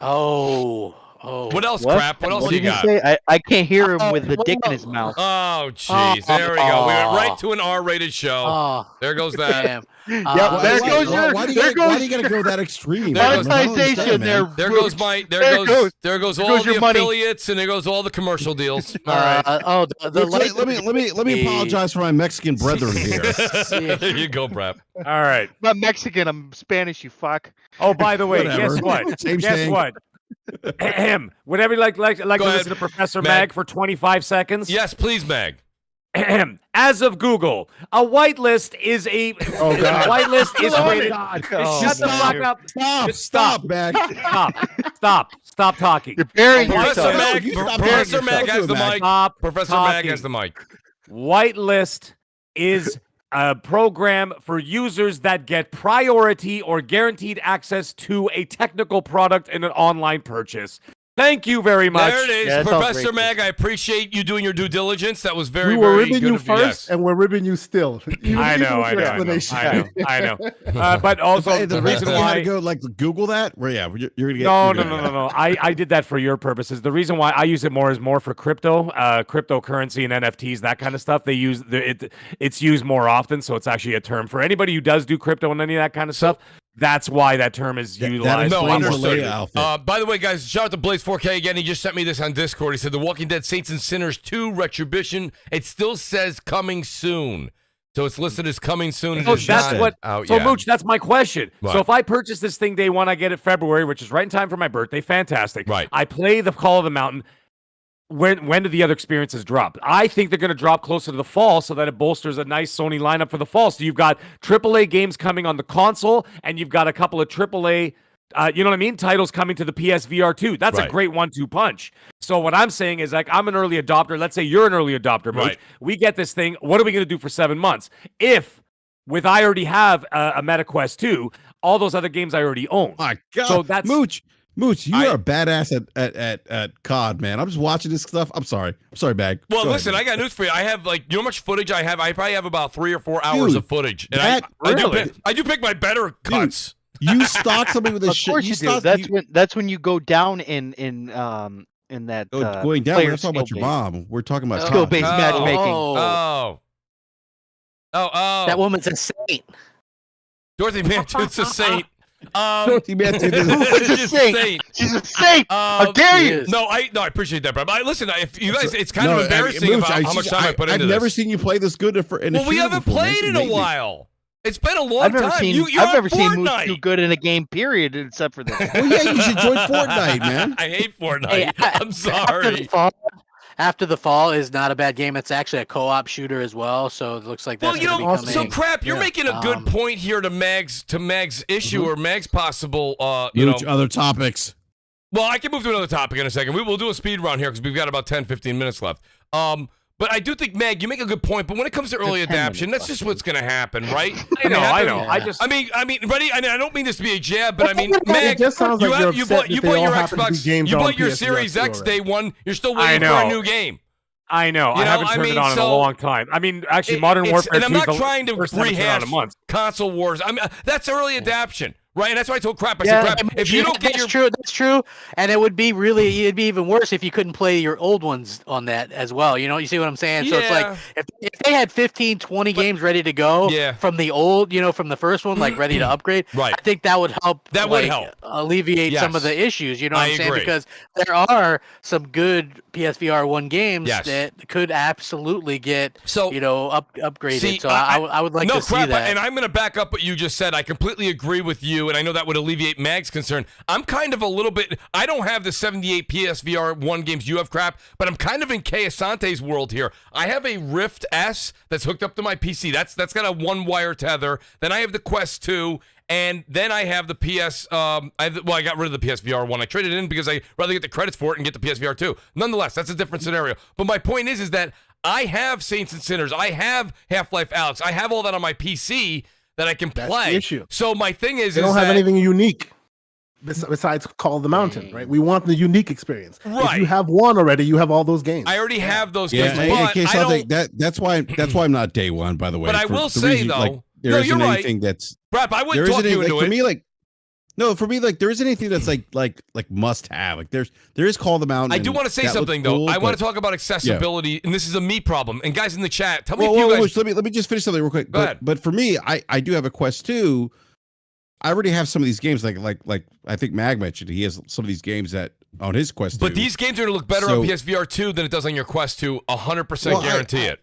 Oh. What else, What? Crap? What else What do you did got? say? I can't hear him Oh, with the well, dick in his mouth. Oh, jeez. There we go. We went right to an R-rated show. Oh, There goes that. damn. Yeah, there goes your- why do there you gotta goes- go that extreme? There I goes don't understand, monetization man. there. There goes my. There goes all goes the your money. affiliates, and there goes all the commercial deals. All right. Let me apologize for my Mexican brethren here. There you go, Brad. All right. I'm not Mexican. I'm Spanish. You fuck. Oh, by the way, Whatever. guess what? Same Guess thing. what? Ahem. Would everybody like to ahead. listen to Professor Mag. Mag for 25 seconds? Yes, please, Mag. Ahem. As of Google, a whitelist is a whitelist is created. Shut the fuck up. Just Stop, man. Stop talking. You're burying Professor yourself. Mag. You stop Professor talking Mag yourself has the too, Mag. mic. Stop Professor Mag talking. has the mic. Whitelist is a program for users that get priority or guaranteed access to a technical product in an online purchase. Thank you very much. There it is, Yeah, that sounds Professor racist. Mag. I appreciate you doing your due diligence. That was very, We were very ribbing good you of you. first, Yes. and we're ribbing you still. I know. But also Hey, the reason you had to why. go like Google that. Well, yeah, you're gonna get. No. you're gonna- I did that for your purposes. The reason why I use it more is more for crypto, cryptocurrency and NFTs, that kind of stuff. They use it's used more often, so it's actually a term for anybody who does do crypto and any of that kind of stuff. That's why that term is That utilized. No, explains the understood. Leia outfit. By the way, guys, shout out to Blaze 4K again. He just sent me this on Discord. He said The Walking Dead Saints and Sinners 2 Retribution. It still says coming soon. So it's listed as coming soon. and So it's that's not what. out So yet. Mooch, that's my question. Right. So if I purchase this thing day one, I get it February, which is right in time for my birthday. Fantastic. Right. I play the Call of the Mountain. When do the other experiences drop? I think they're going to drop closer to the fall so that it bolsters a nice Sony lineup for the fall. So you've got AAA games coming on the console, and you've got a couple of AAA, you know what I mean, titles coming to the PSVR 2. That's Right. a great 1-2 punch. So what I'm saying is, like, I'm an early adopter. Let's say you're an early adopter, Mooch. Right. We get this thing. What are we going to do for 7 months? If I already have a MetaQuest 2, all those other games I already own. My God, So that's- Mooch, you are a badass at COD, man. I'm just watching this stuff. I'm sorry, Bag. Well, Go listen, ahead, I got news for you. I have, like, you know how much footage I have? I probably have about 3 or 4 hours of footage. And I do pick my better cuts. You stalk somebody with a Of shit. course you do. That's when you go down in that going down. We're player not talking about your skill-based- mom. We're talking about skill-based COD. matchmaking. Oh. That woman's a saint. Dorothy Manton's a saint. You meant to do She's this. a saint. She's a saint. How dare you? No, I appreciate that, bro. But listen, if you guys, it's kind No, of embarrassing Mooch, about how much time I put into I've never this. seen you play this good in a Well, we shooter haven't before, man. played in a Amazing. while. It's been a long I've never time. seen. You're I've on never seen Mooch Fortnite. do good in a game. Period, except for this. Well, yeah, you should join Fortnite, man. I hate Fortnite. Hey, I'm sorry. After the Fall is not a bad game. It's actually a co-op shooter as well, so it looks like that's Well, you gonna know, be coming. so crap. You're making a good point here to Meg's issue or Meg's possible. You know, other topics. well, I can move to another topic in a second. We will do a speed run here because we've got about 10, 15 minutes left. But I do think, Meg, you make a good point. But when it comes to early adoption, that's just what's going to happen, right? I know. Yeah. I mean, ready? I don't mean this to be a jab, but I mean, It Meg, just sounds like you're you upset bought that you they bought all your happen to be Xbox, games you on bought your PS4 Series X already. day one. You're still I waiting for a know. new game. I know. You I know, haven't I turned mean, it on in a so long time. I mean, actually, Modern Warfare and I'm 2 is not the trying to first time it's been out in a rehash month. console wars. I mean, that's early adoption. Right, and that's why I told Crap. I Yeah, said, Crap, if you don't get that's your true, that's true, and it would be it'd be even worse if you couldn't play your old ones on that as well. You know, you see what I'm saying? So it's like if they had 15, 20 games ready to go from the old, from the first one, like ready to upgrade. Right. I think that would help. That would help alleviate some of the issues. You know what I I'm saying? agree. Because there are some good PSVR 1 games Yes. that could absolutely get upgraded. See, so I would like to see that. And I'm going to back up what you just said. I completely agree with you, and I know that would alleviate Mag's concern. I'm kind of a little bit. I don't have the 78 PSVR 1 games you have, Crap, but I'm kind of in Kay Asante's world here. I have a Rift S that's hooked up to my PC. That's got a one-wire tether. Then I have the Quest 2. And then I have the PS. I got rid of the PSVR 1. I traded it in because I'd rather get the credits for it and get the PSVR 2. Nonetheless, that's a different scenario. But my point is that I have Saints and Sinners. I have Half-Life Alyx. I have all that on my PC that I can play. That's the issue. So my thing is, They don't have anything unique besides Call of the Mountain, right? We want the unique experience. Right. If you have one already, you have all those games. I already have those Yeah, games. But in case I I don't. think that's why I'm not day one, by the way. But I For will the say, reason, though, like, there no, isn't you're right. anything that's Crap, I there wouldn't talk isn't you any, into like, it. for me, like. No, for me, like there isn't anything that's like must have. Like there is Call of the Mountain. I do want to say something though. I want to talk about accessibility, and this is a me problem. And guys in the chat, tell me if you guys. Let me just finish something real quick. Go ahead. But for me, I do have a Quest 2. I already have some of these games. Like I think Mag mentioned, he has some of these games that on his Quest 2. But these games are going to look better on PSVR 2 than it does on your Quest 2. 100% guarantee it.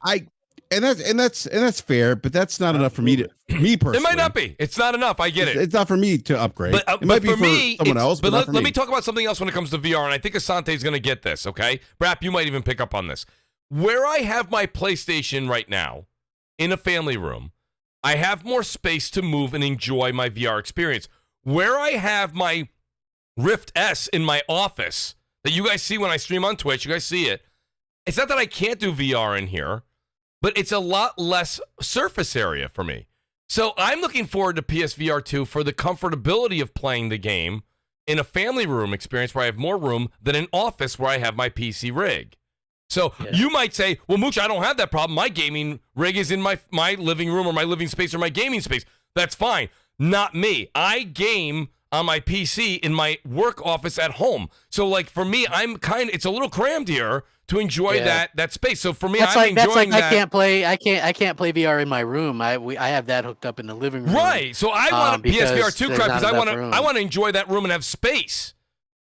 And that's fair, but that's not enough for me personally. It might not be. It's not enough. I get it. It's not for me to upgrade. But, it might be for for me, someone else. But not let me talk about something else when it comes to VR, and I think Asante's going to get this, okay? Brap, you might even pick up on this. Where I have my PlayStation right now, in a family room, I have more space to move and enjoy my VR experience. Where I have my Rift S in my office, that you guys see when I stream on Twitch, you guys see it, it's not that I can't do VR in here, but it's a lot less surface area for me. So I'm looking forward to PSVR 2 for the comfortability of playing the game in a family room experience where I have more room than an office where I have my PC rig. So you might say, well, Mooch, I don't have that problem. My gaming rig is in my living room or my living space or my gaming space. That's fine. Not me. I game on my PC in my work office at home. So like for me, it's a little crammed here to enjoy that space. So for me, I'm enjoying that. I can't play VR in my room. I have that hooked up in the living room. Right. So I want a PSVR 2 crap because I want to enjoy that room and have space.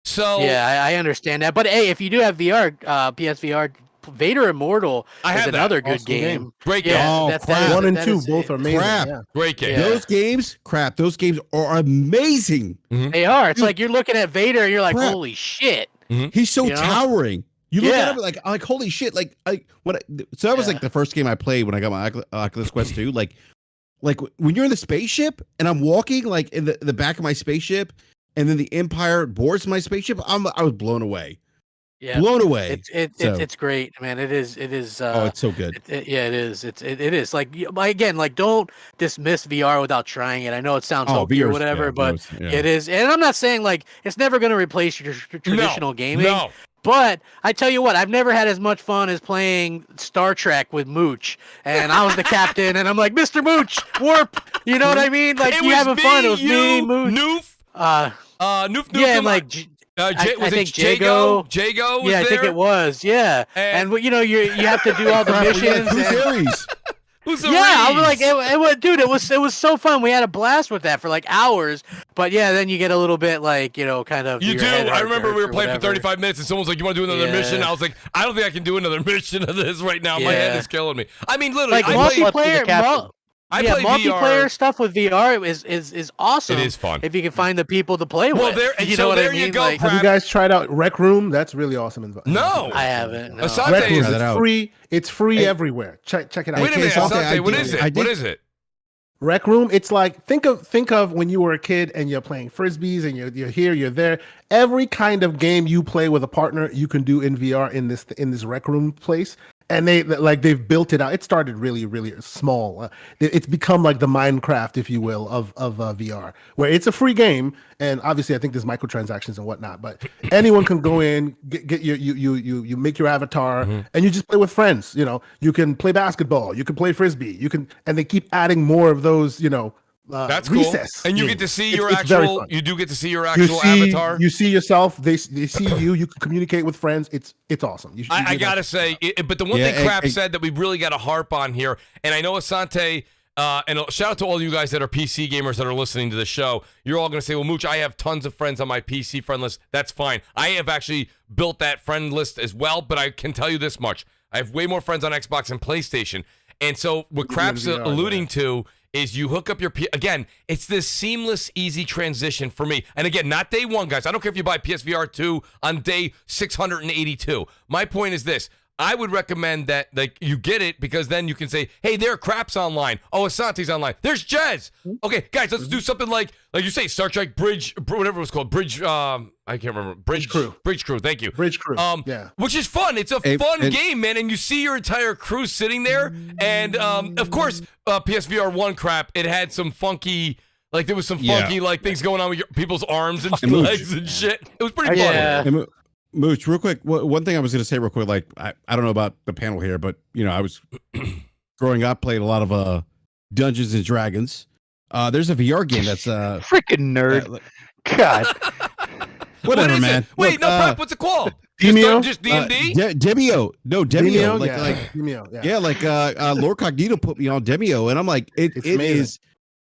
So yeah, I understand that. But hey, if you do have VR, PSVR, Vader Immortal is another good game. Great game. Yeah, crap. 1 and 2 both are amazing. Crap. Yeah. Great game. Yeah. Those games are amazing. They are. It's like you're looking at Vader and you're like, holy shit. He's so towering. You look at him like holy shit. So that was like the first game I played when I got my Oculus Quest 2. Like when you're in the spaceship and I'm walking like in the back of my spaceship, and then the Empire boards my spaceship, I was blown away. Yeah, blown away. It's great, man. It is. Oh, it's so good. It is. It is. Like again, like don't dismiss VR without trying it. I know it sounds hokey or whatever, but it is. And I'm not saying like it's never going to replace your traditional gaming. No. But I tell you what, I've never had as much fun as playing Star Trek with Mooch, and I was the captain, and I'm like, Mr. Mooch, warp. You know what I mean? Like you having fun. It was me, Mooch. Noof. Noof. Yeah, and like. I think Jago. Jago was I think it was. Yeah, and you have to do all the missions. Who's the I was like, Reeves? dude, it was so fun. We had a blast with that for like hours. But yeah, then you get a little bit like, kind of. You your do. head I remember hurts we were or playing for whatever. 35 minutes, and someone was like, "You want to do another mission?" I was like, "I don't think I can do another mission of this right now. My head Yeah. is killing me." I mean, literally, Like I play multiplayer. I play multiplayer VR. stuff with VR is awesome. It is fun. if you can find the people to play Well, with. there- you so know what there I you mean? go, Like, Have you guys tried out Rec Room? That's really awesome. No. I haven't. No. Asante Rec Room is- Try that is out. free. It's free Hey. everywhere. Check it out. Wait a minute, Asante, Asante, what did- is it? I did- What is it? Rec Room, it's like think of when you were a kid and you're playing frisbees and you're here, you're there. Every kind of game you play with a partner, you can do in VR in this Rec Room place. And they've built it out. It started really, really small. It's become like the Minecraft, if you will, of VR, where it's a free game, and obviously I think there's microtransactions and whatnot. But anyone can go in, get you make your avatar, and you just play with friends. You can play basketball, you can play frisbee, and they keep adding more of those. That's cool. recess And you games. get to see It's- your it's very actual. fun. You do get to see your You actual see, avatar. you see yourself. They see you. You can communicate with friends. It's awesome. You should I give gotta that- say, but the one Yeah, thing Crap hey, said that we really got to harp on here, and I know Asante, and shout out to all you guys that are PC gamers that are listening to the show. You're all gonna say, "Well, Mooch, I have tons of friends on my PC friend list." That's fine. I have actually built that friend list as well, but I can tell you this much: I have way more friends on Xbox and PlayStation. And so, what Crap's VR, alluding to is you hook up your again, it's this seamless, easy transition for me. And again, not day one, guys. I don't care if you buy PSVR 2 on day 682. My point is this. I would recommend that you get it because then you can say, hey, there are Craps online. Oh, Asante's online. There's Jez. Okay, guys, let's do something like you say, Star Trek Bridge, whatever it was called. Bridge, I can't remember. Bridge Crew. Bridge Crew, thank you. Bridge Crew. Yeah. Which is fun. It's a fun game, man. And you see your entire crew sitting there. And of course, PSVR 1 Crap, it had some funky, there was some funky things going on with people's arms and legs and shit. It was pretty fun. Yeah. Hey, Mooch, real quick. One thing I was going to say real quick, I don't know about the panel here, but I was growing up, played a lot of Dungeons and Dragons. There's a VR game that's freaking nerd. God. Whatever, man. Wait, Look, no, Prep, what's it called? Demio? Just DMD? Demio. No, Demio. Demio, yeah. Lord Cognito put me on Demio, and I'm like, it's amazing.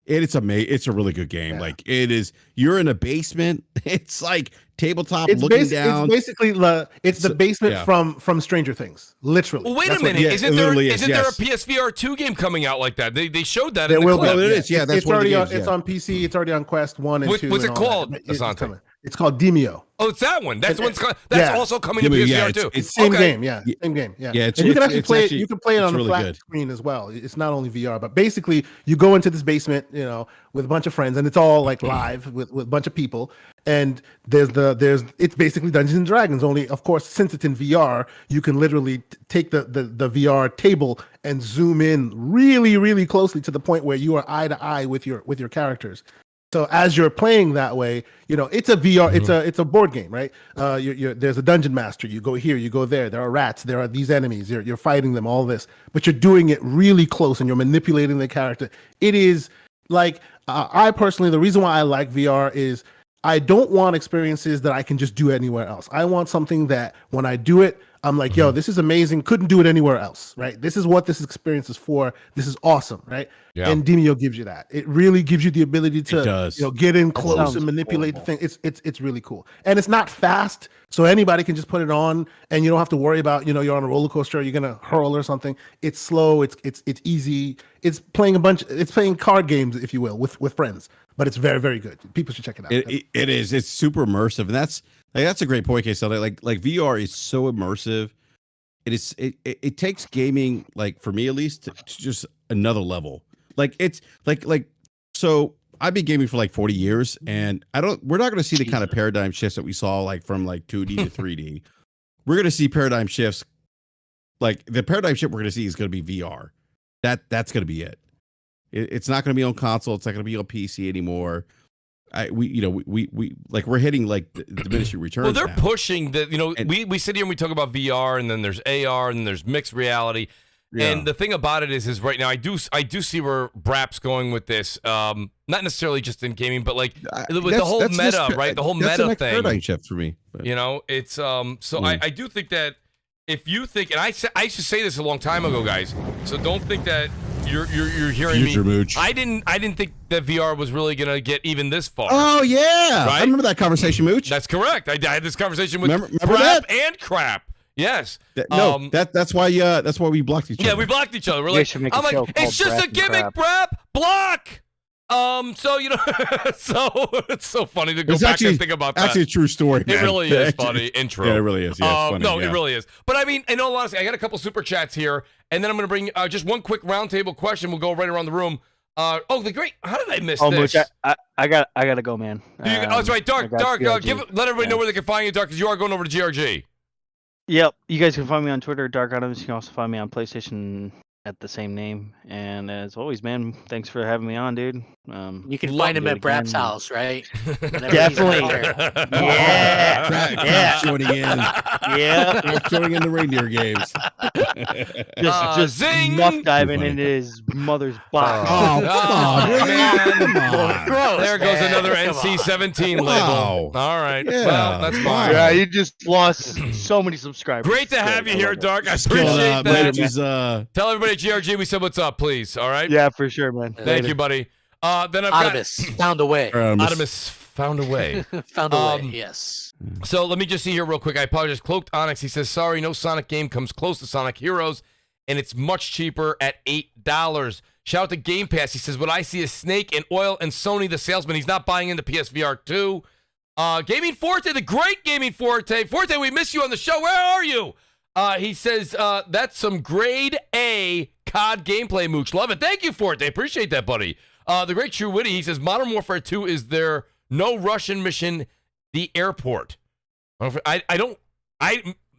It's a really good game. Yeah. Like it is. You're in a basement. It's like tabletop It's looking down. It's basically the basement yeah. from Stranger Things. Literally. Well, wait That's a what- minute. yeah, Isn't it there literally is, there a yes. PSVR 2 game coming out like that? They showed that There in the will clip. be. Well, it is. Yeah, that's it's one of the already games, it's yeah. on PC. It's already on Quest 1 and 2. What's and it all called, that. It's Asante? coming. It's called Demio. Oh, it's that one. That's It- that's yeah. also coming to Demio, PSVR yeah, 2. it's Same Okay. game, yeah. Same game, yeah. Yeah, and you can actually it's play actually- it. You can play it on a really flat good. screen as well. It's not only VR, but basically you go into this basement, with a bunch of friends, and it's all like live with a bunch of people. And it's basically Dungeons and Dragons. Only, of course, since it's in VR, you can literally take the VR table and zoom in really, really closely to the point where you are eye to eye with your characters. So as you're playing that way, it's a VR, it's a board game, right? There's a dungeon master. You go here, you go there. There are rats. There are these enemies. You're fighting them. All this, but you're doing it really close, and you're manipulating the character. It is like I personally, the reason why I like VR is I don't want experiences that I can just do anywhere else. I want something that when I do it, I'm like, yo, this is amazing. Couldn't do it anywhere else, right? This is what this experience is for. This is awesome, right? Yeah. And Demio gives you that. It really gives you the ability It to, does. get in close sounds and manipulate the horrible. thing. It's really cool, and it's not fast, so anybody can just put it on, and you don't have to worry about, you're on a roller coaster, you're gonna hurl or something. It's slow. It's easy. It's playing It's playing card games, if you will, with friends. But it's very, very good. People should check it out. It is. It's super immersive, and that's a great point, Case. Like VR is so immersive. It takes gaming, like for me at least, to just another level. Like it's like so I've been gaming for like 40 years, and we're not going to see the kind of paradigm shifts that we saw like from like 2D to 3D. We're going to see paradigm shifts. Like the paradigm shift we're going to see is going to be VR. That's going to be it. It's not going to be on console. It's not going to be on PC anymore. We're hitting like the diminishing returns. Well, they're now. pushing the, And- we sit here and we talk about VR, and then there's AR, and then there's mixed reality. Yeah. And the thing about it is right now I do see where Brap's going with this. Not necessarily just in gaming, but with the whole meta, right? The whole that's meta the next thing. paradigm shift for me. But- It's I do think that if you think, and I used to say this a long time ago, guys. So don't think that you're hearing Future me. Mooch. I didn't think that VR was really gonna get even this far. Oh yeah, Right? I remember that conversation, Mooch. That's correct. I had this conversation with Remember Crap that? and Crap. Yes. That's why we blocked each other. Yeah, we blocked each other. We're You like, guys should make a I'm like, show it's called just Brap a and gimmick, Crap. Brap. Block. So so it's so funny to go It's back actually, and think about that. actually a true story. It Man. really is funny. Intro. Yeah, it really is. Yeah, it's funny. No, yeah. it really is. But I mean, in all honesty, I got a couple super chats here, and then I'm going to bring just one quick roundtable question. We'll go right around the room. How did I miss Mooch, this? I gotta go, man. That's right, Dark. I got Dark. GRG. Let everybody know Yeah. where they can find you, Dark, because you are going over to GRG. Yep, you guys can find me on Twitter, Dark Items. You can also find me on PlayStation at the same name. And as always, man, thanks for having me on, dude. You can Love find him it at Brap's again. house, right? Whenever he's Definitely. out there. Yeah. Crap joining in. Yeah, Crap joining in the reindeer games. just zing! muff diving Too funny. into his mother's box. Oh, come on, really? man. Come on. Gross, There goes man. another Come on. NC-17 label. Wow. All right. Yeah. Well, that's fine. Yeah, you just lost so many subscribers. Great to have you here, Dark. I Kill appreciate that. Mooch is, Tell everybody at GRG we said what's up, please. All right? Yeah, for sure, man. Thank you, buddy. Then I've got Artemis found a way. Artemis found a way. Found a way. Um, Yes. So let me just see here real quick. I apologize. Cloaked Onyx, he says, sorry, no Sonic game comes close to Sonic Heroes, and it's much cheaper at $8. Shout out to Game Pass. He says, what I see is Snake and Oil and Sony the salesman. He's not buying into PSVR 2. Gaming Forte, the great Gaming Forte. Forte, we miss you on the show. Where are you? He says, that's some grade A COD gameplay, Mooch. Love it. Thank you, Forte. Appreciate that, buddy. The great True Witty, he says, Modern Warfare 2 is there no Russian mission, the airport.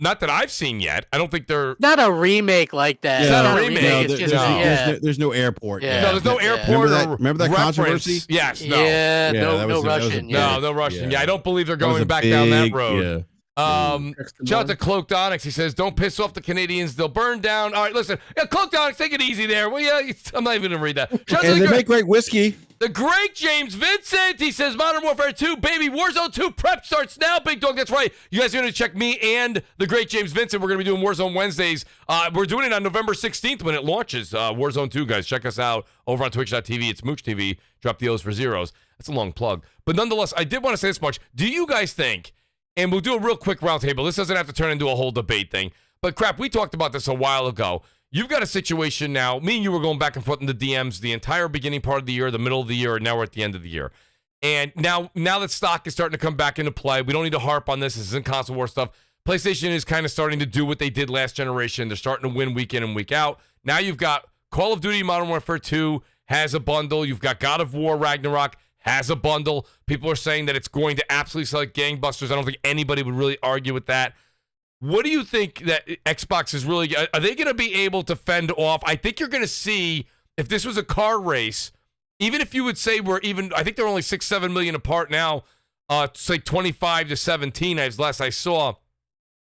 Not that I've seen yet. I don't think they're. Not a remake like that. It's not a Not remake. No, It's just, there's no airport. Yeah. No, there's no Yeah. airport. Remember that reference. controversy? Yes. No. Yeah, Yeah, no, that no was a- that was a Russian. big- yeah. No Russian. Yeah. Yeah, I don't believe they're That was going a back down that big- road. Yeah. Shout out to Cloaked Onyx. He says, don't piss off the Canadians. They'll burn down. All right, listen. Yeah, Cloaked Onyx, take it easy there. Well, yeah, I'm not even going to read that. Shout out to And the they make great whiskey. The great James Vincent, he says, Modern Warfare 2, baby, Warzone 2 prep starts now, Big Dog. That's right. You guys are going to check me and the great James Vincent. We're going to be doing Warzone Wednesdays. We're doing it on November 16th when it launches. Warzone 2, guys. Check us out over on twitch.tv. It's Mooch TV. Drop the O's for zeros. That's a long plug. But nonetheless, I did want to say this much. Do you guys think, and we'll do a real quick roundtable. This doesn't have to turn into a whole debate thing. But crap, we talked about this a while ago. You've got a situation now. Me and you were going back and forth in the DMs the entire beginning part of the year, the middle of the year, and now we're at the end of the year. And now that stock is starting to come back into play, we don't need to harp on this. This isn't console war stuff. PlayStation is kind of starting to do what they did last generation. They're starting to win week in and week out. Now you've got Call of Duty Modern Warfare 2 has a bundle. You've got God of War Ragnarok has a bundle. People are saying that it's going to absolutely sell like gangbusters. I don't think anybody would really argue with that. What do you think that Xbox is really... Are they going to be able to fend off? I think you're going to see, if this was a car race, even if you would say I think they're only 6-7 million apart now, say 25 to 17, as last I saw,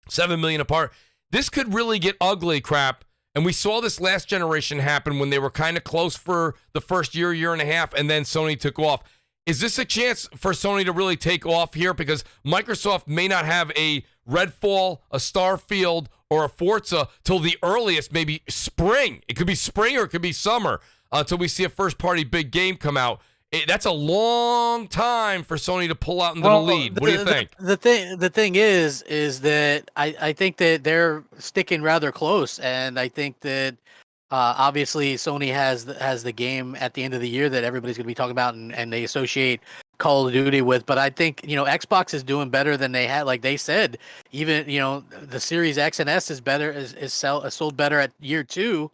7 million apart. This could really get ugly, crap. And we saw this last generation happen when they were kind of close for the first year and a half, and then Sony took off. Is this a chance for Sony to really take off here? Because Microsoft may not have a Redfall, a Starfield, or a Forza till the earliest, maybe spring. It could be spring or it could be summer until we see a first-party big game come out. That's a long time for Sony to pull out into the lead. What do you think? The thing is that I think that they're sticking rather close, and I think that obviously Sony has the game at the end of the year that everybody's going to be talking about, and they associate Call of Duty with. But I think Xbox is doing better than they had. Like they said, even the Series X and S is better is sold better at year 2.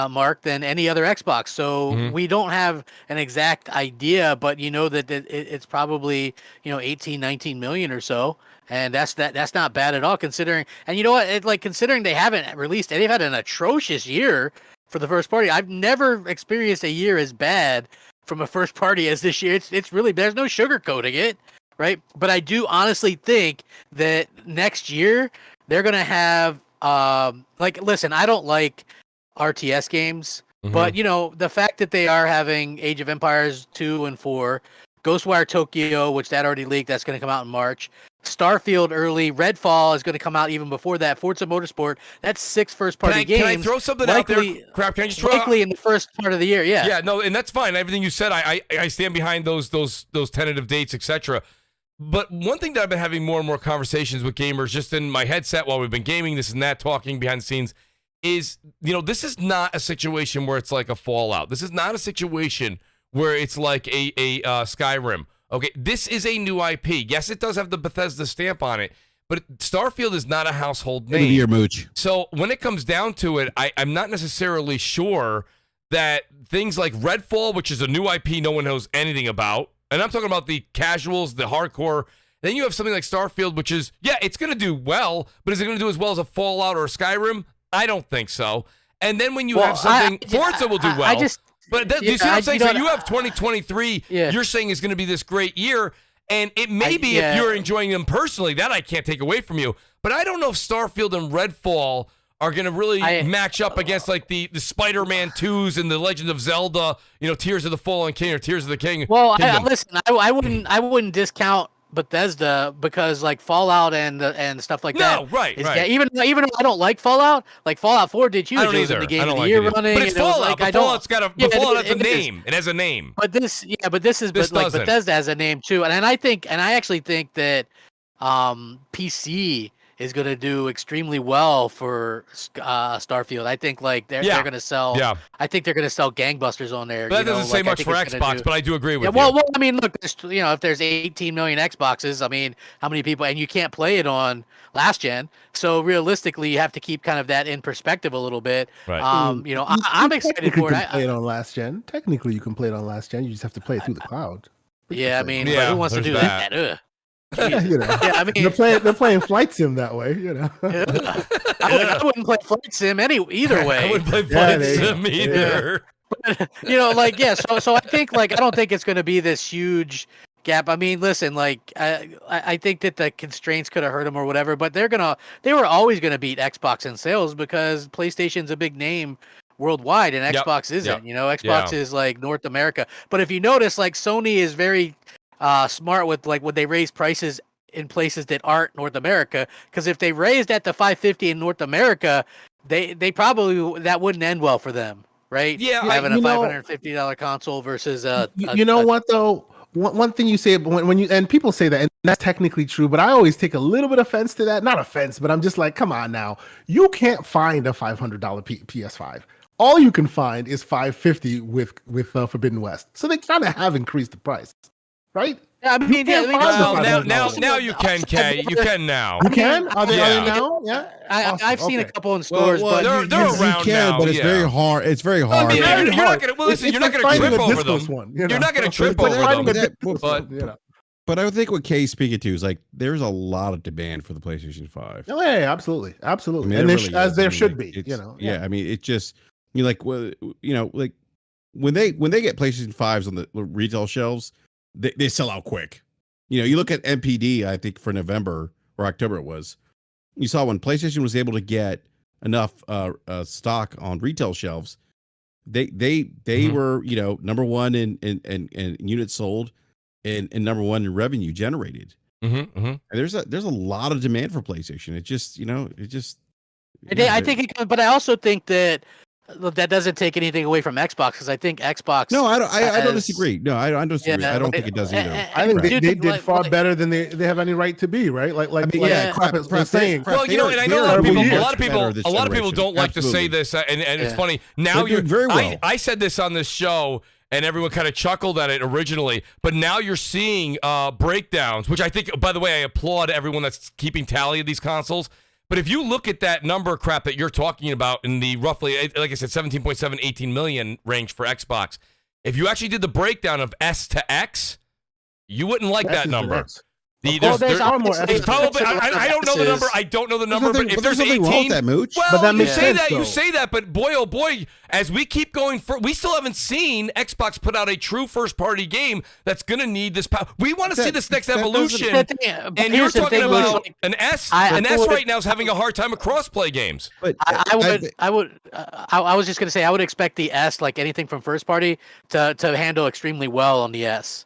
Mark, than any other Xbox. So we don't have an exact idea, but that it's probably 18, 19 million or so, and that's not bad at all considering. And you know what? Considering they haven't released, they've had an atrocious year for the first party. I've never experienced a year as bad from a first party as this year. It's really, there's no sugarcoating it, right? But I do honestly think that next year they're gonna have listen, I don't like RTS games, but the fact that they are having Age of Empires 2 and 4, Ghostwire Tokyo, which that already leaked, that's going to come out in March, Starfield early. Redfall is going to come out even before that. Forza Motorsport. That's 6 first-party games. Can I throw something out there? Crap, can I just throw likely in the first part of the year? Yeah. Yeah, no, and that's fine. Everything you said, I stand behind those tentative dates, etc. But one thing that I've been having more and more conversations with gamers just in my headset while we've been gaming, this and that, talking behind the scenes, is, this is not a situation where it's like a Fallout. This is not a situation where it's like a Skyrim. Okay, this is a new IP. Yes, it does have the Bethesda stamp on it, but Starfield is not a household name. Year, Mooch. So when it comes down to it, I'm not necessarily sure that things like Redfall, which is a new IP no one knows anything about, and I'm talking about the casuals, the hardcore. Then you have something like Starfield, which is, it's going to do well, but is it going to do as well as a Fallout or a Skyrim? I don't think so. And then when you have something, Forza will do well. But you see what I'm saying? So you have 2023, you're saying is going to be this great year, and it may be if you're enjoying them personally, that I can't take away from you. But I don't know if Starfield and Redfall are going to really match up against like the Spider-Man 2s and the Legend of Zelda, Tears of the Fallen King or Tears of the King. Well, listen, I wouldn't discount Bethesda because like Fallout and stuff like that. No, right. Even though I don't like Fallout, like Fallout 4 did huge. I don't either. In the game I don't of like the year it running. But it's Fallout. Like, Fallout's got a Fallout has a name. Is. It has a name. But this Bethesda has a name too, and I actually think that PC is going to do extremely well for Starfield. I think like they're going to sell. Yeah. I think they're going to sell gangbusters on there. But that doesn't say much for Xbox, but I do agree with you. Well, I mean, look, if there's 18 million Xboxes, I mean, how many people? And you can't play it on last gen, so realistically, you have to keep kind of that in perspective a little bit. Right. I'm excited for it. You can play it on last gen. Technically, you can play it on last gen. You just have to play it through the cloud. Yeah, I mean, but who wants to do that? I mean, they're playing Flight Sim that way, I wouldn't play Flight Sim either way. I wouldn't play Flight Sim either. So I think I don't think it's going to be this huge gap. I mean, listen, I think that the constraints could have hurt them or whatever, but they were always going to beat Xbox in sales because PlayStation's a big name worldwide and Xbox isn't. Xbox is like North America. But if you notice, like Sony is very smart with like when they raise prices in places that aren't North America, because if they raised at the $550 in North America, they probably that wouldn't end well for them, right? Yeah, having a $550 console versus what though. One thing you say when you and people say that, and that's technically true, but I always take a little bit offense to that. Not offense, but I'm just like, come on now, you can't find a $500 PS5. All you can find is $550 with Forbidden West. So they kind of have increased the price. Right? Yeah, I mean, now you can, Kay. You can now. You can? Are they now? Yeah. I've seen a couple in stores, but they're around now. But it's very hard. It's very hard. I mean, you're not gonna. Well, listen, you're not gonna trip over them. You're not gonna trip over them. But I think what Kay's speaking to is like there's a lot of demand for the PlayStation 5. Oh yeah, absolutely. I mean, and really as there should like, be. Yeah, I mean, it just like when they get PlayStation 5s on the retail shelves. They sell out quick. You look at MPD, I think for November or October it was. You saw when PlayStation was able to get enough stock on retail shelves, they were, number one in units sold and number one in revenue generated. And there's a lot of demand for PlayStation. I think but I also think that doesn't take anything away from Xbox because I think Xbox. No, I don't disagree. No, I don't disagree. I don't think it does either. I think they did far better than they have any right to be. Right? Crap is saying. Well, and I know a lot of people don't like to say this, and it's funny. Now you're very well. I said this on this show, and everyone kind of chuckled at it originally, but now you're seeing breakdowns, which I think, by the way, I applaud everyone that's keeping tally of these consoles. But if you look at that number crap that you're talking about in the roughly, like I said, 17.7, 18 million range for Xbox, if you actually did the breakdown of S to X, you wouldn't like that number. There's probably, I don't know the number. I don't know the number, but if there's 18, wrong with that, Mooch. well, but that you makes say sense, that, though. you say that, but boy, oh boy, as we keep going, we still haven't seen Xbox put out a true first-party game that's going to need this power. We want to see this next evolution, and you're talking about an S. An S right now is having a hard time with cross-play games. But I was just going to say I would expect the S, like anything from first-party, to handle extremely well on the S.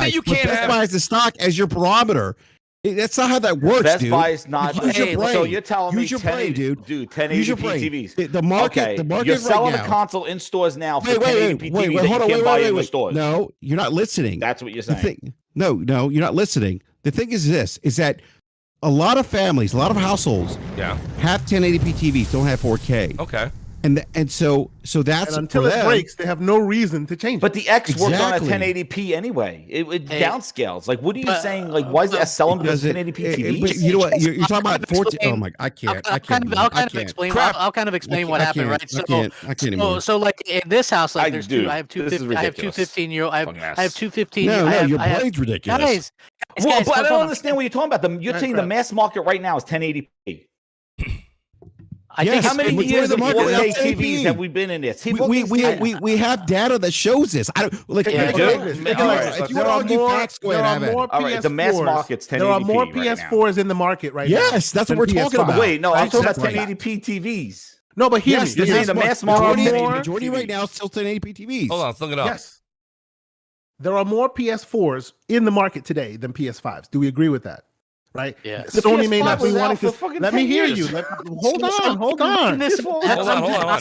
that you But can't Best have. Buy is the stock as your barometer. That's not how that works, Best dude. Buy is not. Use your brain. So you're telling Use me your brain, dude. 1080p Use your brain. TVs. The market, Okay, the market you're right selling now. a console in stores now for Wait, 1080p TVs that hold you on, can't buy in the stores. No, you're not listening. That's what you're The saying. thing, no, you're not listening. The thing is this: is that a lot of families, a lot of households, have 1080p TVs, don't have 4K. Okay. And so that's And until for it them. breaks, they have no reason to change it. But the X works on a Exactly. 1080p anyway. It Hey. downscales. Like, what are you saying? Like, why is the S selling because 1080p TVs? You know what? You're talking about 14. Explain- Oh my! I can't. I'll kind of explain. Crap. I'll kind of explain what I happened, can't. right? So, I can't anymore. so like in this house, like there's dude, two. I have two. this is 15, I have two ridiculous. 15-year-old. I Fucking have ass. 2 15. No, your I have, brain's ridiculous. Guys, Well, but I hold don't on. understand what you're talking about. You're saying the mass market right now is 1080p. I think Yes, How many majority years of the of market 4K is TVs 1080p. have we been in this? We have data that shows this. I don't like. Yeah, do? If you want to argue facts, go ahead. Have it. All right, the mass market's 1080p There are more right now. PS4s in the market right now. Yes, that's what than we're talking PS5. about. Wait, no, I'm talking about Right. 1080p TVs. No, but hear Yes, me. you're saying the mass market majority right now is still 1080p TVs. Hold on, let's look it up. Yes. There are more PS4s in the market today than PS5s. Do we agree with that? Right? Yeah. The Sony may PS5 not be was out wanting for to. fucking Let me 10 hear years. you. Hold on. Hold on.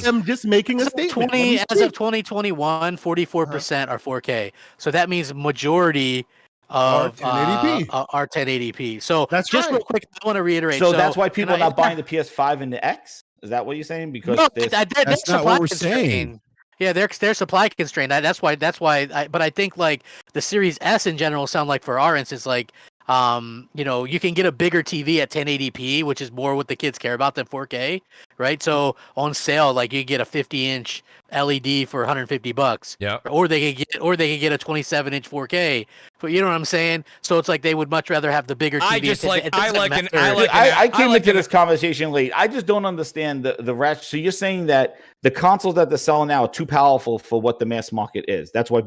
I'm just making a statement. As of 2021, 44% are 4K. So that means majority of Are 1080p. are 1080p. So That's just right. real quick, I want to reiterate. So that's why people are and I- not buying the PS5 and the X? Is that what you're saying? Because No, there's- they're That's not supply what we're constrained. saying. Yeah, they're supply constrained. That's why. But I think like the Series S in general sound like for our instance, like you can get a bigger TV at 1080p, which is more what the kids care about than 4K, right? So on sale, like you get a 50-inch LED for $150. Yeah. Or they could get a 27-inch 4K. But you know what I'm saying? So it's like they would much rather have the bigger TV. I just It like- doesn't I like an- matter. I like- I came like into it. this conversation late. I just don't understand the ratchet. So you're saying that the consoles that they're selling now are too powerful for what the mass market is. That's why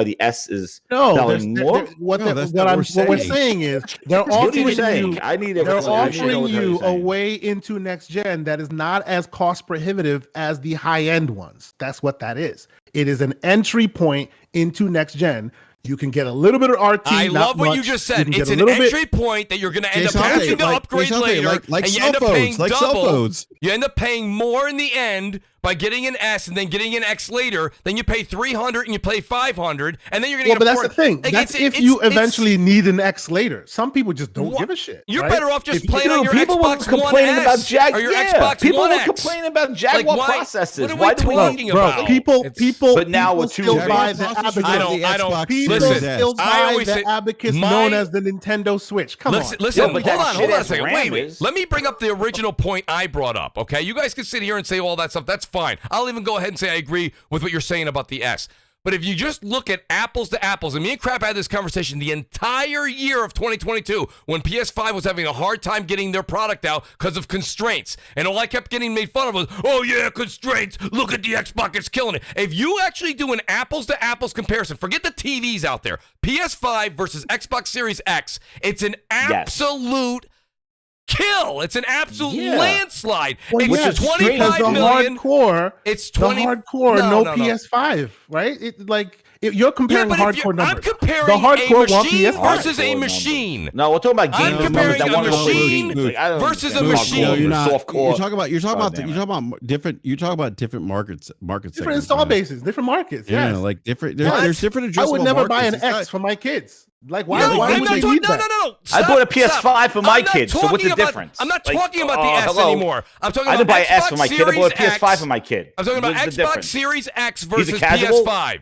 the S is selling more. What No, that's what not I'm- what we're what we're saying. saying is they're What are offering you saying? you. I need to. They're I need to know offering what you're you a saying. way into next gen that is not as cost prohibitive as the high end ones. That's what that is. It is an entry point into next gen. You can get a little bit of RT. I not love what you much. just You said. can get It's a an little bit- entry point that you're going to end up Jason, having to like- upgrade Jason, later, like and you cell end up phones, paying like cell double. phones. You end up paying more in the end by getting an S and then getting an X later. Then you pay $300 and you pay $500, and then you're going to Well, get but a that's the thing. Like, That's it's- if you it's- eventually need an X later. Some people just don't Wha- give a shit. You're right? better off just If you- playing on your People were Xbox One complaining about S Jag. or your Yeah, Xbox people One were X. complaining about Jaguar why- processors. what are we Why do we? talking Bro, about? people, It's- people, But now people with two still Jaguar buy the processors, abacus. I don't- Xbox People Series still S. I buy always the say- abacus my- known as the Nintendo Switch. Come on. Listen, Yeah, but hold that on a shit-ass second. RAM Wait. is- Let me bring up the original point I brought up, okay? You guys can sit here and say all that stuff. That's fine. I'll even go ahead and say I agree with what you're saying about the S. But if you just look at apples to apples, and me and Crap had this conversation the entire year of 2022 when PS5 was having a hard time getting their product out because of constraints. And all I kept getting made fun of was, oh yeah, constraints. Look at the Xbox, it's killing it. If you actually do an apples to apples comparison, forget the TVs out there, PS5 versus Xbox Series X, it's an absolute kill. It's an absolute landslide. Well, It's yes, 25 because million. the hardcore, It's 20. the hardcore, No, no, no. PS5, right? You're comparing but if hardcore numbers. I'm comparing the hardcore a want machine PS5. versus a machine. No, we're talking about I'm gamers comparing that a want to play machine games. Like, I don't versus a understand machine. hardcore No, you're or not. softcore. You're talking about. You're talking about. God damn You're talking about different. You're talking about different markets. Market Different segments, install man. bases, different markets. Yeah, Yes. like different. What? There's different I addressable would never buy an markets. It's X for my kids. Like, why? No, why I'm would not they talking. need No, that? no, no. I Stop, bought a PS5 stop. for my I'm not kids, so what's talking the about- difference? I'm not Like, talking about the S hello? anymore. I'm talking I about didn't buy an S Xbox for my kid. I bought a Series PS5 X. for my kid. I'm talking about What's the Xbox difference? Series X a versus casual? PS5.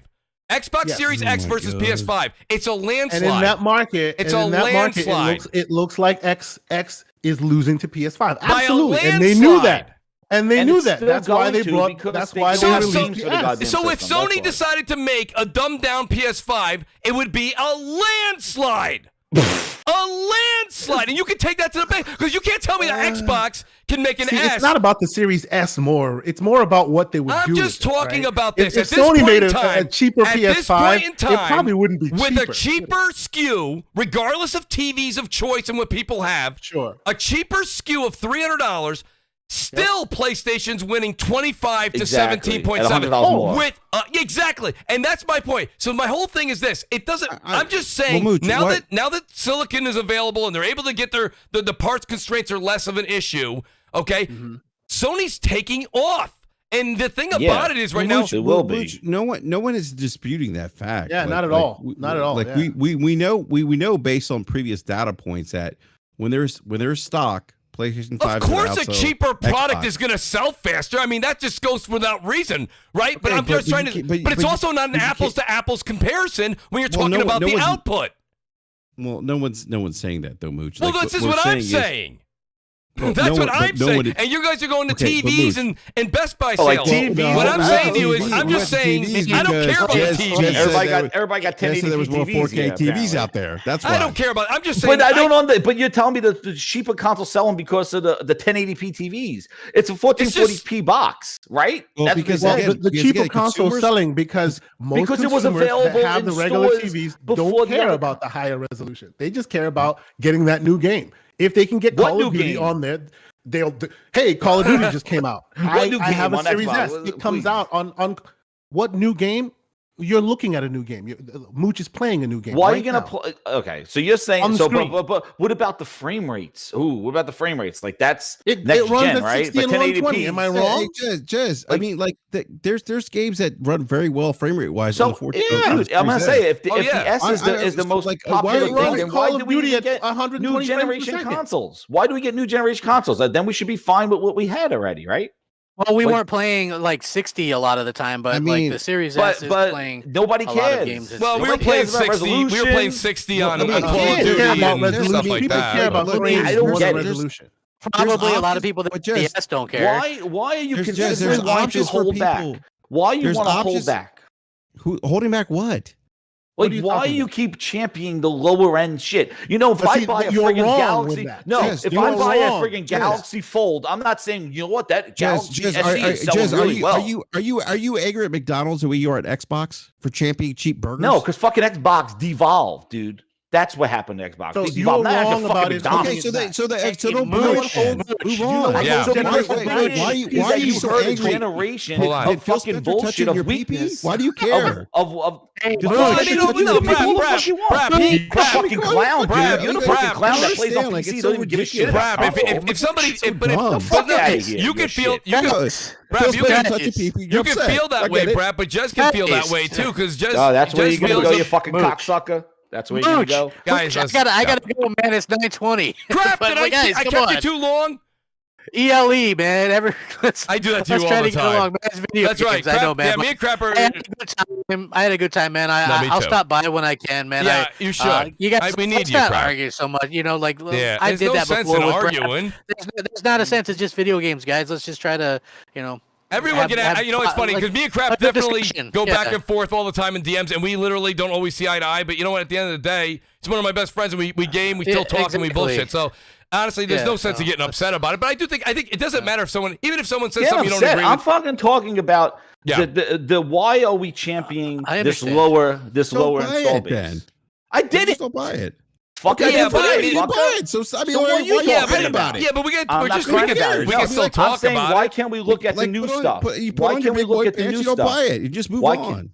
Xbox Yes. Series Oh X my versus God. PS5. It's a landslide. And in that market, It's and a in that market, landslide. it looks like X is losing to PS5. By a Absolutely, and they knew landslide. that. And they And knew it's that. still That's why going they to brought. because That's they why got they So- released games the for the S. goddamn So if system, Sony that's why. decided to make a dumbed down PS5, it would be a landslide. A landslide. And you can take that to the bank because you can't tell me that Xbox can make an See, S. it's not about the Series S more. It's more about what they would I'm do. just with it, talking right? about this. If At this Sony point made in a time, cheaper at PS5, this point in time, it probably wouldn't be with cheaper. a cheaper SKU, regardless of TVs of choice and what people have, Sure. a cheaper SKU of $300, Still, PlayStation's winning 25 to Exactly. 17.7. At $100 more. With exactly, and that's my point. So my whole thing is this: it doesn't. I'm just saying Mooch, now that silicon is available and they're able to get the parts constraints are less of an issue. Okay, Sony's taking off. And the thing about it is right now, it will be. No one is disputing that fact. Yeah, not at all. Not at all. Like yeah. we know based on previous data points that when there's stock, PlayStation 5. of course, a cheaper product is going to sell faster. I mean, that just goes without reason, right? But I'm just trying to. But it's also not an apples to apples comparison when you're talking about the output. Well, no one's saying that though, Mooch. Well, this is what I'm saying. That's what I'm saying. And you guys are going to TVs and Best Buy sales. Like TVs. What I'm saying to you is, I'm just saying, I don't care about the TV. Everybody got 1080p there was more 4K TVs apparently. out there. That's why. I don't care about. I'm just saying. But but you're telling me the cheaper console selling because of the 1080p TVs. It's a 1440p box, right? Well, That's because again, the cheaper console selling because most because it was consumers available that have in the regular stores TVs before don't the care other- about the higher resolution. They just care about getting that new game. If they can get What Call new of Duty game? on there, hey, Call of Duty just came out. I new have game a on Series Xbox? S. It comes Please. out on what new game? You're looking at a new game. Mooch is playing a new game. Why are right you gonna now. play? Okay, so you're saying On the so, screen. but what about the frame rates? Ooh, what about the frame rates? Like that's It next runs gen, at right? 60 and 120. Am I wrong? I mean, like there's games that run very well frame rate wise. So on the 14, dude, I'm gonna say if the S I- is the most like, popular why thing, then why Call do of we Duty even at get 120 new frames per generation second? consoles? Why do we get new generation consoles? Then we should be fine with what we had already, right? Well, we Like- weren't playing like 60 a lot of the time, but I mean, like the Series S is But playing nobody a lot of cares. games. Well, we were Nobody playing cares about 60. We were playing resolution. 60 on Well, I mean, Call of kids Duty care about and resolution. stuff like People that. care about But frames I don't more get than it. resolution. Probably a lot of options, people that but the just- S don't care. Why are you There's considering wanting to options for hold back? people. Why you There's want to hold options- back? Who holding back what? Like, are you why talking you about? keep championing the lower end shit? You know, if But I see, buy a you're friggin' wrong Galaxy, with that. no, Jess, if you're I buy a wrong. friggin' Jess. Galaxy Fold, I'm not saying, you know what, that Galaxy Jess, SE is selling really well. Are you angry at McDonald's the way you are at Xbox for championing cheap burgers? No, because fucking Xbox devolved, dude. That's what happened to Xbox. So They you're devolved. Now wrong they're about fucking it. McDonald's. Okay, so Hey, don't Mooch, move Mooch, on. Move you know on. what Yeah. So Wait, because wait, the wait, thing why is you- that why are you so heard a angry? generation Hold on. of Did Phil fucking Spencer bullshit touching of your pee-pee? weakness. Why do you care? Of Did Well, Phil I Spencer mean, touch no, your Brad, pee-pee? Brad, you want? Brad, You Brad, fucking clown, Brad, dude. You're the Brad, fucking clown that plays on Like, PC. it's Don't so even give a shit ridiculous. about Brad, console. if somebody, so but dumb. if, Fuck but no, outta here, you your can feel, shit. you can, Guys, Brad, Phil you Spencer can, touch your pee-pee. you You're can upset. feel I that get way, it. Brad, but Jez can feel that way too, because Jez. Oh, that's where Jez you're gonna feels go, the- you fucking Mooch. cocksucker. That's where you're gonna Mooch, go. Guys, I gotta go, man. It's 9:20. Crap, But, did like, guys, I come kept on. you too long? ELE, man. I do that to let's you try all to the get time. along, man. It's video That's right. games, I know, Crap, man. yeah, but me and Crap are. I had a good time. I had a good time, man. No, me I'll too. stop by when I can, man. Yeah, you should. You guys, we need let's you, not Crap. argue so much. You know, like Yeah, I there's did no that sense before in with Brad. arguing. There's not a sense. It's just video games, guys. Let's just try to, you know. Everyone have- you know, it's funny like, because me and Crap have a definitely discussion. go back Yeah. and forth all the time in DMs, and we literally don't always see eye to eye. But you know what? At the end of the day, he's one of my best friends, and we game, we still talk, and we exactly. bullshit. So honestly, there's Yeah, no sense of so getting upset about it. But I think it doesn't matter if someone, even if someone says Yeah, something I'm you don't sad. agree I'm with. fucking talking about Yeah. the why are we championing I this understand. lower Don't buy install it, base? then. I did it. Don't buy it. Fuck Okay, it. yeah, then but fine, I you mean, didn't buy it. So I mean, So what are you why talking upset about? it? Yeah, but we get I'm we're not just crying we about can it. we No, can still I'm talk saying, about why it. can't we look at the new stuff? You put Why on can't we your big boy look at the pants, new you don't stuff? buy it. You just move Why on. can't-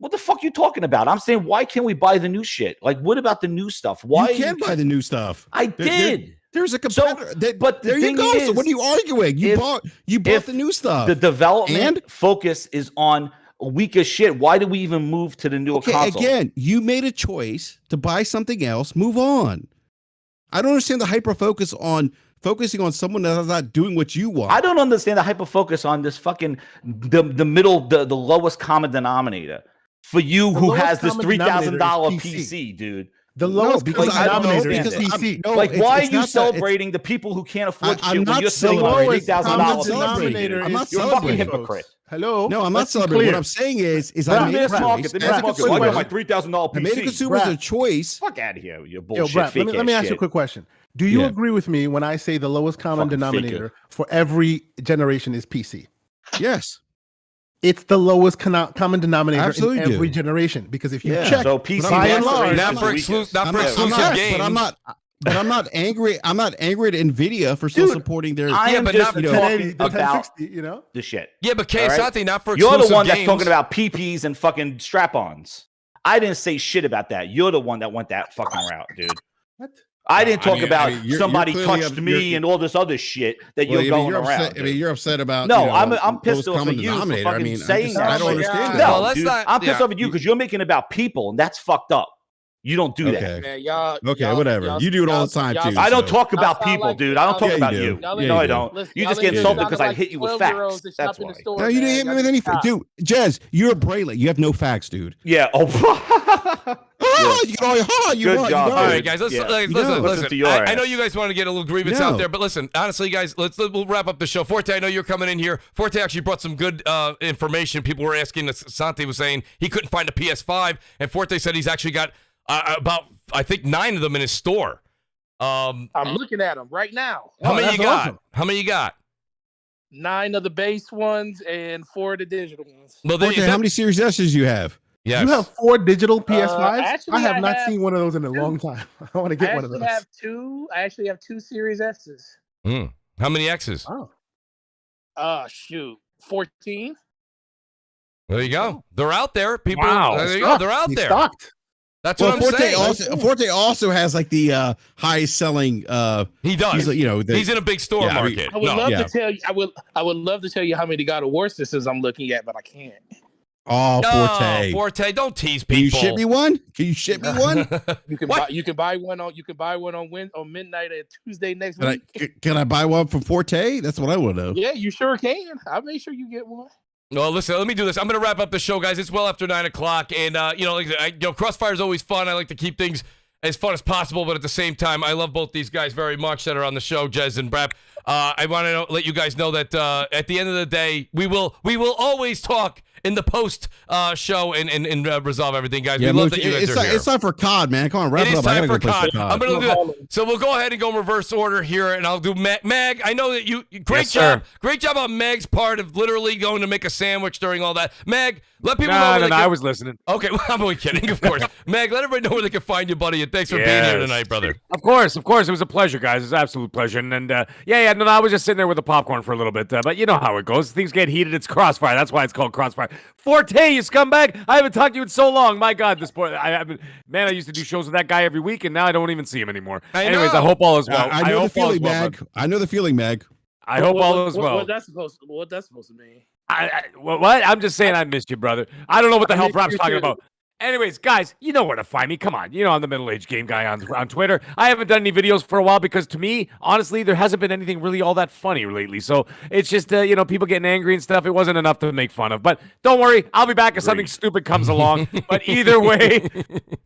What the fuck you talking about? I'm saying, why can't we buy the new shit? Like, what about the new stuff? Why You can buy the new stuff. I There- did. There's a competitor. but the there you thing go. So is, what are you arguing? You if- bought if the new stuff. The development And? focus is on weaker shit. Why do we even move to the newer Okay, console? again, you made a choice to buy something else. Move on. I don't understand the hyper focus on focusing on someone that's not doing what you want. I don't understand the hyper focus on this fucking the lowest common denominator for you The who lowest has this common $3,000 denominator is PC, dude. The No, lowest because common I don't know, denominator is because PC. No, like, it's- why it's are you not that- celebrating the people who can't afford I'm shit when not you're sitting on a celebrating. $3,000 I'm not PC? celebrating. dude? I'm not You're a fucking celebrating. hypocrite. Hello. No, I'm not Let's be celebrating. clear. What I'm saying is Brad, I made a Brad, choice. Market, As the a mass market. Why do I consumer, my $3,000 I PC? made a consumer Brad. a choice. Fuck out of here, you Yo, bullshit. Brad, fake let me ask you a shit. quick question. Do you Yeah. agree with me when I say the lowest common Fucking denominator for every generation is PC? Yes. It's the lowest common denominator Absolutely in every do. generation because if you Yeah. check, So PC by and master large, race not is for the exclusive, weakest. not for I'm exclusive not, games. but I'm not. But I'm not angry. I'm not angry at Nvidia for still supporting their. I am but just not- talking the about 1060, you know? the shit. Yeah, but All right? Asante, not for You're exclusive the one games. that's talking about PPs and fucking strap-ons. I didn't say shit about that. You're the one that went that fucking route, dude. What? I didn't talk about you're somebody clearly touched up- me you're- and all this other shit that Well, you're going upset. around. I mean, you're upset about. No, you know, I'm pissed lowest off common at you for denominator. fucking I mean, saying I that. don't shit. understand No, that. Well, let's dude, not- I'm pissed yeah. off at you because you're making it about people, and that's fucked up. You don't do that. Okay. Man, y'all. Okay, y'all- whatever. y'all- You do it all y'all- the time y'all- too. I don't so- talk about Y'all sound people, like- dude. I don't y'all- talk Yeah, you about do. you. Yeah, No, you I do. don't. Listen, You y'all just get ain't insulted sounding because I like hit you with 12-year-olds facts. that That's shop in why. the store, No, you didn't hit me man. with any. Stop. Dude, Jez, you're a brainlet. You have no facts, dude. Yeah. Oh, You got all your you Good won, job, you All won. right, guys. Let's Yeah. listen. No. Listen. to your I know ass. you guys want to get a little grievance No. out there, but listen. Honestly, guys, we'll wrap up the show. Forte, I know you're coming in here. Forte actually brought some good information. People were asking. Santi was saying he couldn't find a PS5, and Forte said he's actually got about I think 9 of them in his store. I'm looking at them right now. How many that's you got? awesome. How many you got? 9 of the base ones and 4 of the digital ones. Well, Forte, how many Series S's you have? Yes. You have 4 digital PS5s? actually, I have I not have seen one of those in a long time. I want to get one of those. I actually have 2 Series S's. How many X's? Oh. Shoot. 14. There you go. They're out there. People. Wow. There you go. They're out He's there. stocked. That's Well, what I'm saying. Forte also has like the highest selling. He does. He's you know He's in a big store Yeah, I mean- market. I would No. love yeah. to tell you. I would love to tell you how many God of War systems I'm looking at, but I can't. Oh, Forte. Forte, don't tease Can you people. ship me one? Can you ship me one? You can What? buy one on midnight at Tuesday next Can week. can I buy one from Forte? That's what I want to know. Yeah, you sure can. I'll make sure you get one. Well, listen, let me do this. I'm going to wrap up the show, guys. It's well after 9 o'clock. And, Crossfire is always fun. I like to keep things as fun as possible. But at the same time, I love both these guys very much that are on the show, Jez and Brap. I want to let you guys know that at the end of the day, we will always talk in the post show and resolve everything, guys. Yeah, we love Mooch, that you guys are here. it's time for COD, man. Come on, wrap It it is up. I time gotta for go play COD. some I'm COD. gonna do that. So we'll go ahead and go in reverse order here, and I'll do Mag. I know that you great Yes, job, sir. great job on Mag's part of literally going to make a sandwich during all that. Mag, let people know. No, where no, they no, can- I was listening. Okay, well, I'm only kidding, of course. Mag, let everybody know where they can find you, buddy, and thanks for being here Yes. tonight, brother. Of course. It was a pleasure, guys. It was an absolute pleasure. And no, I was just sitting there with the popcorn for a little bit. But you know how it goes. Things get heated. It's Crossfire. That's why it's called Crossfire. Forte, you scumbag! I haven't talked to you in so long. My God, this boy. I used to do shows with that guy every week, and now I don't even see him anymore. Anyways, know. I hope all is well. I know the hope all is feeling, well, Mag. bud. I know the feeling, Mag. I hope all is well. What that's supposed to mean? What? I'm just saying I missed you, brother. I don't know what the hell missed Brap's you talking too. about. Anyways, guys, you know where to find me. Come on. You know I'm the middle-aged game guy on Twitter. I haven't done any videos for a while because to me, honestly, there hasn't been anything really all that funny lately. So it's just, people getting angry and stuff. It wasn't enough to make fun of. But don't worry. I'll be back if something stupid comes along. But either way,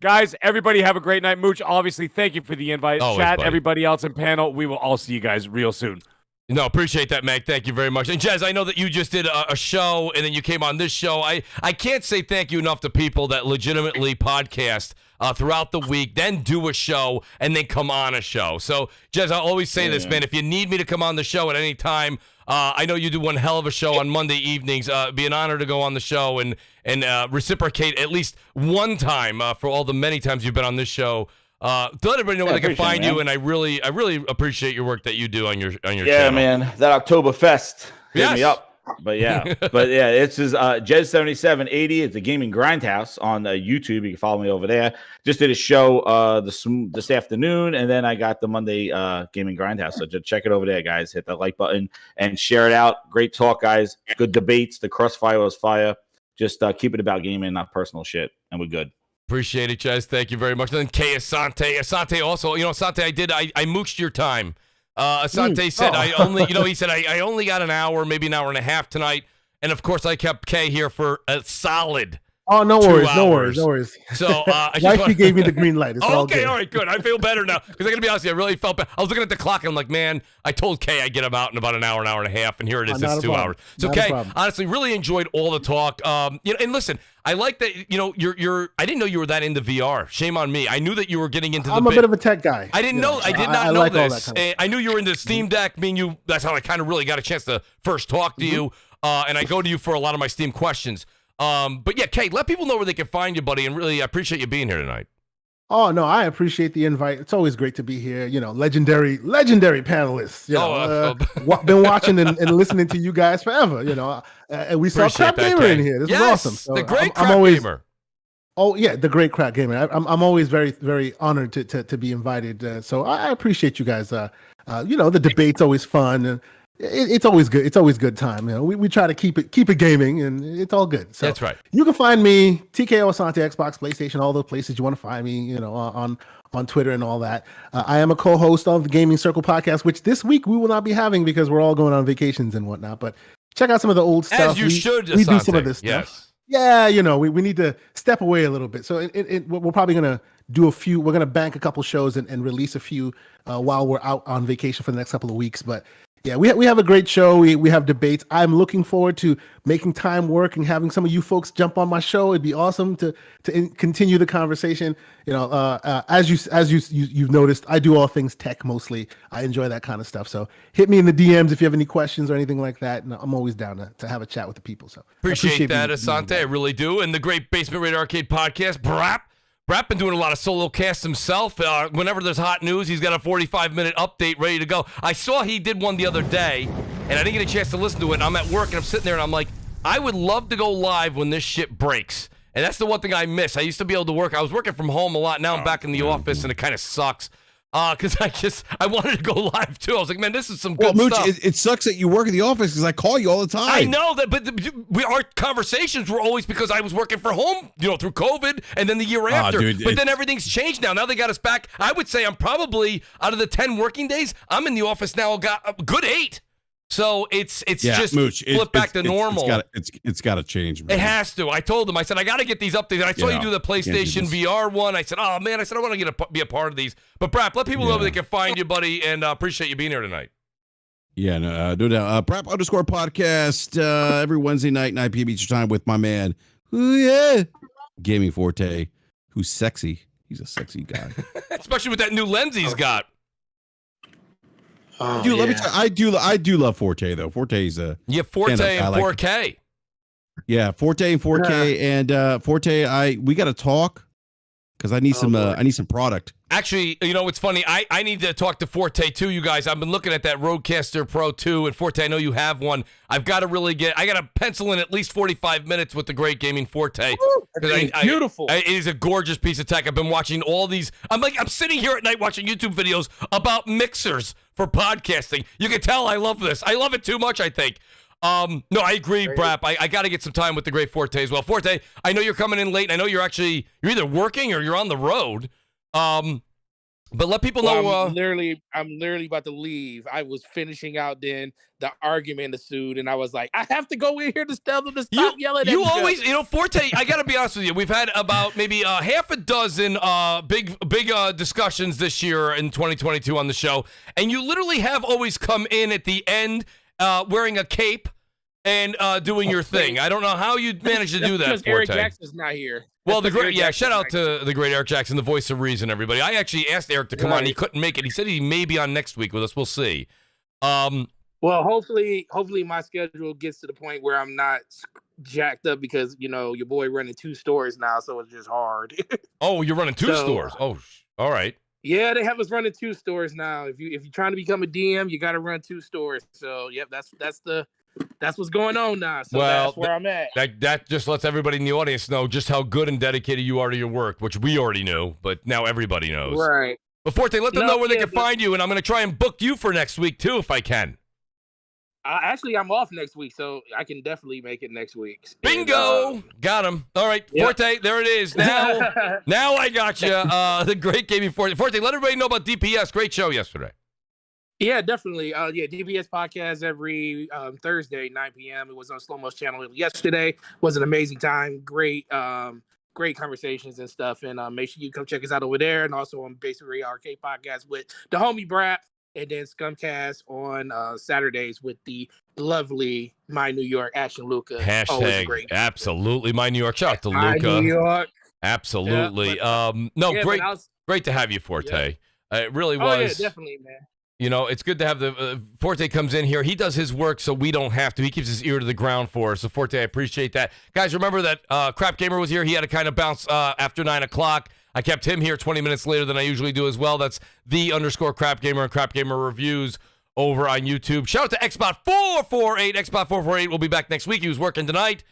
guys, everybody have a great night. Mooch, obviously, thank you for the invite. Always, Chat, buddy. everybody else in panel. We will all see you guys real soon. No, appreciate that, Mag. Thank you very much. And Jez, I know that you just did a show, and then you came on this show. I can't say thank you enough to people that legitimately podcast throughout the week, then do a show, and then come on a show. So, Jez, I always say this, man. If you need me to come on the show at any time, I know you do one hell of a show on Monday evenings. It'd be an honor to go on the show and reciprocate at least one time for all the many times you've been on this show. To let everybody know where they can find you, and I really appreciate your work that you do on your channel. Yeah, man, that Oktoberfest hit me Yes. up. But yeah, it's just Jez7780. It's a gaming grindhouse on YouTube. You can follow me over there. Just did a show this afternoon, and then I got the Monday gaming grindhouse. So just check it over there, guys. Hit that like button and share it out. Great talk, guys. Good debates. The Crossfire was fire. Just keep it about gaming, not personal shit, and we're good. Appreciate it, Jez. Thank you very much. And then Kay Asante. Asante also, Asante, I mooched your time. Asante said I only got an hour, maybe an hour and a half tonight. And of course I kept Kay here for a solid. Oh, no 2 worries, no hours. worries, no worries. So I just Wifey want- gave me the green light. It's all okay, good. all right, good. I feel better now. Because I gotta be honest with you, I really felt bad. I was looking at the clock and I'm like, man, I told Kay I'd get him out in about an hour and a half, and here it is, Not it's a 2 problem. hours. So Not a Kay, problem. honestly, really enjoyed all the talk. And listen, I like that, you're I didn't know you were that into VR. Shame on me. I knew that you were getting into I'm the a bit of a tech guy. I didn't know. I did not I know like all this. that kind of I knew you were into Steam Deck. That's how I kind of really got a chance to first talk to you. And I go to you for a lot of my Steam questions. But yeah, Kate, let people know where they can find you, buddy. And really, I appreciate you being here tonight. Oh no, I appreciate the invite. It's always great to be here. Legendary panelists. Been watching and listening to you guys forever. And we saw Appreciate Crap that, Gamer in Kay. here. This Yes, is awesome. So the great I'm Crap always, Gamer. Oh yeah, the great Crap Gamer. I'm always very very honored to be invited. So I appreciate you guys. The debate's always fun and it's always good. It's always good time. We try to keep it gaming and it's all good. So That's right. You can find me TKO Asante, Xbox, PlayStation, all those places you want to find me. On Twitter and all that. I am a co-host of the Gaming Circle podcast, which this week we will not be having because we're all going on vacations and whatnot. But check out some of the old stuff. As you should, we do Asante. some of this stuff. Yes. Yeah, we need to step away a little bit. So we're probably gonna do a few. We're gonna bank a couple shows and release a few while we're out on vacation for the next couple of weeks. But yeah, we have a great show. We have debates. I'm looking forward to making time work and having some of you folks jump on my show. It'd be awesome to continue the conversation. As you've noticed, I do all things tech mostly. I enjoy that kind of stuff. So hit me in the DMs if you have any questions or anything like that. And I'm always down to have a chat with the people. So Appreciate that, Asante. I really do. And the great Basement Raid Arcade podcast, Brap been doing a lot of solo casts himself. Whenever there's hot news, he's got a 45-minute update ready to go. I saw he did one the other day, and I didn't get a chance to listen to it. And I'm at work, and I'm sitting there, and I'm like, I would love to go live when this shit breaks. And that's the one thing I miss. I used to be able to work. I was working from home a lot. Now I'm back in the office, and it kind of sucks. Because I wanted to go live, too. I was like, man, this is some good Mooch, stuff. it sucks that you work in the office because I call you all the time. I know that, but our conversations were always because I was working from home, through COVID, and then the year after. Dude, but then everything's changed now. Now they got us back. I would say I'm probably, out of the 10 working days, I'm in the office now got a good 8. So it's just Mooch, flip back to normal. It's got to change, man. It has to. I told him. I said I got to get these updates. And I saw you do the PlayStation VR one. I said, oh man. I said I want to be a part of these. But Brap, let people know where they can find you, buddy, and appreciate you being here tonight. Yeah, no, do that. Brap_podcast every Wednesday night, 9 p.m. Eastern time with my man, Gaming Forte, who's sexy. He's a sexy guy, especially with that new lens he's got. Oh, dude, let me tell you, I do love Forte though. Forte's a Forte and 4K. Yeah, Forte and 4K and Forte. We got to talk because I need some product. Actually, it's funny. I need to talk to Forte too, you guys. I've been looking at that Rodecaster Pro 2 and Forte. I know you have one. I've got to really I got to pencil in at least 45 minutes with the great Gaming Forte. Beautiful. It is a gorgeous piece of tech. I've been watching all these. I'm sitting here at night watching YouTube videos about mixers for podcasting. You can tell I love this. I love it too much, I think. No, I agree, Brap. I got to get some time with the great Forte as well. Forte, I know you're coming in late. And I know you're either working or you're on the road. But let people know. I'm literally about to leave. I was finishing out then the argument ensued, and I was like, I have to go in here to tell them to stop yelling at you. each other. Always, Forte. I got to be honest with you. We've had about maybe half a dozen big discussions this year in 2022 on the show, and you literally have always come in at the end wearing a cape and doing your thing. I don't know how you managed to do that, because Forte. Eric Jackson's not here. Well, shout out to the great Eric Jackson, the voice of reason, everybody. I actually asked Eric to come on. He couldn't make it. He said he may be on next week with us. We'll see. Well, hopefully my schedule gets to the point where I'm not jacked up because, your boy running 2 stores now, so it's just hard. Oh, you're running 2 stores? Oh, all right. Yeah, they have us running 2 stores now. If you're trying to become a DM, you got to run 2 stores. So, yep, that's what's going on now. So that's where I'm at. That just lets everybody in the audience know just how good and dedicated you are to your work, which we already knew, but now everybody knows. Right. But Forte, let them know where they can find you, and I'm going to try and book you for next week, too, if I can. Actually, I'm off next week, so I can definitely make it next week. Bingo! Got him. All right, yep. Forte, there it is. Now I got you. The great Gaming Forte. Forte, let everybody know about DPS. Great show yesterday. Yeah, definitely. DPS podcast every Thursday, 9 p.m. It was on Slow Mo's channel yesterday. Was an amazing time. Great conversations and stuff. And make sure you come check us out over there. And also on Basement Raid Arcade podcast with the homie Brap. And then Scumcast on Saturdays with the lovely My New York Action Luca. Hashtag great. Absolutely My New York. Shout out to My Luca. New York. Absolutely. Great to have you, Forte. It really was. Oh, yeah, definitely, man. It's good to have the Forte comes in here. He does his work so we don't have to. He keeps his ear to the ground for us. So, Forte, I appreciate that. Guys, remember that Crap Gamer was here. He had to kind of bounce after 9 o'clock. I kept him here 20 minutes later than I usually do as well. That's _CrapGamer and CrapGamer Reviews over on YouTube. Shout out to Xbot448. Xbot448 will be back next week. He was working tonight.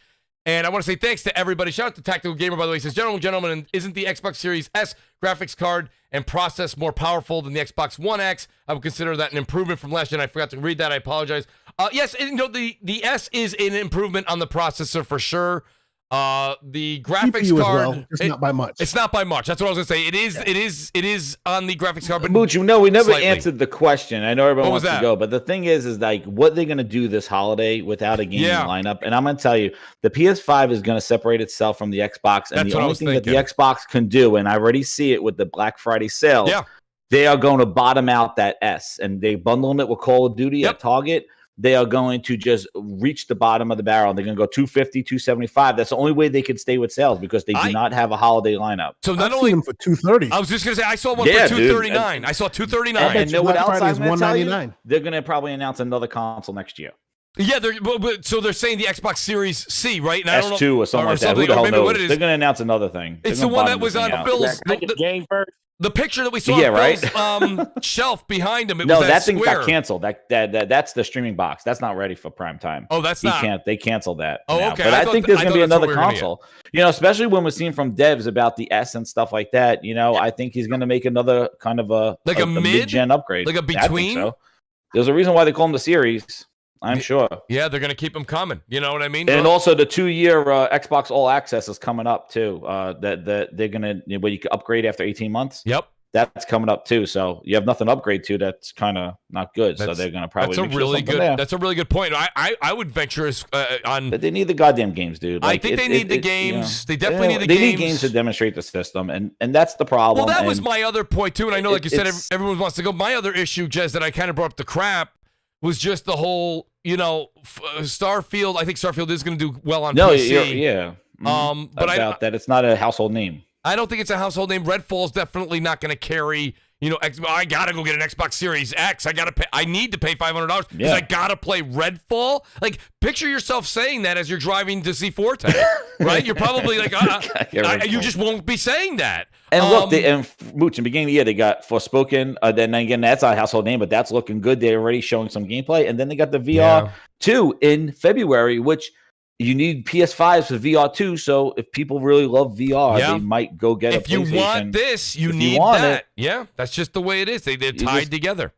And I want to say thanks to everybody. Shout out to Tactical Gamer, by the way. He says, gentlemen, isn't the Xbox Series S graphics card and process more powerful than the Xbox One X? I would consider that an improvement from last gen. I forgot to read that. I apologize. Yes, the S is an improvement on the processor for sure. The graphics CPU card, as well, just not by much. It's not by much. That's what I was gonna say. It is on the graphics card, but Mooch, we never slightly. answered the question. I know everyone What was wants to that? go, but the thing is like, what they're gonna do this holiday without a gaming lineup? And I'm gonna tell you, the PS5 is gonna separate itself from the Xbox, and That's the what I only was thing that the thinking. Xbox can do, and I already see it with the Black Friday sales. Yeah. They are going to bottom out that S, and they bundle it with Call of Duty at Target. They are going to just reach the bottom of the barrel. They're going to go 250, 275. That's the only way they can stay with sales because they do not have a holiday lineup. So not I've only seen them for 230. I was just gonna say I saw one Yeah, for dude. 239. I saw 239. And know what Black else Friday I'm is going to tell you? $199. They're going to probably announce another console next year. Yeah, so they're saying the Xbox Series C, right? And I don't know, S2 or something like that. Who the or hell maybe knows? what it is. They're going to announce another thing. It's They're the gonna one bottom that was this on thing out. Phil's the game first. the picture that we saw Yeah, on Phil's shelf behind him. It No, was that thing square. got canceled. That's the streaming box. That's not ready for prime time. Oh, that's not. They canceled that. Oh, now. okay. But I I, thought think th- there's I going to thought be that's what another we were gonna get. console. Especially when we're seeing from devs about the S and stuff like that. I think he's going to make another kind of a mid-gen upgrade. Like a I think between? so. There's a reason why they call them the series. I'm sure. Yeah, they're gonna keep them coming. You know what I mean? And also the 2-year Xbox All Access is coming up too. That they're gonna where you can upgrade after 18 months. Yep. That's coming up too. So you have nothing to upgrade to. That's kind of not good. So they're gonna probably. That's a really good. There. That's a really good point. I would venture on. But they need the goddamn games, dude. I think they need the games. They definitely need the games. They games. need games to demonstrate the system, and that's the problem. Well, that was and my other point too. And I know, like you said, it's- everyone wants to go. My other issue, Jez, that I kind of brought up the crap was just the whole, Starfield. I think Starfield is going to do well on PC. yeah. But about that, it's not a household name. I don't think it's a household name. Redfall's definitely not going to carry. I gotta go get an Xbox Series X. I need to pay $500 because I gotta play Redfall. Like, picture yourself saying that as you're driving to see Forte, right? You're probably like, you just won't be saying that. And look, Mooch, in the beginning of the year, they got Forspoken. Then again, that's not a household name, but that's looking good. They're already showing some gameplay. And then they got the VR2 in February, which you need PS5s for VR2. So if people really love VR, they might go get a PlayStation. If you want this, you need that. Yeah, that's just the way it is. They're tied together.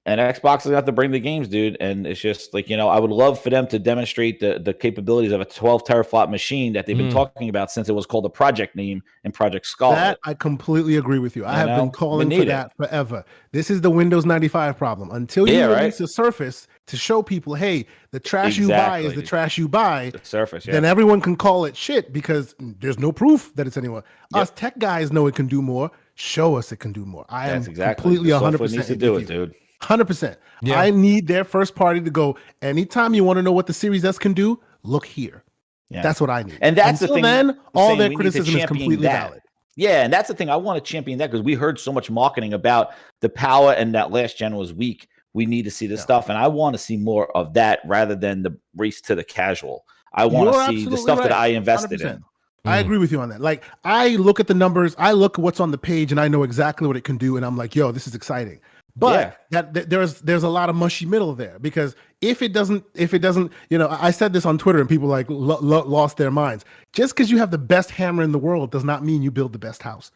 And Xbox is going to have to bring the games, dude. And it's just like, I would love for them to demonstrate the capabilities of a 12 teraflop machine that they've been talking about since it was called a project name in Project Scarlet. That I completely agree with you. I have been calling for that forever. This is the Windows 95 problem. Until you release a Surface to show people, hey, the trash you buy is the trash you buy. The Surface, then everyone can call it shit because there's no proof that it's anywhere. Us tech guys know it can do more. Show us it can do more. I am completely 100% needs to do it, dude. 100%. Yeah. I need their first party to go, anytime you want to know what the Series S can do, look here. Yeah. That's what I need. And that's Until the thing. then, all their we need to criticism is champion completely that. valid. Yeah, and that's the thing. I want to champion that because we heard so much marketing about the power and that last gen was weak. We need to see this stuff. And I want to see more of that rather than the race to the casual. I want to see the stuff that I invested 100%. In. I agree with you on that. Like, I look at the numbers, I look at what's on the page, and I know exactly what it can do. And I'm like, yo, this is exciting. But there's a lot of mushy middle there because if it doesn't, I said this on Twitter and people like lost their minds. Just because you have the best hammer in the world does not mean you build the best house,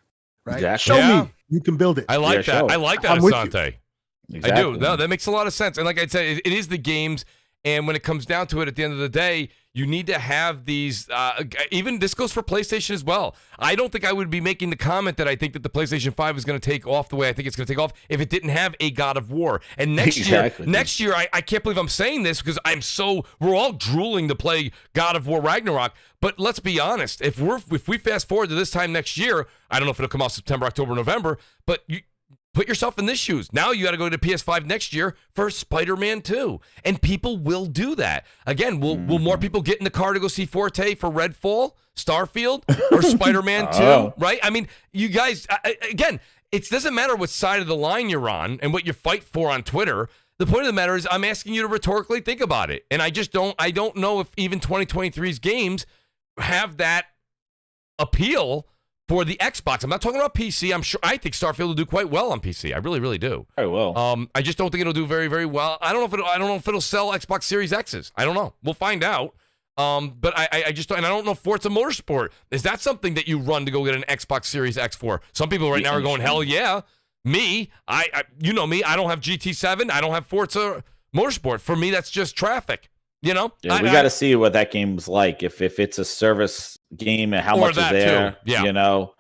right? Exactly. Show me you can build it. I like that. Show. I like that, Asante. Exactly. I do. No, that makes a lot of sense. And like I said, it is the games. And when it comes down to it, at the end of the day, you need to have these. Even this goes for PlayStation as well. I don't think I would be making the comment that I think that the PlayStation 5 is going to take off the way I think it's going to take off if it didn't have a God of War. And next year, I can't believe I'm saying this because we're all drooling to play God of War Ragnarok. But let's be honest, if we fast forward to this time next year, I don't know if it'll come out September, October, November, but put yourself in this shoes. Now you got to go to PS5 next year for Spider-Man 2. And people will do that. Again, will more people get in the car to go see Forte for Redfall, Starfield, or Spider-Man 2? Right? I mean, you guys, again, it doesn't matter what side of the line you're on and what you fight for on Twitter. The point of the matter is I'm asking you to rhetorically think about it. And I don't know if even 2023's games have that appeal for the Xbox. I'm not talking about PC. I think Starfield will do quite well on PC. I really, really do. Very well. I just don't think it'll do very, very well. I don't know if it'll sell Xbox Series X's. I don't know. We'll find out. But I just don't, and I don't know Forza Motorsport. Is that something that you run to go get an Xbox Series X for? Some people right now are going, hell yeah. Me, you know me. I don't have GT7. I don't have Forza Motorsport. For me, that's just traffic. You know, yeah, we got to see what that game's like. If it's a service game and how much is there, you know,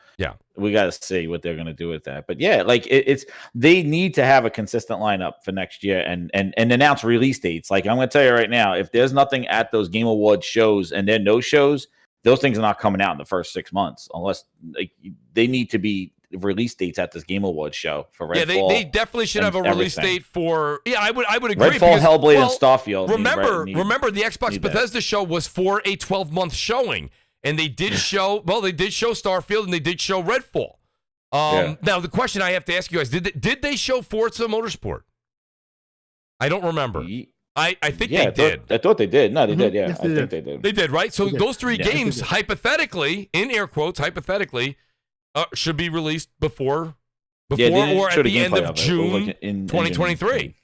we got to see what they're going to do with that. But yeah, like it's they need to have a consistent lineup for next year and announce release dates. Like I'm going to tell you right now, if there's nothing at those Game Awards shows and there are no shows, those things are not coming out in the first 6 months unless like they need to be release dates at this Game Awards show for Redfall. Yeah, they definitely should have a release date for. Yeah, I would agree. Redfall, because, Hellblade, and Starfield. Remember, the Xbox Bethesda show was for a 12-month showing, and they did show. Well, they did show Starfield, and they did show Redfall. Now the question I have to ask you guys: Did they show Forza Motorsport? I don't remember. I think they did. I thought they did. No, they did. Yeah, I think they did. They did, right? So those three games, hypothetically, in air quotes, hypothetically. Should be released before or at the end of June 2023.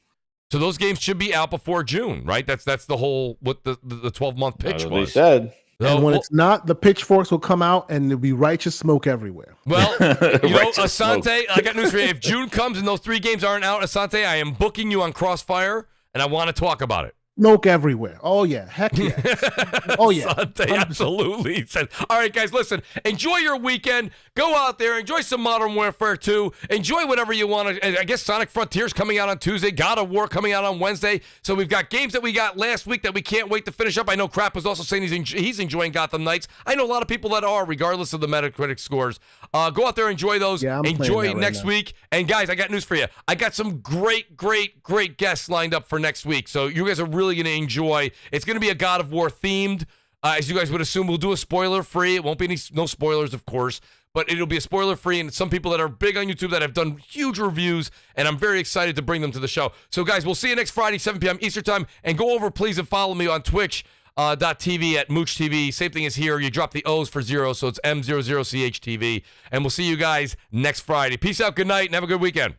So those games should be out before June, right? That's the whole what the 12-month pitch was. They said. And when it's not, the pitchforks will come out and there'll be righteous smoke everywhere. Well, you know, Asante, I got news for you. If June comes and those three games aren't out, Asante, I am booking you on CrossFire, and I want to talk about it. Smoke everywhere. Oh, yeah. Heck yeah. Oh, yeah. Asante, absolutely. All right, guys, listen. Enjoy your weekend. Go out there. Enjoy some Modern Warfare 2. Enjoy whatever you want. I guess Sonic Frontiers coming out on Tuesday. God of War coming out on Wednesday. So we've got games that we got last week that we can't wait to finish up. I know Crap was also saying he's enjoying Gotham Knights. I know a lot of people that are, regardless of the Metacritic scores. Go out there, enjoy those. Yeah, enjoy next week. And, guys, I got news for you. I got some great guests lined up for next week. So you guys are really going to enjoy. It's going to be a God of War themed. As you guys would assume, we'll do a spoiler-free. It won't be no spoilers, of course, but it'll be a spoiler-free, and some people that are big on YouTube that have done huge reviews, and I'm very excited to bring them to the show. So, guys, we'll see you next Friday, 7 p.m. Eastern Time, and go over, please, and follow me on Twitch.tv at Mooch TV. Same thing as here. You drop the O's for 0, so it's M00CHTV, and we'll see you guys next Friday. Peace out, good night, and have a good weekend.